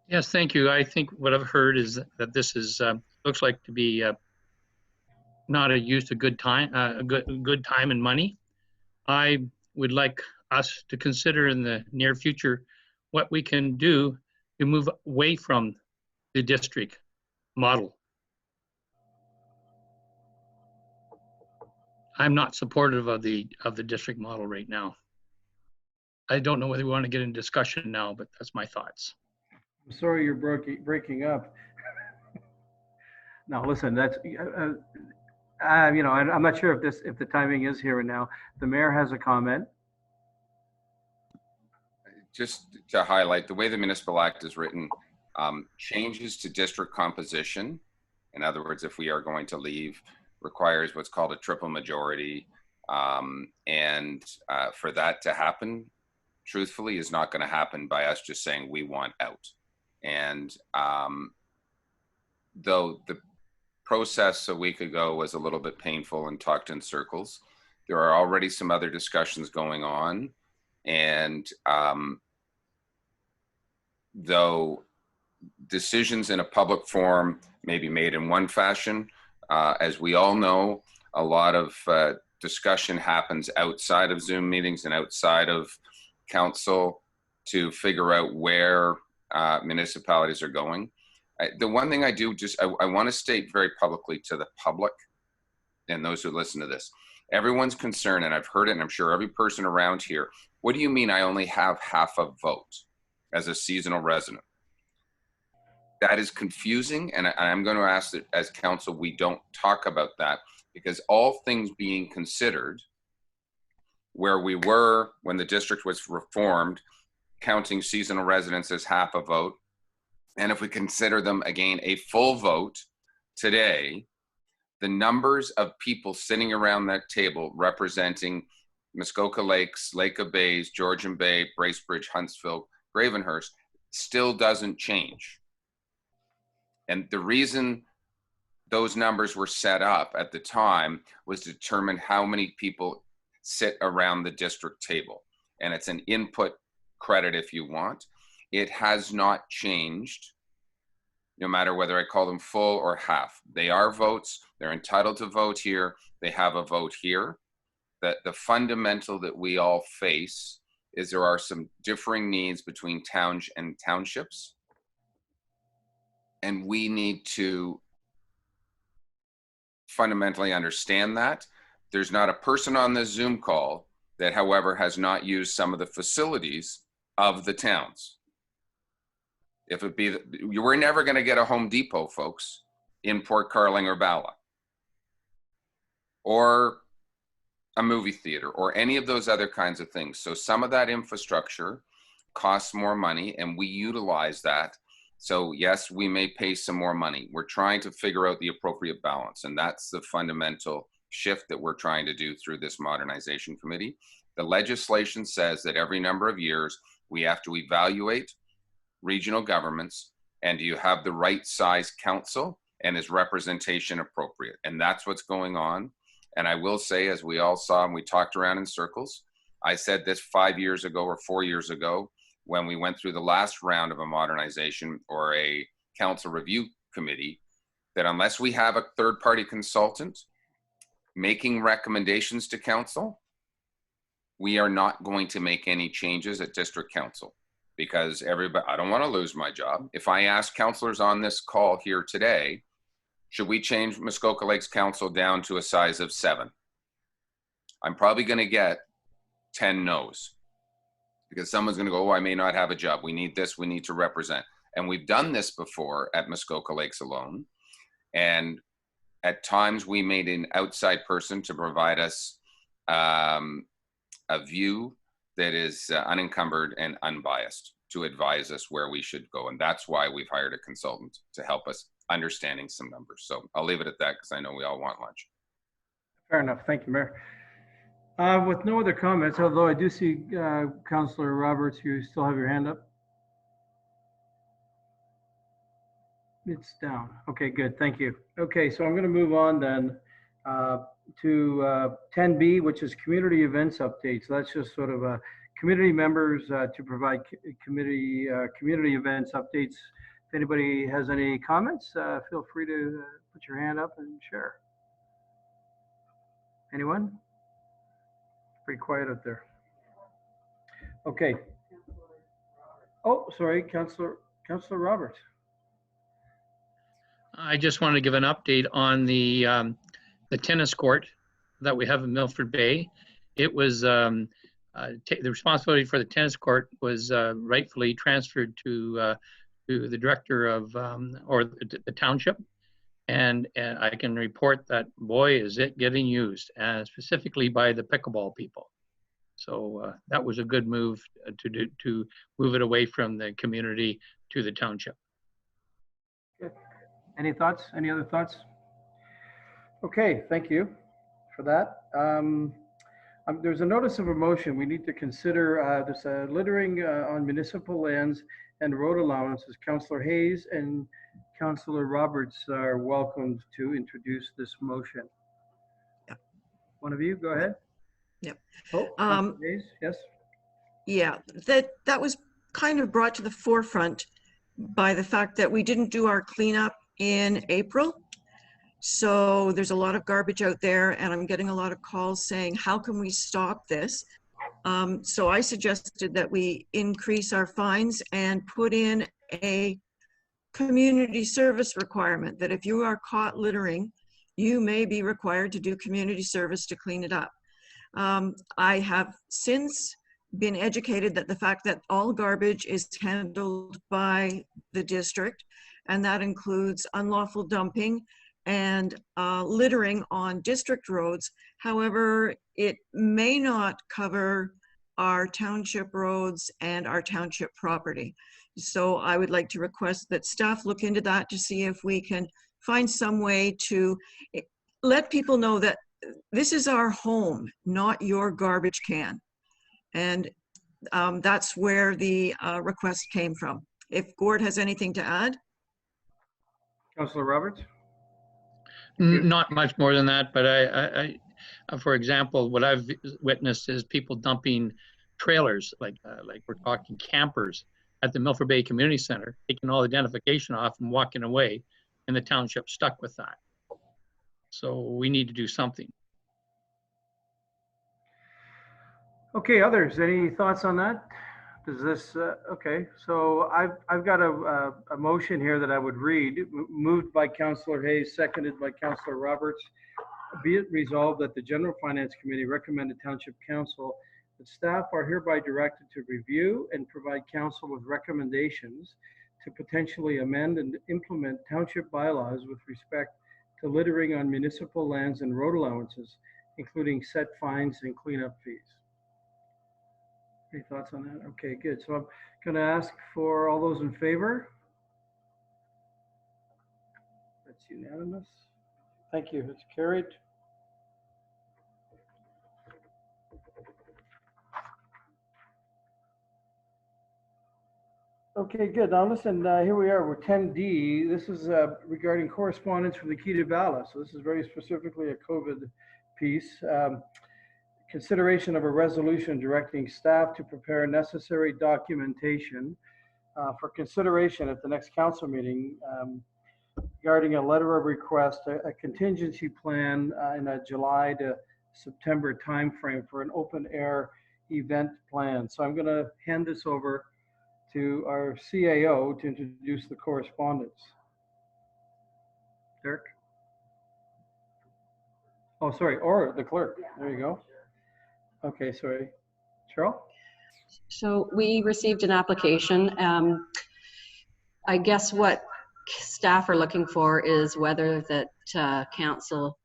Yes, thank you. I think what I've heard is that this is looks like to be not a use of good time, good time and money. I would like us to consider in the near future what we can do to move away from the district model. I'm not supportive of the district model right now. I don't know whether we want to get in discussion now, but that's my thoughts. I'm sorry you're breaking up. Now, listen, that's, you know, I'm not sure if the timing is here and now. The mayor has a comment. Just to highlight, the way the municipal act is written, changes to district composition, in other words, if we are going to leave, requires what's called a triple majority. And for that to happen, truthfully, is not going to happen by us just saying we want out. And though the process a week ago was a little bit painful and talked in circles, there are already some other discussions going on. And though decisions in a public forum may be made in one fashion, as we all know, a lot of discussion happens outside of Zoom meetings and outside of council to figure out where municipalities are going. The one thing I do I want to state very publicly to the public and those who listen to this, everyone's concerned, and I've heard it, and I'm sure every person around here, what do you mean I only have half a vote as a seasonal resident? That is confusing, and I'm going to ask that as council we don't talk about that, because all things being considered, where we were when the district was reformed, counting seasonal residents as half a vote, and if we consider them again a full vote today, the numbers of people sitting around that table representing Muskoka Lakes, Lake of Bays, Georgian Bay, Bracebridge, Huntsville, Gravenhurst still doesn't change. And the reason those numbers were set up at the time was to determine how many people sit around the district table. And it's an input credit if you want. It has not changed, no matter whether I call them full or half. They are votes. They're entitled to vote here. They have a vote here. The fundamental that we all face is there are some differing needs between towns and townships. And we need to fundamentally understand that. There's not a person on this Zoom call that, however, has not used some of the facilities of the towns. If it be, you were never going to get a Home Depot, folks, in Port Carling or Bala, or a movie theater, or any of those other kinds of things. So some of that infrastructure costs more money, and we utilize that. So yes, we may pay some more money. We're trying to figure out the appropriate balance, and that's the fundamental shift that we're trying to do through this modernization committee. The legislation says that every number of years, we have to evaluate regional governments, and do you have the right size council, and is representation appropriate? And that's what's going on. And I will say, as we all saw and we talked around in circles, I said this 5 years ago or 4 years ago when we went through the last round of a modernization or a council review committee, that unless we have a third-party consultant making recommendations to council, we are not going to make any changes at district council, because everybody, I don't want to lose my job. If I ask councillors on this call here today, should we change Muskoka Lakes Council down to a size of 7? I'm probably going to get 10 no's, because someone's going to go, oh, I may not have a job. We need this. We need to represent. And we've done this before at Muskoka Lakes alone. And at times we made an outside person to provide us a view that is unencumbered and unbiased to advise us where we should go. And that's why we've hired a consultant to help us understanding some numbers. So I'll leave it at that, because I know we all want lunch. Fair enough. Thank you, Mayor. With no other comments, although I do see Councillor Roberts, you still have your hand up. It's down. Okay, good. Thank you. Okay, so I'm going to move on then to 10B, which is community events updates. So that's just sort of community members to provide community events updates. If anybody has any comments, feel free to put your hand up and share. Anyone? Pretty quiet out there. Okay. Oh, sorry, Councillor Roberts. I just want to give an update on the tennis court that we have in Milford Bay. It was the responsibility for the tennis court was rightfully transferred to the director of or the township, and I can report that, boy, is it getting used, specifically by the pickleball people. So that was a good move to move it away from the community to the township. Good. Any thoughts? Any other thoughts? Okay, thank you for that. There's a notice of a motion. We need to consider this littering on municipal lands and road allowances. Councillor Hayes and Councillor Roberts are welcomed to introduce this motion. Yep. One of you, go ahead. Yep. Oh, Hayes, yes. Yeah, that was kind of brought to the forefront by the fact that we didn't do our cleanup in April. So there's a lot of garbage out there, and I'm getting a lot of calls saying, how can we stop this? So I suggested that we increase our fines and put in a community service requirement, that if you are caught littering, you may be required to do community service to clean it up. I have since been educated that the fact that all garbage is handled by the district, and that includes unlawful dumping and littering on district roads. However, it may not cover our township roads and our township property. So I would like to request that staff look into that to see if we can find some way to let people know that this is our home, not your garbage can. And that's where the request came from. If Gord has anything to add. Councillor Roberts? Not much more than that, but I for example, what I've witnessed is people dumping trailers, like we're talking campers, at the Milford Bay Community Center, taking all identification off and walking away, and the township stuck with that. So we need to do something. Okay, others, any thoughts on that? Does this, okay, so I've got a motion here that I would read, moved by Councillor Hayes, seconded by Councillor Roberts. Be it resolved that the General Finance Committee recommended Township Council that staff are hereby directed to review and provide council with recommendations to potentially amend and implement township bylaws with respect to littering on municipal lands and road allowances, including set fines and cleanup fees. Any thoughts on that? Okay, good. So I'm going to ask for all those in favor. That's unanimous. Thank you. It's carried. Okay, good. Now listen, here we are. We're 10D. This is regarding correspondence from the Key to Bala. So this is very specifically a COVID piece. Consideration of a resolution directing staff to prepare necessary documentation for consideration at the next council meeting regarding a letter of request, a contingency plan in a July to September timeframe for an open air event plan. So I'm going to hand this over to our CAO to introduce the correspondence. Derek? Oh, sorry, or the clerk. There you go. Okay, sorry. Cheryl? So we received an application. I guess what staff are looking for is whether that council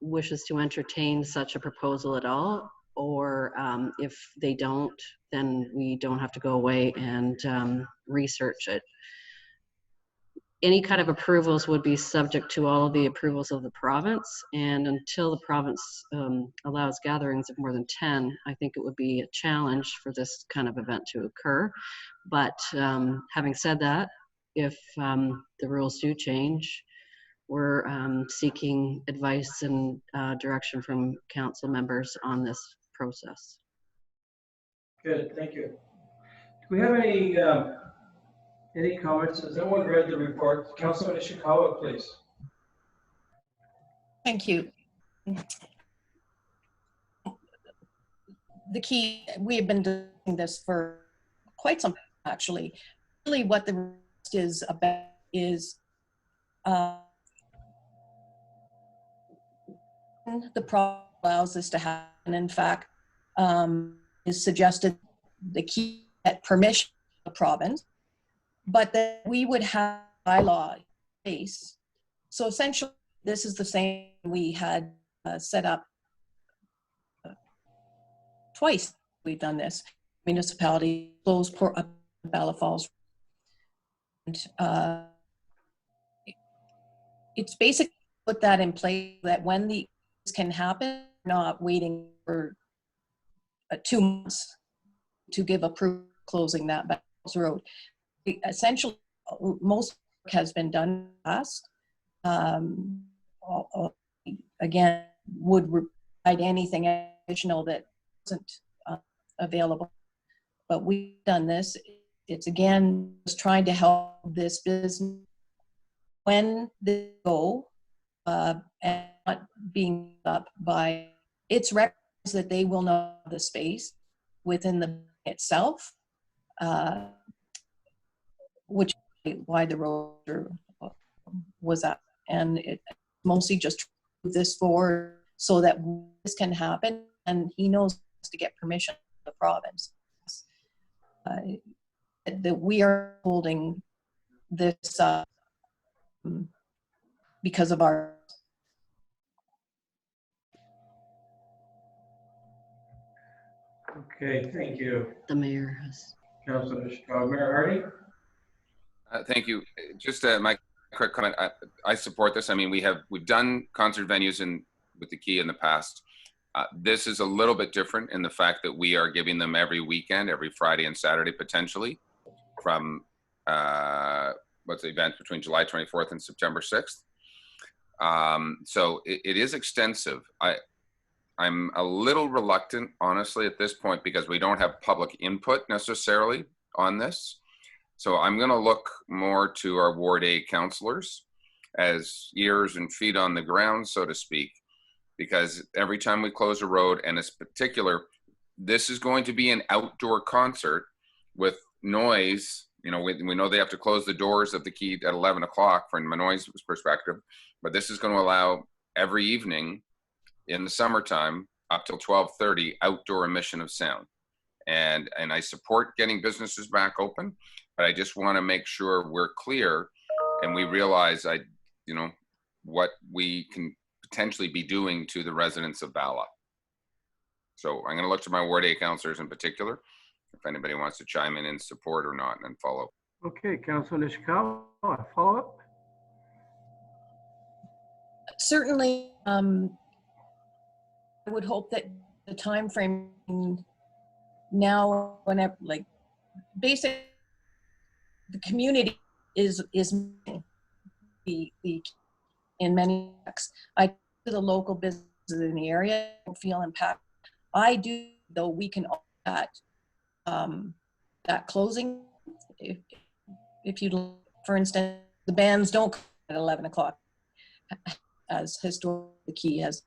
wishes to entertain such a proposal at all, or if they don't, then we don't have to go away and research it. Any kind of approvals would be subject to all of the approvals of the province, and until the province allows gatherings of more than 10, I think it would be a challenge for this kind of event to occur. But having said that, if the rules do change, we're seeking advice and direction from council members on this process. Good, thank you. Do we have any comments? Has anyone read the report? Councilman Ishikawa, please. Thank you. The key, we have been doing this for quite some time, actually. Really what the rest is about is the problem allows this to happen. In fact, is suggested the key at permission of the province, but that we would have bylaw base. So essentially, this is the same we had set up twice. We've done this. Municipality closed Bala Falls. And, it's basically put that in place that when this can happen, not waiting for 2 months to give approval closing that Bala's Road. Essentially, most work has been done in the past. Again, would provide anything additional that isn't available. But we've done this. It's again just trying to help this business when they go and not being up by its records that they will know the space within the itself, which is why the road was up. And it mostly just this forward so that this can happen, and he knows to get permission from the province. That we are holding this because of our. Okay, thank you. The mayor has. Councilor Ishikawa. Mayor Hardy? Thank you. Just my quick comment. I support this. I mean, we've done concert venues with the Key in the past. This is a little bit different in the fact that we are giving them every weekend, every Friday and Saturday potentially, from what's the event between July 24th and September 6th. So it is extensive. I'm a little reluctant, honestly, at this point, because we don't have public input necessarily on this. So I'm going to look more to our Ward A councillors as ears and feet on the ground, so to speak, because every time we close a road, and it's particular, this is going to be an outdoor concert with noise. You know, we know they have to close the doors of the Key at 11 o'clock from a noise perspective, but this is going to allow every evening in the summertime up till 12:30 outdoor emission of sound. And I support getting businesses back open, but I just want to make sure we're clear and we realize what we can potentially be doing to the residents of Bylaw. So I'm going to look to my Ward A councillors in particular, if anybody wants to chime in support or not, and follow. Okay, Councilor Nishikawa, follow up? Certainly, I would hope that the time frame now, whenever, like, basically, the community is the in many ways. I to the local businesses in the area don't feel impact. I do, though. We can that closing. If you, for instance, the bands don't come at 11 o'clock, as historically the key has.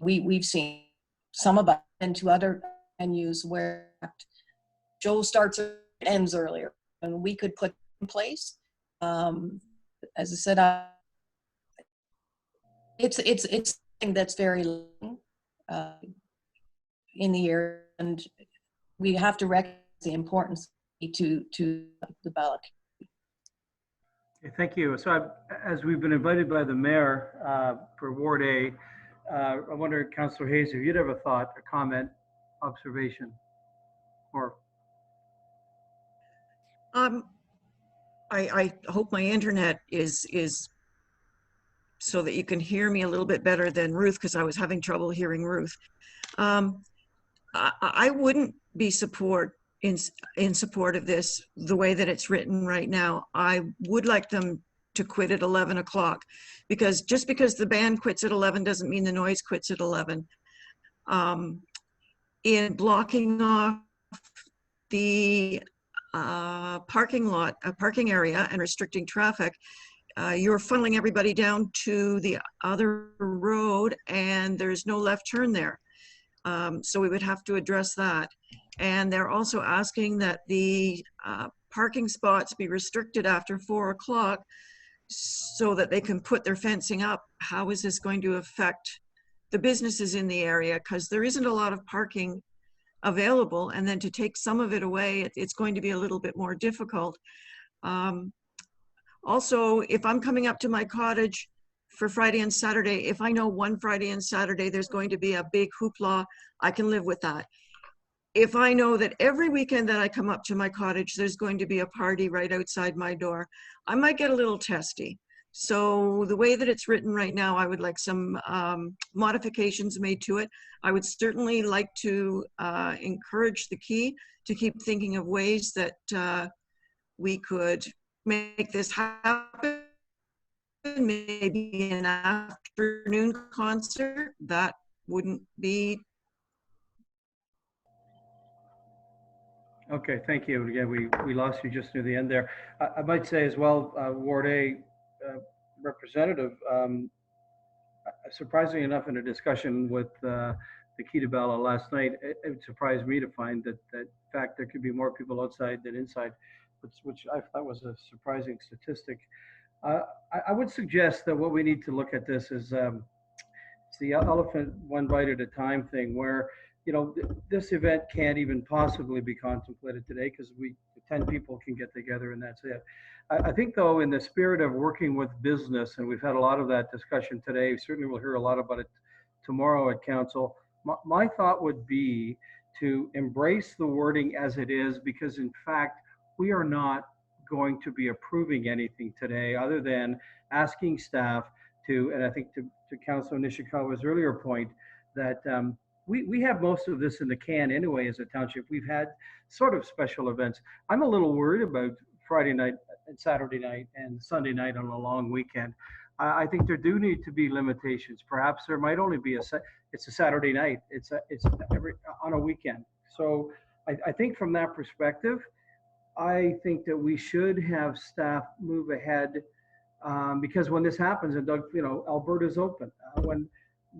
We've seen some of us into other venues where Joe starts or ends earlier, and we could put in place. As I said, it's something that's very long in the area, and we have to recognize the importance to the ballot. Okay, thank you. So as we've been invited by the mayor for Ward A, I wonder, Councillor Hayes, if you'd have a thought, a comment, observation, or I hope my internet is so that you can hear me a little bit better than Ruth, because I was having trouble hearing Ruth. I wouldn't be in support of this the way that it's written right now. I would like them to quit at 11 o'clock, because just because the band quits at 11 doesn't mean the noise quits at 11. In blocking off the parking area and restricting traffic, you're funneling everybody down to the other road, and there's no left turn there. So we would have to address that. And they're also asking that the parking spots be restricted after 4 o'clock so that they can put their fencing up. How is this going to affect the businesses in the area? Because there isn't a lot of parking available, and then to take some of it away, it's going to be a little bit more difficult. Also, if I'm coming up to my cottage for Friday and Saturday, if I know one Friday and Saturday there's going to be a big hoopla, I can live with that. If I know that every weekend that I come up to my cottage there's going to be a party right outside my door, I might get a little testy. So the way that it's written right now, I would like some modifications made to it. I would certainly like to encourage the key to keep thinking of ways that we could make this happen. Maybe an afternoon concert, that wouldn't be. okay, thank you. Again, we lost you just near the end there. I might say as well, Ward A representative, surprisingly enough, in a discussion with the key to Bylaw last night, it surprised me to find that in fact there could be more people outside than inside, which I thought was a surprising statistic. I would suggest that what we need to look at this is it's the elephant one bite at a time thing, where this event can't even possibly be contemplated today because 10 people can get together and that's it. I think, though, in the spirit of working with business, and we've had a lot of that discussion today, certainly we'll hear a lot about it tomorrow at council. My thought would be to embrace the wording as it is, because in fact, we are not going to be approving anything today other than asking staff to, and I think to Councilor Nishikawa's earlier point, that we have most of this in the can anyway as a township. We've had sort of special events. I'm a little worried about Friday night and Saturday night and Sunday night on a long weekend. I think there do need to be limitations. Perhaps there might only be it's a Saturday night. It's on a weekend. So I think from that perspective, I think that we should have staff move ahead because when this happens, and Doug, Alberta's open. When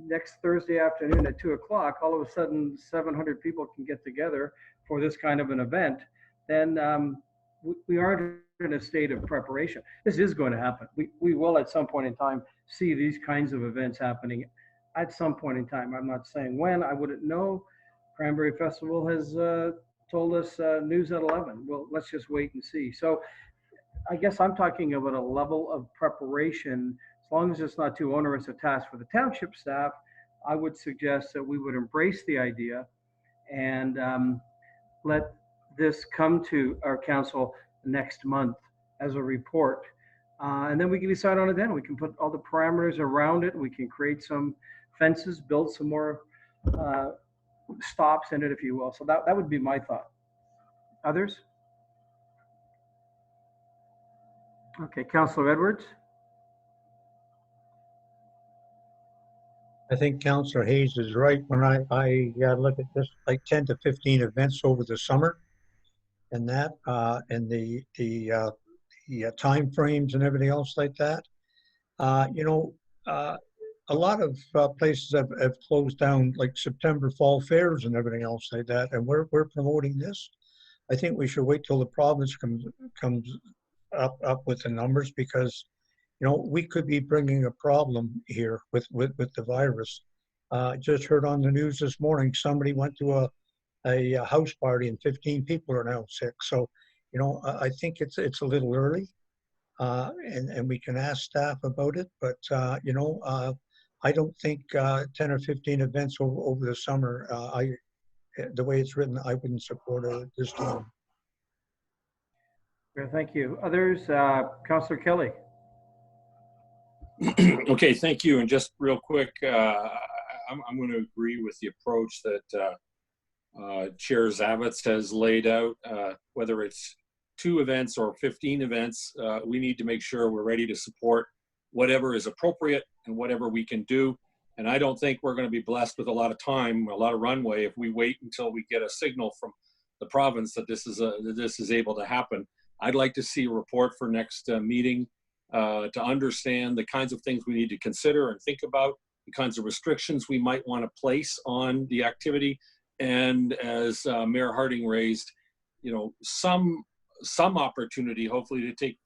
next Thursday afternoon at 2 o'clock, all of a sudden 700 people can get together for this kind of an event, then we aren't in a state of preparation. This is going to happen. We will at some point in time see these kinds of events happening at some point in time. I'm not saying when, I wouldn't know. Cranberry Festival has told us news at 11. Well, let's just wait and see. So I guess I'm talking about a level of preparation. As long as it's not too onerous a task for the township staff, I would suggest that we would embrace the idea and let this come to our council next month as a report. And then we can decide on it then. We can put all the parameters around it. We can create some fences, build some more stops in it, if you will. So that would be my thought. Others? Okay, Councillor Edwards. I think Councillor Hayes is right. When I look at this, like 10 to 15 events over the summer, and that, and the time frames and everything else like that. You know, a lot of places have closed down, like September fall fairs and everything else like that, and we're promoting this. I think we should wait till the province comes up with the numbers, because you know, we could be bringing a problem here with the virus. Just heard on the news this morning, somebody went to a house party and 15 people are now sick. So, you know, I think it's a little early, and we can ask staff about it. But you know, I don't think 10 or 15 events over the summer. The way it's written, I wouldn't support it this time. Okay, thank you. Others, Councillor Kelly. Okay, thank you. And just real quick, I'm going to agree with the approach that Chair Zavitz has laid out. Whether it's 2 events or 15 events, we need to make sure we're ready to support whatever is appropriate and whatever we can do. And I don't think we're going to be blessed with a lot of time, a lot of runway, if we wait until we get a signal from the province that this is able to happen. I'd like to see a report for next meeting to understand the kinds of things we need to consider and think about, the kinds of restrictions we might want to place on the activity. And as Mayor Harding raised, you know, some opportunity, hopefully, to take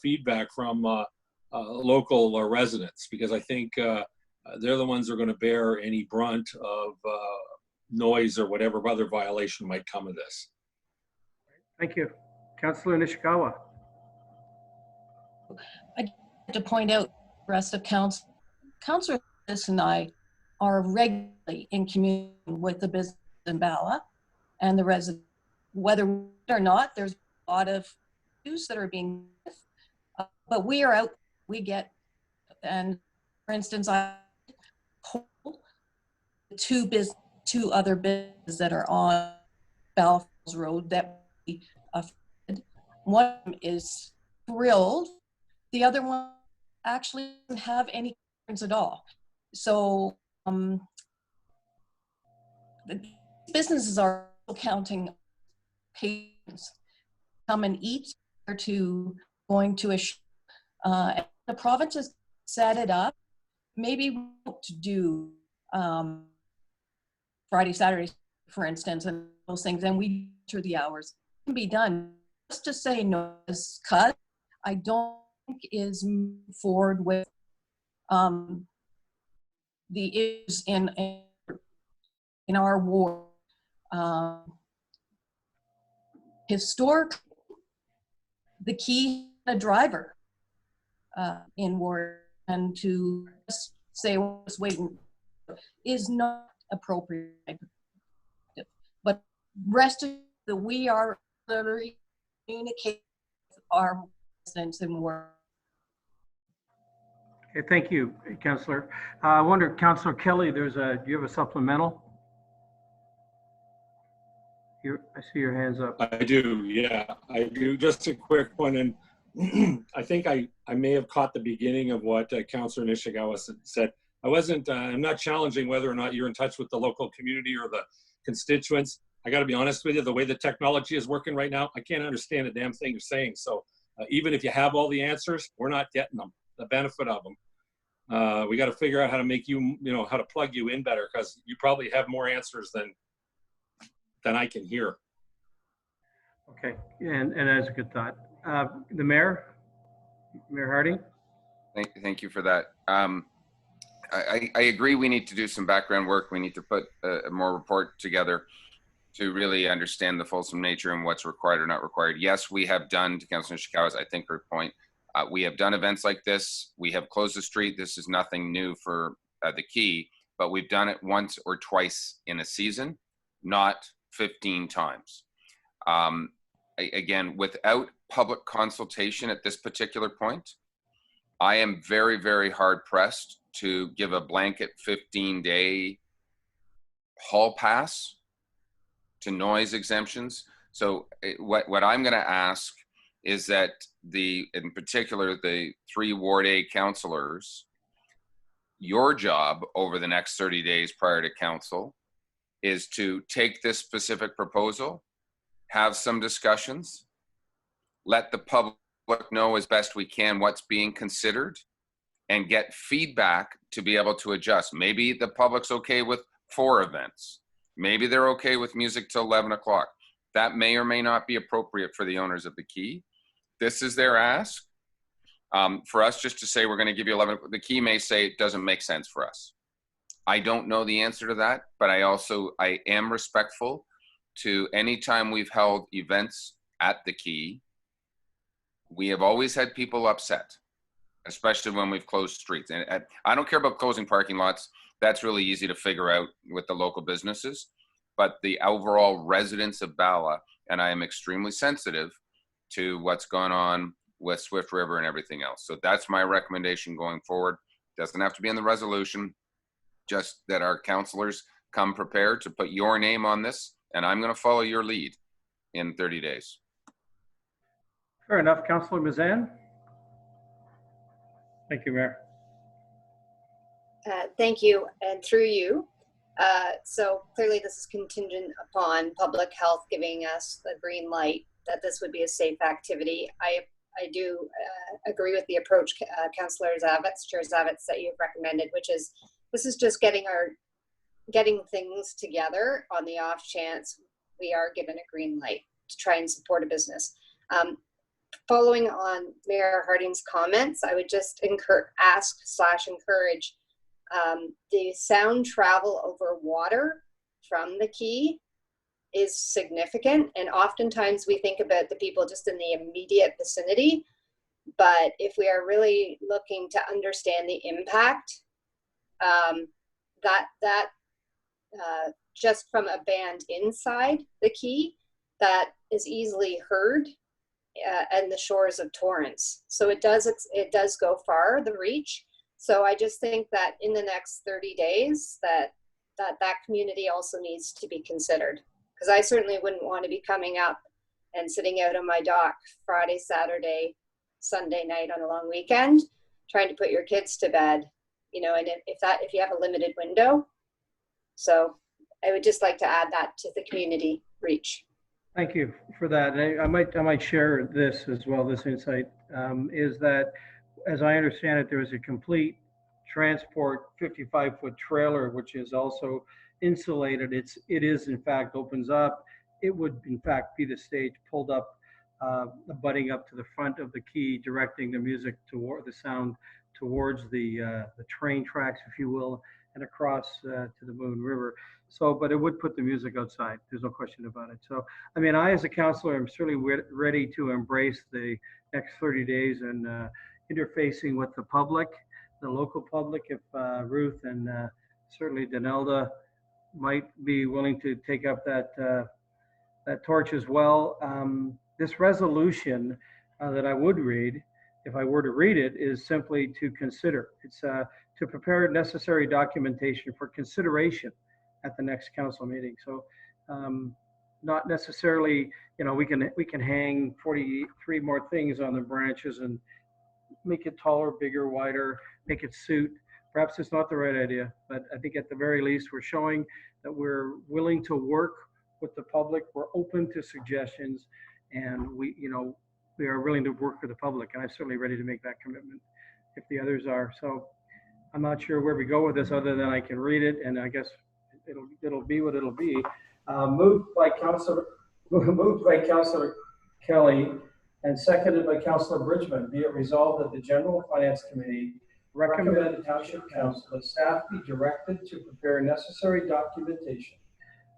feedback from local residents, because I think they're the ones who are going to bear any brunt of noise or whatever other violation might come of this. Thank you. Councillor Nishikawa. I have to point out, the rest of Councillor and I are regularly in communication with the business in Bala and the residents, whether or not there's a lot of issues that are being, but we are out, we get, and for instance, I told 2 other businesses that are on Bala Falls Road that we affected. One of them is thrilled. The other one actually doesn't have any concerns at all. So the businesses are counting patrons come and eat or to going to a show. The province has set it up. Maybe we won't do Friday, Saturday, for instance, and those things, and we enter the hours. It can be done. Just to say no is cut. I don't think is moving forward with the issues in our ward. Historic, the key a driver in ward, and to just say, well, just waiting is not appropriate. But rest assured that we are literally communicating with our residents in ward. Okay, thank you, Councillor. I wonder, Councillor Kelly, do you have a supplemental? I see your hands up. I do, yeah, I do. Just a quick one, and I think I may have caught the beginning of what Councillor Nishikawa said. I'm not challenging whether or not you're in touch with the local community or the constituents. I got to be honest with you, the way the technology is working right now, I can't understand a damn thing you're saying. So even if you have all the answers, we're not getting them, the benefit of them. We got to figure out how to make how to plug you in better, because you probably have more answers than I can hear. Okay, and that's a good thought. The Mayor Harding. Thank you for that. I agree we need to do some background work. We need to put a more report together to really understand the fulsome nature and what's required or not required. Yes, we have done, to Councillor Nishikawa's, I think, her point, we have done events like this. We have closed the street. This is nothing new for the Key, but we've done it once or twice in a season, not 15 times. Again, without public consultation at this particular point, I am very, very hard pressed to give a blanket 15-day hall pass to noise exemptions. So what I'm going to ask is that in particular, the 3 Ward A councillors, your job over the next 30 days prior to council is to take this specific proposal, have some discussions, let the public know as best we can what's being considered, and get feedback to be able to adjust. Maybe the public's okay with 4 events. Maybe they're okay with music till 11 o'clock. That may or may not be appropriate for the owners of the Key. This is their ask. For us just to say we're going to give you 11, the Key may say it doesn't make sense for us. I don't know the answer to that, but I am respectful to any time we've held events at the Key. We have always had people upset, especially when we've closed streets. And I don't care about closing parking lots. That's really easy to figure out with the local businesses. But the overall residents of Bala, and I am extremely sensitive to what's gone on with Swift River and everything else. So that's my recommendation going forward. Doesn't have to be in the resolution, just that our councillors come prepared to put your name on this, and I'm going to follow your lead in 30 days. Fair enough. Councillor Mazan. Thank you, Mayor. Thank you, and through you. So clearly this is contingent upon public health giving us the green light that this would be a safe activity. I do agree with the approach, Councillor Zavitz, Chair Zavitz, that you've recommended, which is this is just getting things together on the off chance we are given a green light to try and support a business. Following on Mayor Harding's comments, I would just ask/encourage the sound travel over water from the Key is significant, and oftentimes we think about the people just in the immediate vicinity, but if we are really looking to understand the impact, just from a band inside the Key, that is easily heard and the shores of Torrance. So it does go far, the reach. So I just think that in the next 30 days that community also needs to be considered, because I certainly wouldn't want to be coming up and sitting out on my dock Friday, Saturday, Sunday night on a long weekend, trying to put your kids to bed, you know, and if you have a limited window. So I would just like to add that to the community reach. Thank you for that. And I might share this as well. This insight is that, as I understand it, there is a complete transport 55-foot trailer, which is also insulated. It is in fact opens up. It would in fact be the stage pulled up, butting up to the front of the Key, directing the music toward the sound towards the train tracks, if you will, and across to the Moon River. So, but it would put the music outside. There's no question about it. So, I mean, I as a councillor am certainly ready to embrace the next 30 days and interfacing with the public, the local public, if Ruth and certainly Donelda might be willing to take up that torch as well. This resolution that I would read, if I were to read it, is simply to consider. It's to prepare necessary documentation for consideration at the next council meeting. So not necessarily, you know, we can hang 43 more things on the branches and make it taller, bigger, wider, make it suit. Perhaps it's not the right idea, but I think at the very least we're showing that we're willing to work with the public. We're open to suggestions, and we are willing to work with the public. And I'm certainly ready to make that commitment if the others are. So I'm not sure where we go with this other than I can read it, and I guess it'll be what it'll be. Moved by Councillor Kelly and seconded by Councillor Bridgman. Be it resolved that the General Finance Committee recommend the Township Council that staff be directed to prepare necessary documentation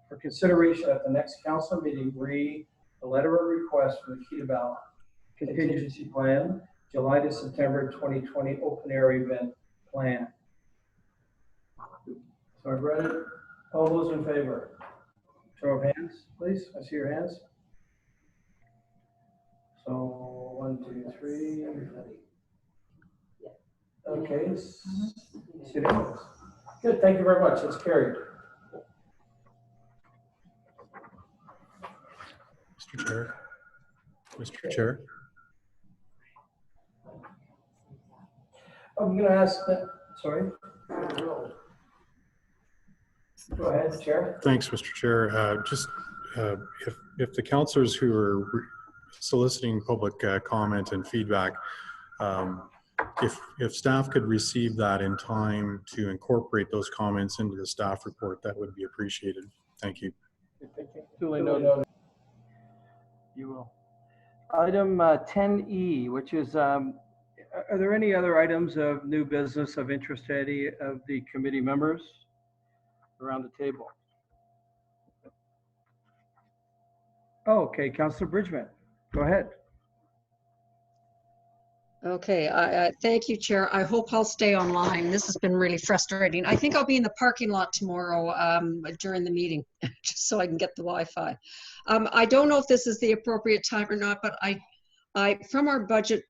for consideration at the next council meeting, re the letter of request for the Kita ballot contingency plan, July to September 2020 open area event plan. So I've read it. All those in favor? Show of hands, please. I see your hands. So 1, 2, 3. Okay. It's unanimous. Good. Thank you very much. It's carried. Mr. Chair. Mr. Chair. I'm going to ask that. Sorry. Go ahead, Chair. Thanks, Mr. Chair. If the councillors who are soliciting public comment and feedback, if staff could receive that in time to incorporate those comments into the staff report, that would be appreciated. Thank you. Thank you. Duly noted. You will. Item 10E, which is, are there any other items of new business of interest to any of the committee members around the table? Oh, okay, Councilor Bridgman, go ahead. Okay, I thank you, Chair. I hope I'll stay online. This has been really frustrating. I think I'll be in the parking lot tomorrow during the meeting, just so I can get the Wi-Fi. I don't know if this is the appropriate time or not, but I from our budget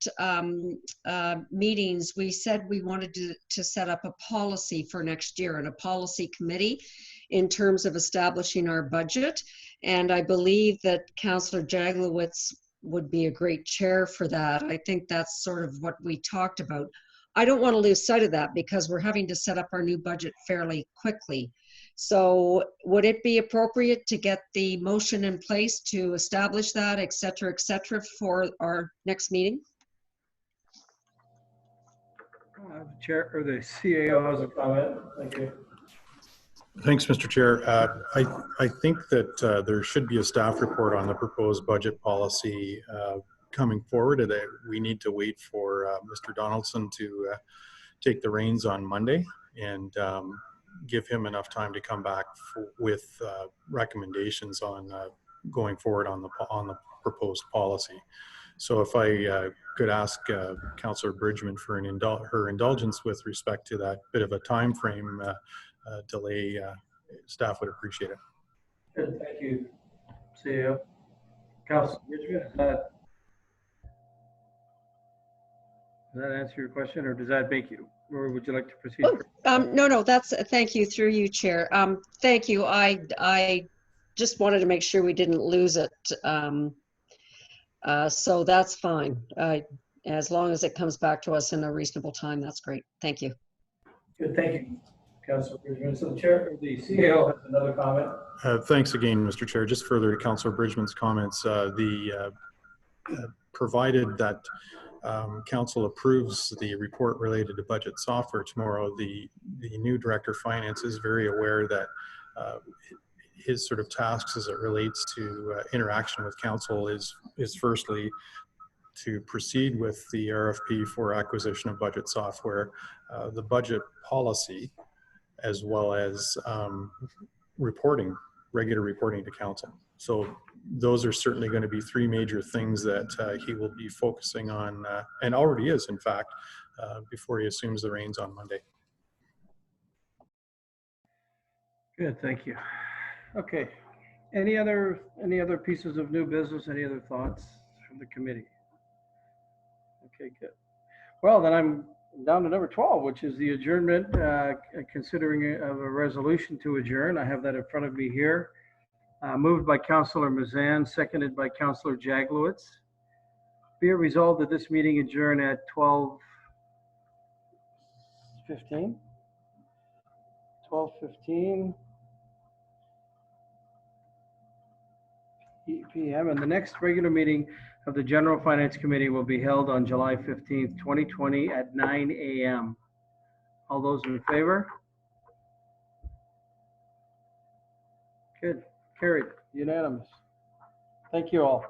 meetings, we said we wanted to set up a policy for next year and a policy committee in terms of establishing our budget. And I believe that Councillor Jaglowitz would be a great chair for that. I think that's sort of what we talked about. I don't want to lose sight of that because we're having to set up our new budget fairly quickly. So would it be appropriate to get the motion in place to establish that, et cetera, for our next meeting? Chair or the CAO has a comment. Thank you. Thanks, Mr. Chair. I think that there should be a staff report on the proposed budget policy coming forward. We need to wait for Mr. Donaldson to take the reins on Monday and give him enough time to come back with recommendations on going forward on the proposed policy. So if I could ask Councillor Bridgman for her indulgence with respect to that bit of a time frame delay, staff would appreciate it. Good, thank you, CEO. Councillor Bridgman, does that answer your question, or does that make you, or would you like to proceed? No, that's, thank you, through you, Chair. Thank you. I just wanted to make sure we didn't lose it. So that's fine. As long as it comes back to us in a reasonable time, that's great. Thank you. Good, thank you, Councillor Bridgman. So the Chair, the CEO has another comment. Thanks again, Mr. Chair. Just further to Councillor Bridgman's comments, provided that Council approves the report related to budget software tomorrow, the new Director of Finance is very aware that his sort of tasks as it relates to interaction with Council is firstly to proceed with the RFP for acquisition of budget software, the budget policy, as well as regular reporting to Council. So those are certainly going to be three major things that he will be focusing on, and already is, in fact, before he assumes the reins on Monday. Good, thank you. Okay, any other pieces of new business, any other thoughts from the committee? Okay, good. Well, then I'm down to number 12, which is the adjournment, considering of a resolution to adjourn. I have that in front of me here. Moved by Councillor Mazan, seconded by Councillor Jaglowitz. Be it resolved that this meeting adjourn at 12:15 p.m. and the next regular meeting of the General Finance Committee will be held on July 15th, 2020 at 9 a.m. All those in favor? Good. Carried. Unanimous. Thank you all.